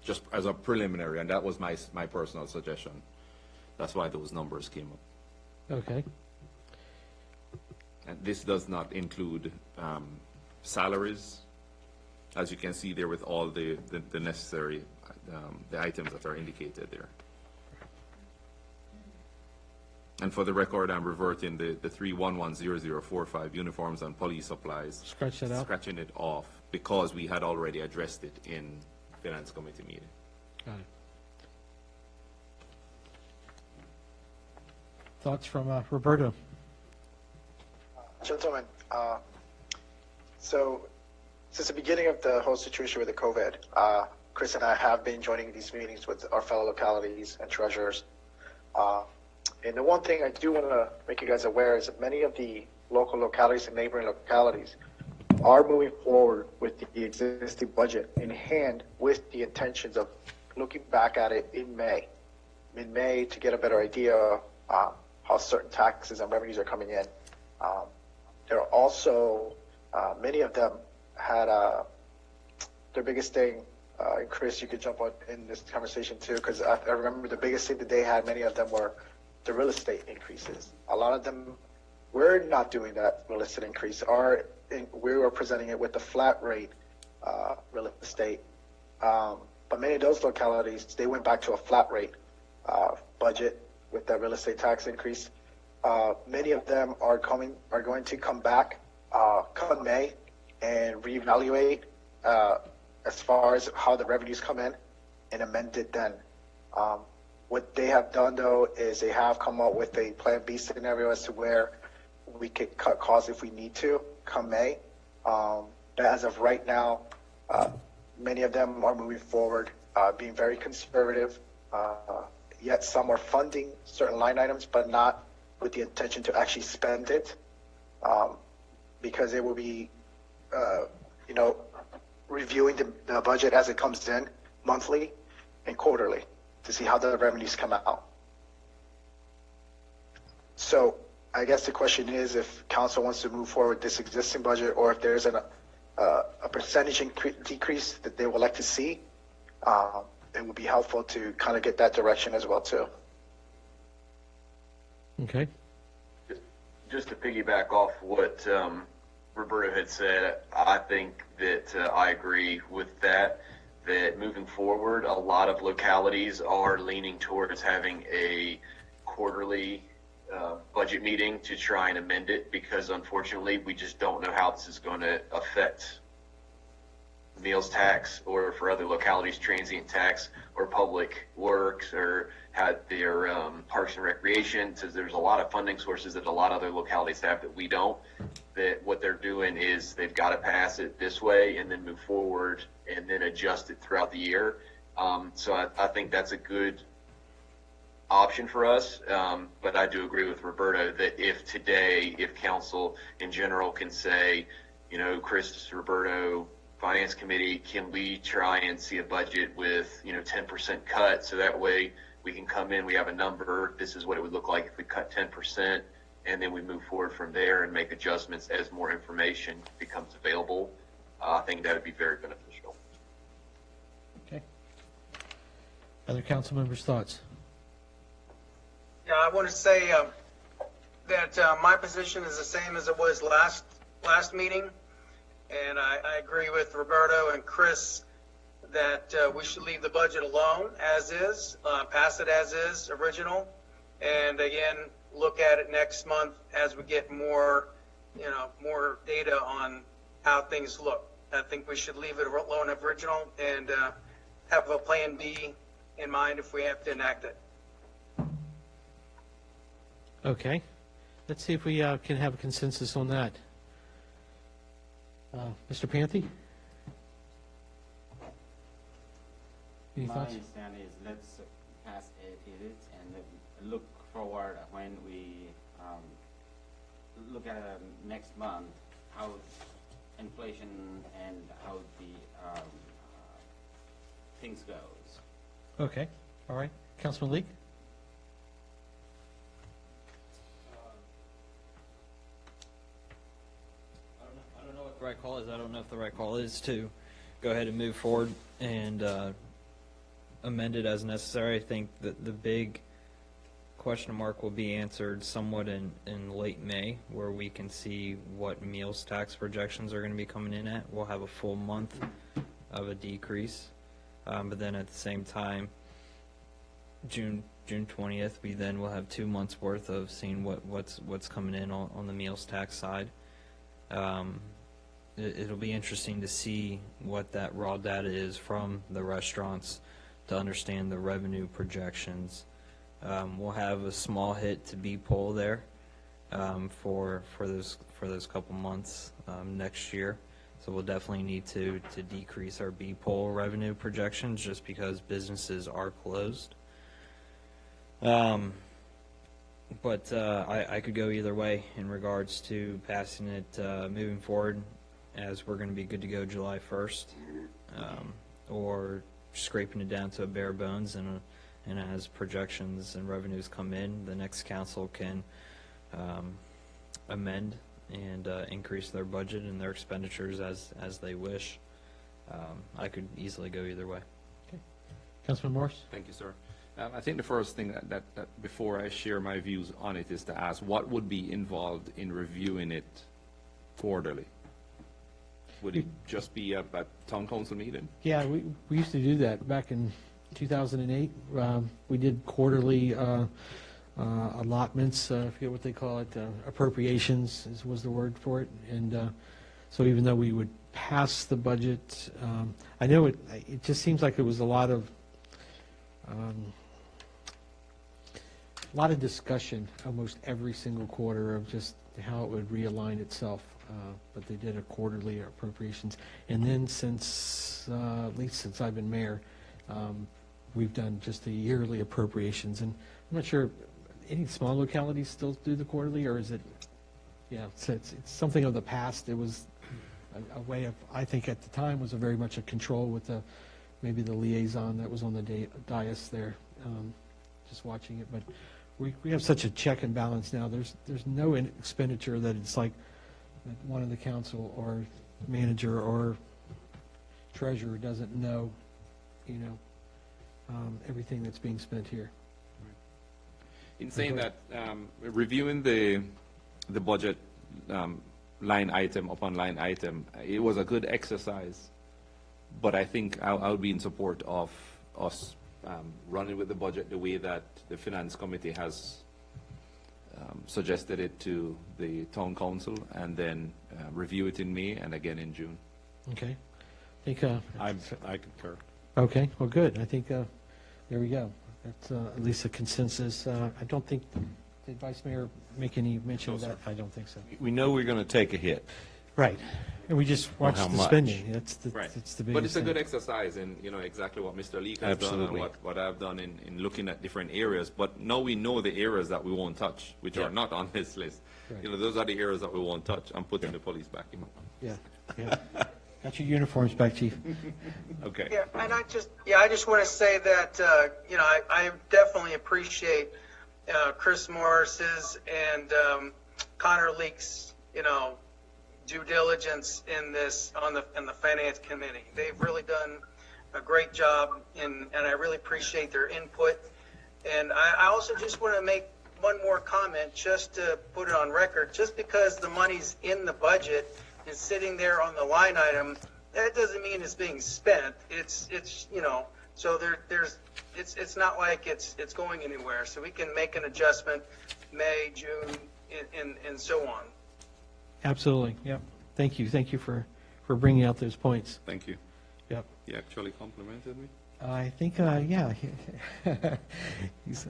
just as a preliminary, and that was my personal suggestion. That's why those numbers came up. Okay. And this does not include salaries, as you can see there with all the necessary the items that are indicated there. And for the record, I'm reverting the 3110045 uniforms and police supplies. Scratch that out. Scratching it off because we had already addressed it in Finance Committee meeting. Got it. Thoughts from Roberto? Gentlemen, so since the beginning of the whole situation with the COVID, Chris and I have been joining these meetings with our fellow localities and treasurers. And the one thing I do want to make you guys aware is that many of the local localities and neighboring localities are moving forward with the existing budget in hand, with the intentions of looking back at it in mid-May, to get a better idea how certain taxes and revenues are coming in. There are also, many of them had their biggest thing, and Chris, you could jump on in this conversation too, because I remember the biggest thing that they had, many of them were the real estate increases. A lot of them, we're not doing that real estate increase. We were presenting it with the flat rate real estate. But many of those localities, they went back to a flat rate budget with that real estate tax increase. Many of them are going to come back come May and reevaluate as far as how the revenues come in and amend it then. What they have done, though, is they have come up with a Plan B scenario as to where we could cut costs if we need to come May. But as of right now, many of them are moving forward, being very conservative. Yet some are funding certain line items, but not with the intention to actually spend it, because it will be, reviewing the budget as it comes in monthly and quarterly to see how the revenues come out. So I guess the question is if council wants to move forward with this existing budget, or if there's a percentage decrease that they would like to see, it would be helpful to kind of get that direction as well too. Okay. Just to piggyback off what Roberto had said, I think that I agree with that moving forward, a lot of localities are leaning towards having a quarterly budget meeting to try and amend it, because unfortunately we just don't know how this is going to affect meals tax, or for other localities transient tax, or public works, or had their parks and recreation. So there's a lot of funding sources that a lot of other localities have that we don't. That what they're doing is they've got to pass it this way and then move forward and then adjust it throughout the year. So I think that's a good option for us. But I do agree with Roberto that if council in general can say, Chris, Roberto, Finance Committee, can we try and see a budget with 10% cut, so that way we can come in, we have a number, this is what it would look like if we cut 10%, and then we move forward from there and make adjustments as more information becomes available. I think that would be very beneficial. Okay. Other council members' thoughts? Yeah, I want to say that my position is the same as it was last meeting. And I agree with Roberto and Chris that we should leave the budget alone as is, pass it as is, original. And again, look at it next month as we get more, more data on how things look. I think we should leave it alone original and have a plan B in mind if we have to enact it. Okay. Let's see if we can have a consensus on that. Mr. Panthy? Any My thoughts? understanding is let's pass it and look forward when we look at next month how inflation and how the things goes. Okay. All right. Councilman Leake? I don't know what the right call is. I don't know if the right call is to go ahead and move forward and amend it as necessary. I think that the big question mark will be answered somewhat in late May, where we can see what meals tax projections are going to be coming in at. We'll have a full month of a decrease, but then at the same time, June 20th, we then will have 2 months worth of seeing what's coming in on the meals tax side. It'll be interesting to see what that raw data is from the restaurants to understand the revenue projections. We'll have a small hit to B-Poll there for those couple months next year. So we'll definitely need to decrease our B-Poll revenue projections just because businesses are closed. But I could go either way in regards to passing it, moving forward, as we're going to be good to go July 1st, or scraping it down to a bare bones, and as projections and revenues come in, the next council can amend and increase their budget and their expenditures as they wish. I could easily go either way. Okay. Councilman Morris? Thank you, sir. I think the first thing that before I share my views on it is to ask what would be involved in reviewing it quarterly? Would it just be a town council meeting? Yeah, we used to do that back in 2008. We did quarterly allotments, I forget what they call it, appropriations was the word for it. And so even though we would pass the budget, I know it just seems like it was a lot of discussion almost every single quarter of just how it would realign itself. But they did a quarterly appropriations. And then since, at least since I've been mayor, we've done just the yearly appropriations. And I'm not sure, any small localities still do the quarterly, or is it, yeah, it's something of the past. It was a way of, I think at the time, was a very much a control with the, maybe the liaison that was on the dais there, just watching it. But we have such a check and balance now. There's no expenditure that it's like that one of the council or manager or treasurer doesn't know, everything that's being spent here. In saying that, reviewing the budget line item upon line item, it was a good exercise, but I think I'll be in support of us running with the budget the way that the Finance Committee has suggested it to the Town Council, and then review it in May and again in June. Okay. I think, I concur. okay, well, good. I think, there we go. That's at least a consensus. I don't think, did Vice Mayor make any mention of that? I don't think so. We know we're going to take a hit. Right. And we just watched how the much. spending. That's the Right. biggest thing. But it's a good exercise in, exactly what Mr. Leek has Absolutely. done and what I've done in looking at different areas. But now we know the areas that we won't touch, which Yeah. are not on this list. Right. Those are the areas that we won't touch. I'm putting the police back in. Yeah, yeah. Got your uniforms back, Chief. Okay. Yeah, and I just want to say that, I definitely appreciate Chris Morris's and Connor Leak's, due diligence in this in the Finance Committee. They've really done a great job, and I really appreciate their input. And I also just want to make one more comment, just to put it on record. Just because the money's in the budget and sitting there on the line item, that doesn't mean it's being spent. It's so it's not like it's going anywhere. So we can make an adjustment May, June, and so on. Absolutely, yep. Thank you for bringing out those points. Thank you. Yep. You actually complimented me. I think, yeah. He's,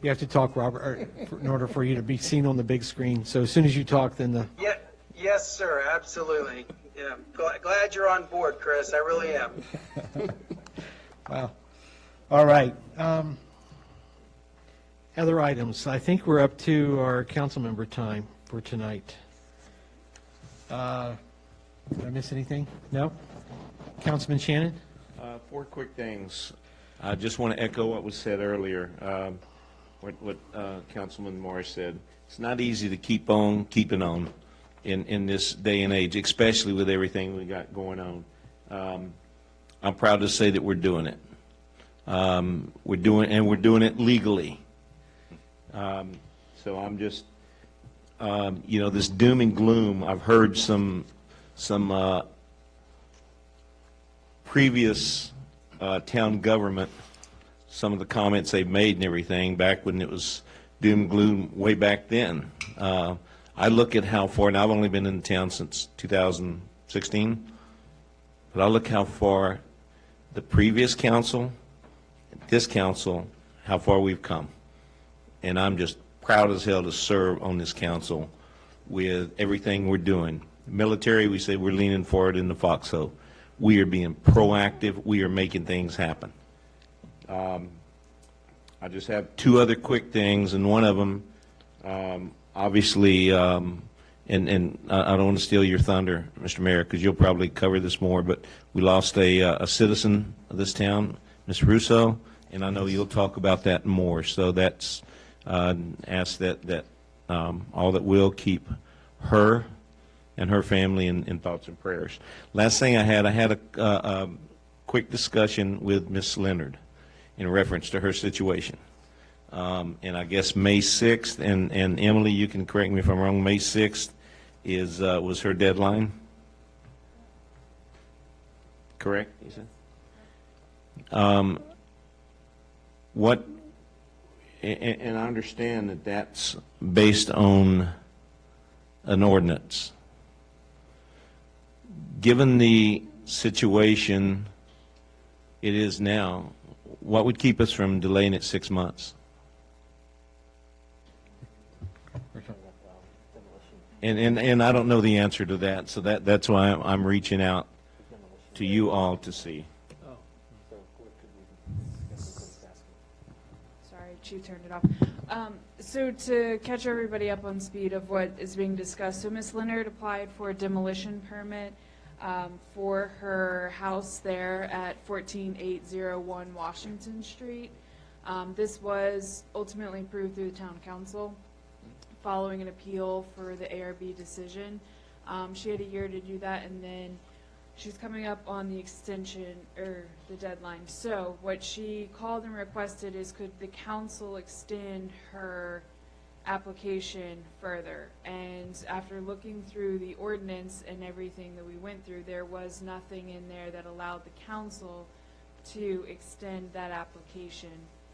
you have to talk, Robert, in order for you to be seen on the big screen. So as soon as you talk, then the, Yeah, yes, sir, absolutely. Yeah, glad you're on board, Chris. I really am. wow. All right. Other items. I think we're up to our council member time for tonight. Did I miss anything? No? Councilman Shannon? 4 quick things. I just want to echo what was said earlier, what Councilman Morris said. It's not easy to keep on keeping on in this day and age, especially with everything we got going on. I'm proud to say that we're doing it. We're doing it legally. So I'm just, this doom and gloom. I've heard some previous town government, some of the comments they've made and everything back when it was doom and gloom way back then. I look at how far, and I've only been in the town since 2016, but I look how far the previous council, this council, how far we've come. And I'm just proud as hell to serve on this council with everything we're doing. Military, we say we're leaning forward in the foxhole. We are being proactive. We are making things happen. I just have 2 other quick things, and one of them, obviously, and I don't want to steal your thunder, Mr. Mayor, because you'll probably cover this more, but we lost a citizen of this town, Ms. Russo, and I know you'll talk about that more. So that's ask that all that will keep her and her family in thoughts and prayers. Last thing I had a quick discussion with Ms. Leonard in reference to her situation. And I guess May 6th, and Emily, you can correct me if I'm wrong, May 6th was her deadline? Correct, you said? And I understand that that's based on an ordinance. Given the situation it is now, what would keep us from delaying it 6 months? And I don't know the answer to that, so that's why I'm reaching out to you all to see. Sorry, Chief turned it off. So to catch everybody up on speed of what is being discussed, so Ms. Leonard applied for a demolition permit for her house there at 14801 Washington Street. This was ultimately approved through the town council following an appeal for the ARB decision. She had a year to do that, and then she's coming up on the extension, or the deadline. So what she called and requested is, could the council extend her application further? And after looking through the ordinance and everything that we went through, there was nothing in there that allowed the council to extend that application.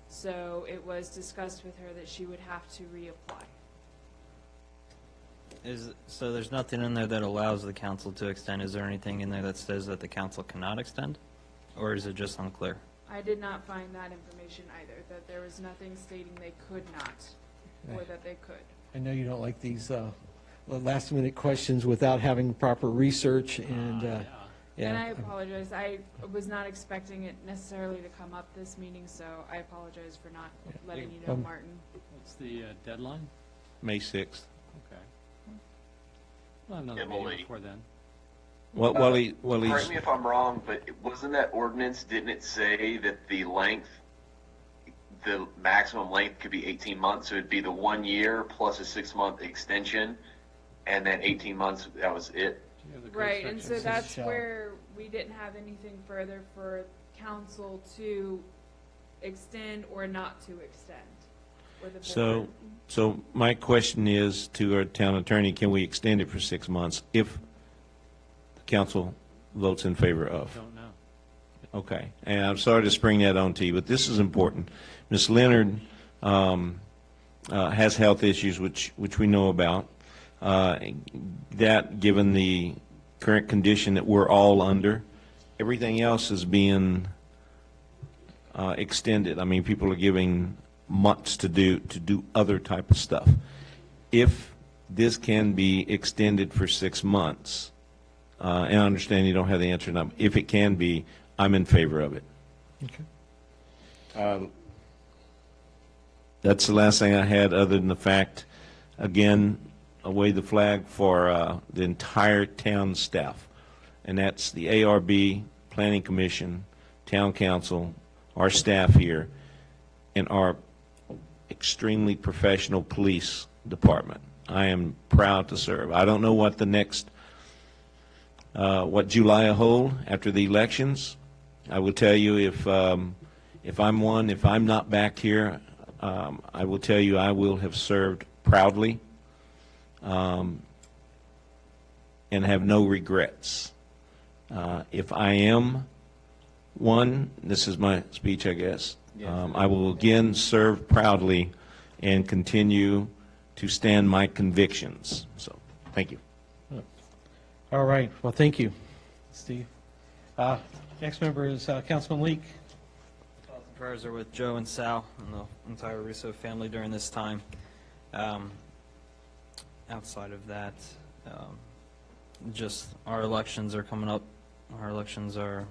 So it was discussed with her that she would have to reapply. So there's nothing in there that allows the council to extend. Is there anything in there that says that the council cannot extend? Or is it just unclear? I did not find that information either, that there was nothing stating they could not, or that they could. I know you don't like these last-minute questions without having proper research, and And I apologize. I was not expecting it necessarily to come up this meeting, so I apologize for not letting you know, Martin. What's the deadline? May 6th. Okay. We'll have another meeting before then. Well, he's... Correct me if I'm wrong, but wasn't that ordinance, didn't it say that the maximum length could be 18 months? So it'd be the 1 year plus a 6-month extension, and then 18 months, that was it? Right, and so that's where we didn't have anything further for council to extend or not to extend. Or the board. So my question is to our town attorney, can we extend it for 6 months if the council votes in favor of? Don't know. Okay, and I'm sorry to spring that on to you, but this is important. Ms. Leonard has health issues, which we know about. That, given the current condition that we're all under, everything else is being extended. I mean, people are giving months to do other type of stuff. If this can be extended for 6 months, and I understand you don't have the answer now, if it can be, I'm in favor of it. Okay. That's the last thing I had, other than the fact, again, I wave the flag for the entire town staff, and that's the ARB, Planning Commission, Town Council, our staff here, and our extremely professional police department. I am proud to serve. I don't know what the next, what July will hold after the elections. I will tell you, if I'm not back here, I will tell you I will have served proudly and have no regrets. If I am one, this is my speech, I guess, I will again serve proudly and continue to stand my convictions. So, thank you. All right, well, thank you, Steve. Next member is Councilman Leak. Thoughts and prayers are with Joe and Sal and the entire Russo family during this time. Outside of that, just our elections are coming up. Our elections are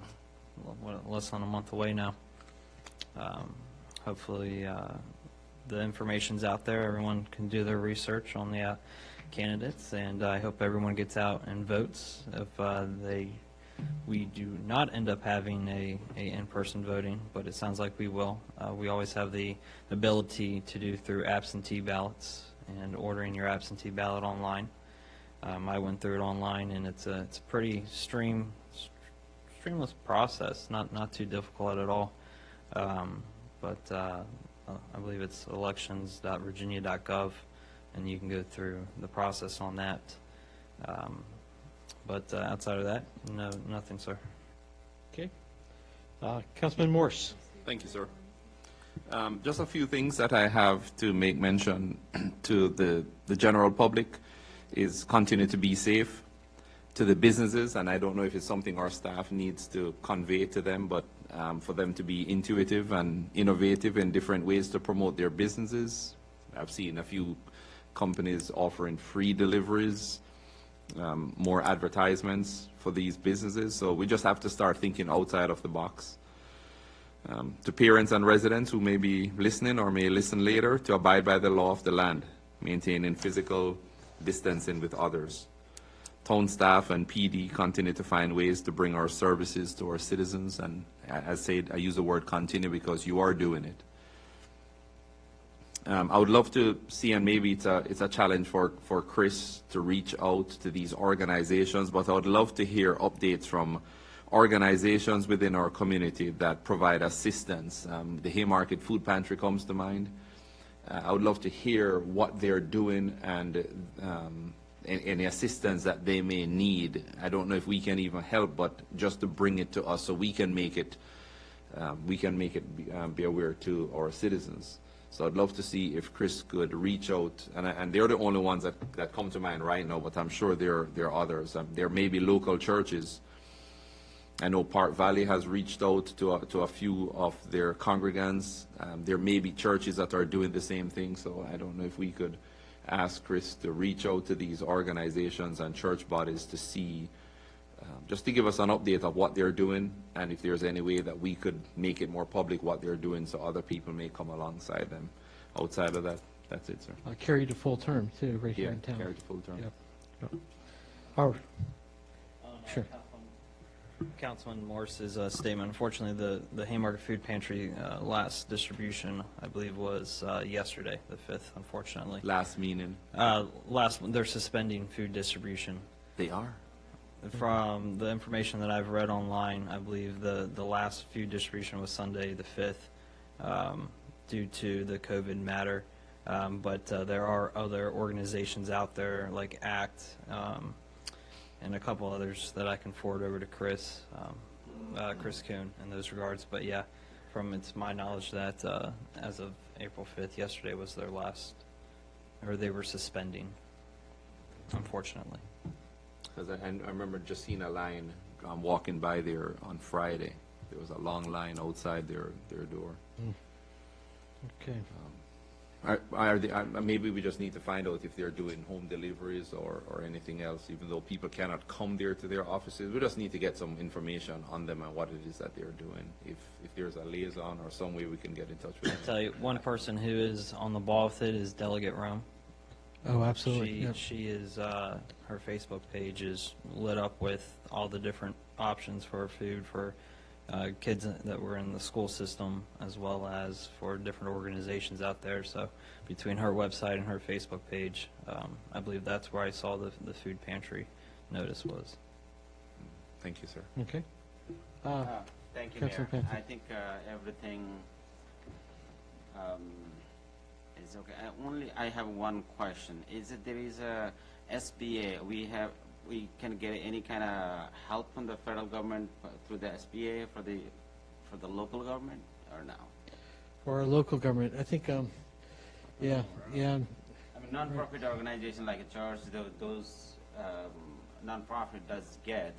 less than a month away now. Hopefully the information's out there. Everyone can do their research on the candidates, and I hope everyone gets out and votes. If we do not end up having a in-person voting, but it sounds like we will. We always have the ability to do through absentee ballots and ordering your absentee ballot online. I went through it online, and it's a pretty streamless process, not too difficult at all. But I believe it's elections.virginia.gov, and you can go through the process on that. But outside of that, no, nothing, sir. Okay. Councilman Morse. Thank you, sir. Just a few things that I have to make mention to the general public is continue to be safe. To the businesses, and I don't know if it's something our staff needs to convey to them, but for them to be intuitive and innovative in different ways to promote their businesses. I've seen a few companies offering free deliveries, more advertisements for these businesses, so we just have to start thinking outside of the box. To parents and residents who may be listening or may listen later, to abide by the law of the land, maintaining physical distancing with others. Town staff and PD continue to find ways to bring our services to our citizens, and as said, I use the word continue because you are doing it. I would love to see, and maybe it's a challenge for Chris to reach out to these organizations, but I would love to hear updates from organizations within our community that provide assistance. The Haymarket Food Pantry comes to mind. I would love to hear what they're doing and any assistance that they may need. I don't know if we can even help, but just to bring it to us so we can make it be aware to our citizens. So I'd love to see if Chris could reach out, and they're the only ones that come to mind right now, but I'm sure there are others. There may be local churches. I know Park Valley has reached out to a few of their congregants. There may be churches that are doing the same thing, so I don't know if we could ask Chris to reach out to these organizations and church bodies to see, just to give us an update of what they're doing, and if there's any way that we could make it more public what they're doing so other people may come alongside them. Outside of that, that's it, sir. Carried to full term, too, right here Yeah, in town. carried to full term. Yep. Oh, sure. Councilman Morse's statement. Unfortunately, the Haymarket Food Pantry last distribution, I believe, was yesterday, the 5th, unfortunately. Last meeting. They're suspending food distribution. They are? From the information that I've read online, I believe the last food distribution was Sunday, the 5th, due to the COVID matter. But there are other organizations out there like ACT, and a couple others that I can forward over to Chris Kuhn in those regards. But yeah, it's my knowledge that as of April 5th, yesterday was their last, or they were suspending, unfortunately. Because I remember just seeing a line walking by there on Friday. There was a long line outside their door. Okay. Maybe we just need to find out if they're doing home deliveries or anything else, even though people cannot come there to their offices. We just need to get some information on them and what it is that they're doing. If there's a liaison or some way we can get in touch with them. I'll tell you, one person who is on the ball with it is Delegate Rome. Oh, absolutely. She is, her Facebook page is lit up with all the different options for food for kids that were in the school system, as well as for different organizations out there. So between her website and her Facebook page, I believe that's where I saw the food pantry notice was. Thank you, sir. Okay. Thank you, Councilor Mayor. Panther. I think everything is okay. I have one question. There is a SBA? We can get any kind of help from the federal government through the SBA for the local government, or no? For our local government, I think, yeah. I mean, non-profit organization like a church, those non-profit does get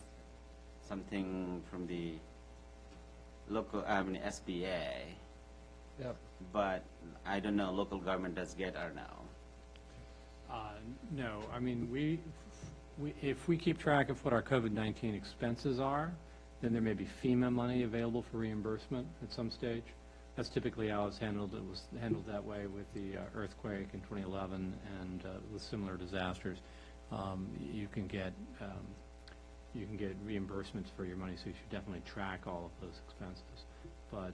something from the local, SBA. Yep. But I don't know, local government does get or no? No, I mean, if we keep track of what our COVID-19 expenses are, then there may be FEMA money available for reimbursement at some stage. That's typically how it's handled. It was handled that way with the earthquake in 2011 and with similar disasters. You can get reimbursements for your money, so you should definitely track all of those expenses. But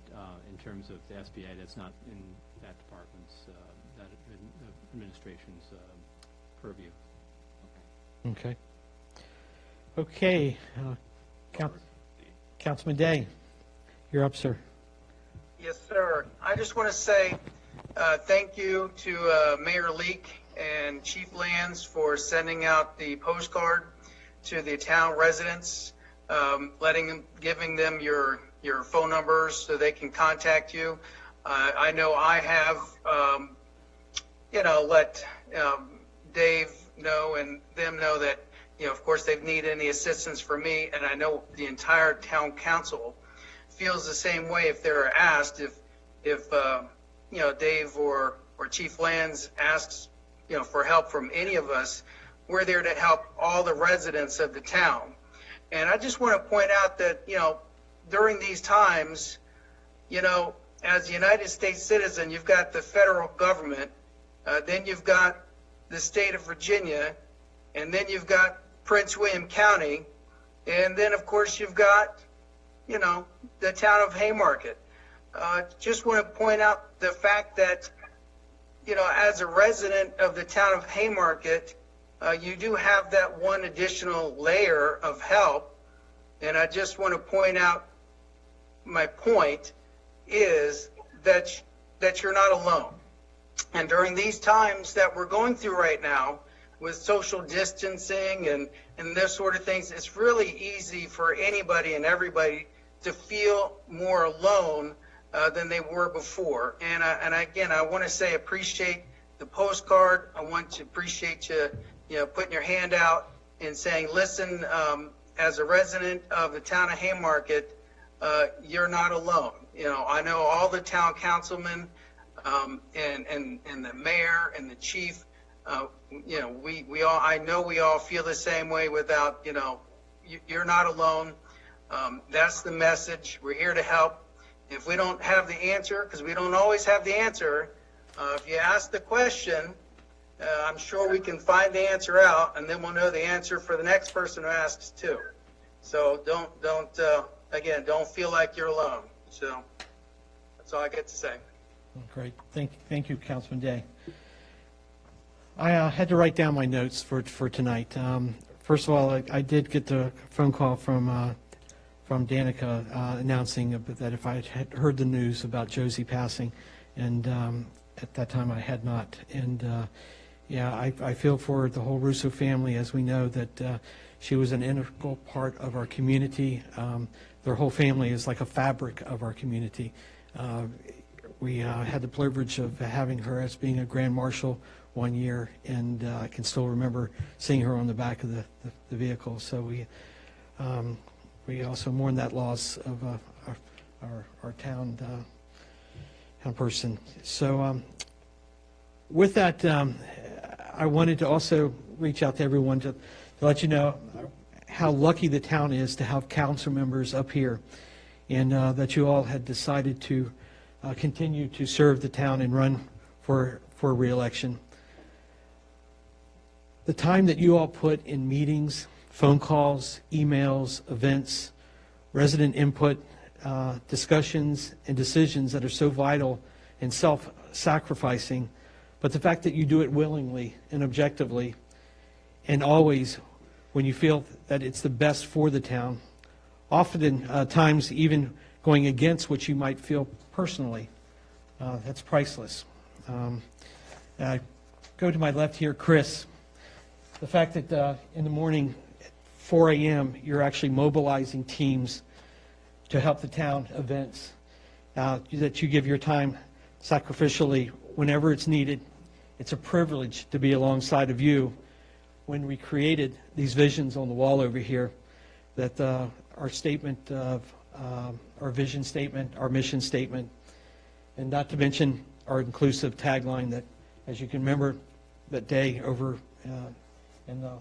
in terms of the SBA, that's not in that department's, that administration's purview. Okay. Okay. Councilman Day, you're up, sir. Yes, sir. I just want to say thank you to Mayor Leake and Chief Lands for sending out the postcard to the town residents, giving them your phone numbers so they can contact you. I know I have, let Dave know and them know that, of course, they need any assistance from me, and I know the entire town council feels the same way if they're asked. If Dave or Chief Lands asks, for help from any of us, we're there to help all the residents of the town. And I just want to point out that, during these times, you know, as a United States citizen, you've got the federal government, then you've got the state of Virginia, and then you've got Prince William County, and then of course you've got, you know, the town of Haymarket. Just want to point out the fact that, you know, as a resident of the town of Haymarket, you do have that one additional layer of help. And I just want to point out, my point is that you're not alone. And during these times that we're going through right now with social distancing and this sort of things, it's really easy for anybody and everybody to feel more alone than they were before. And again, I want to say appreciate the postcard. I want to appreciate you, putting your hand out and saying, listen, as a resident of the town of Haymarket, you're not alone. You know, I know all the town councilmen and the mayor and the chief. You know, we all, I know we all feel the same way without, you know, you're not alone. That's the message. We're here to help. If we don't have the answer, because we don't always have the answer, if you ask the question, I'm sure we can find the answer out, and then we'll know the answer for the next person who asks too. So don't feel like you're alone. So that's all I get to say. Great. Thank you, Councilman Day. I had to write down my notes for tonight. First of all, I did get the phone call from Danica announcing that if I had heard the news about Josie passing, and at that time I had not. And yeah, I feel for the whole Russo family, as we know that she was an integral part of our community. Their whole family is like a fabric of our community. We had the privilege of having her as being a Grand Marshal one year, and I can still remember seeing her on the back of the vehicle. So we also mourn that loss of our town person. So with that, I wanted to also reach out to everyone to let you know how lucky the town is to have council members up here, and that you all had decided to continue to serve the town and run for re-election. The time that you all put in meetings, phone calls, emails, events, resident input, discussions, and decisions that are so vital and self-sacrificing, but the fact that you do it willingly and objectively, and always when you feel that it's the best for the town, often times even going against what you might feel personally, that's priceless. I go to my left here, Chris. The fact that in the morning at 4 a.m. you're actually mobilizing teams to help the town events, that you give your time sacrificially whenever it's needed. It's a privilege to be alongside of you when we created these visions on the wall over here, that our statement of our vision statement, our mission statement, and not to mention our inclusive tagline that, as you can remember, that day over in the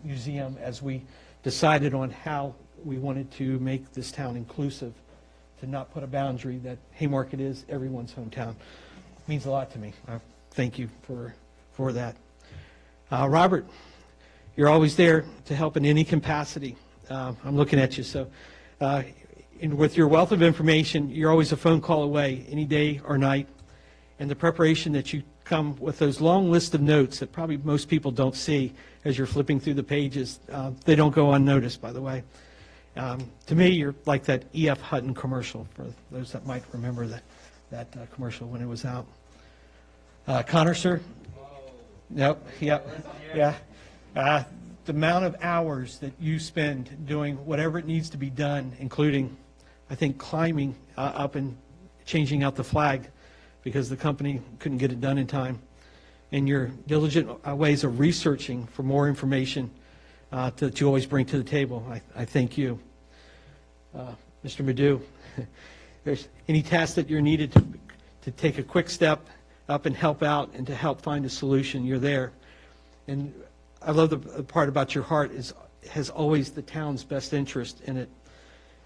museum, as we decided on how we wanted to make this town inclusive, to not put a boundary, that Haymarket is everyone's hometown. It means a lot to me. Thank you for that. Robert, you're always there to help in any capacity. I'm looking at you. So and with your wealth of information, you're always a phone call away any day or night. And the preparation that you come with those long list of notes that probably most people don't see as you're flipping through the pages. They don't go unnoticed, by the way. To me, you're like that E.F. Hutton commercial, for those that might remember that commercial when it was out. Connor, sir? Yep. Yeah. The amount of hours that you spend doing whatever it needs to be done, including, I think, climbing up and changing out the flag because the company couldn't get it done in time, and your diligent ways of researching for more information that you always bring to the table. I thank you. Mr. Madu, there's any task that you're needed to take a quick step up and help out and to help find a solution, you're there. And I love the part about your heart has always the town's best interest in it.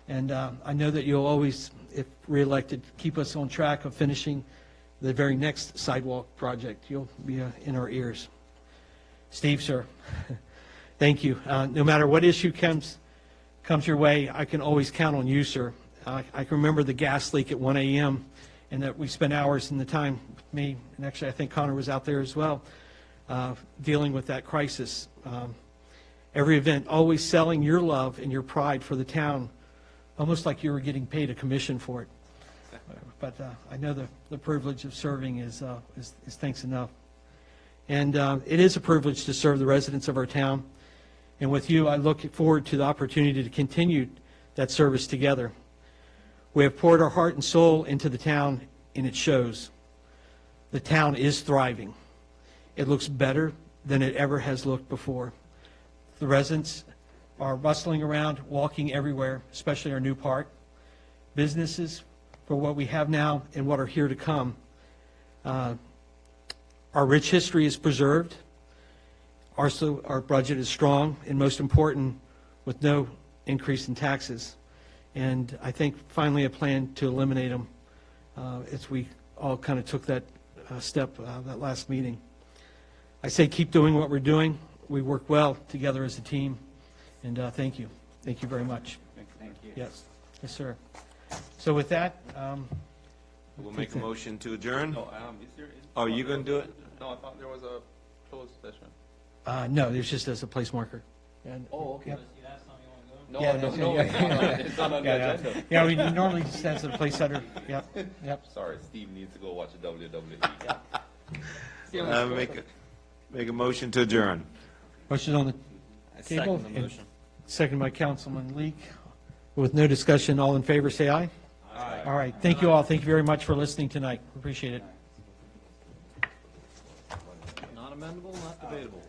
And I know that you'll always if reelected, keep us on track of finishing the very next sidewalk project. You'll be in our ears. Steve, sir, thank you. No matter what issue comes your way, I can always count on you, sir. I can remember the gas leak at 1 a.m. and that we spent hours in the time with me, and actually I think Connor was out there as well, dealing with that crisis. Every event, always selling your love and your pride for the town, almost like you were getting paid a commission for it. But I know the privilege of serving is thanks enough. And it is a privilege to serve the residents of our town. And with you, I look forward to the opportunity to continue that service together. We have poured our heart and soul into the town, and it shows. The town is thriving. It looks better than it ever has looked before. The residents are bustling around, walking everywhere, especially our new park. Businesses, for what we have now and what are here to come. Our rich history is preserved. Also, our budget is strong, and most important, with no increase in taxes. And I think finally a plan to eliminate them as we all kind of took that step that last meeting. I say keep doing what we're doing. We work well together as a team, and thank you. Thank you very much. Thank you. Yes, yes, sir. So with that, We'll make a motion to adjourn. No, is there? Oh, you going to do it? No, I thought there was a closed session. no, there's just as a place marker. And, Oh, okay. yep. No, Yeah, no, that's- no, yeah. it's not on- it's not on the Yeah, agenda. yeah, we normally just as a place setter. Yep, yep. Sorry, Steve needs to go watch the WWE. Make a motion to adjourn. Motion on the I table. second the and motion. Seconded by Councilman Leak. With no discussion, all in favor, say aye. Aye. All right, thank you all. Thank you very much for listening tonight. Appreciate it. Non-amendable, not debatable.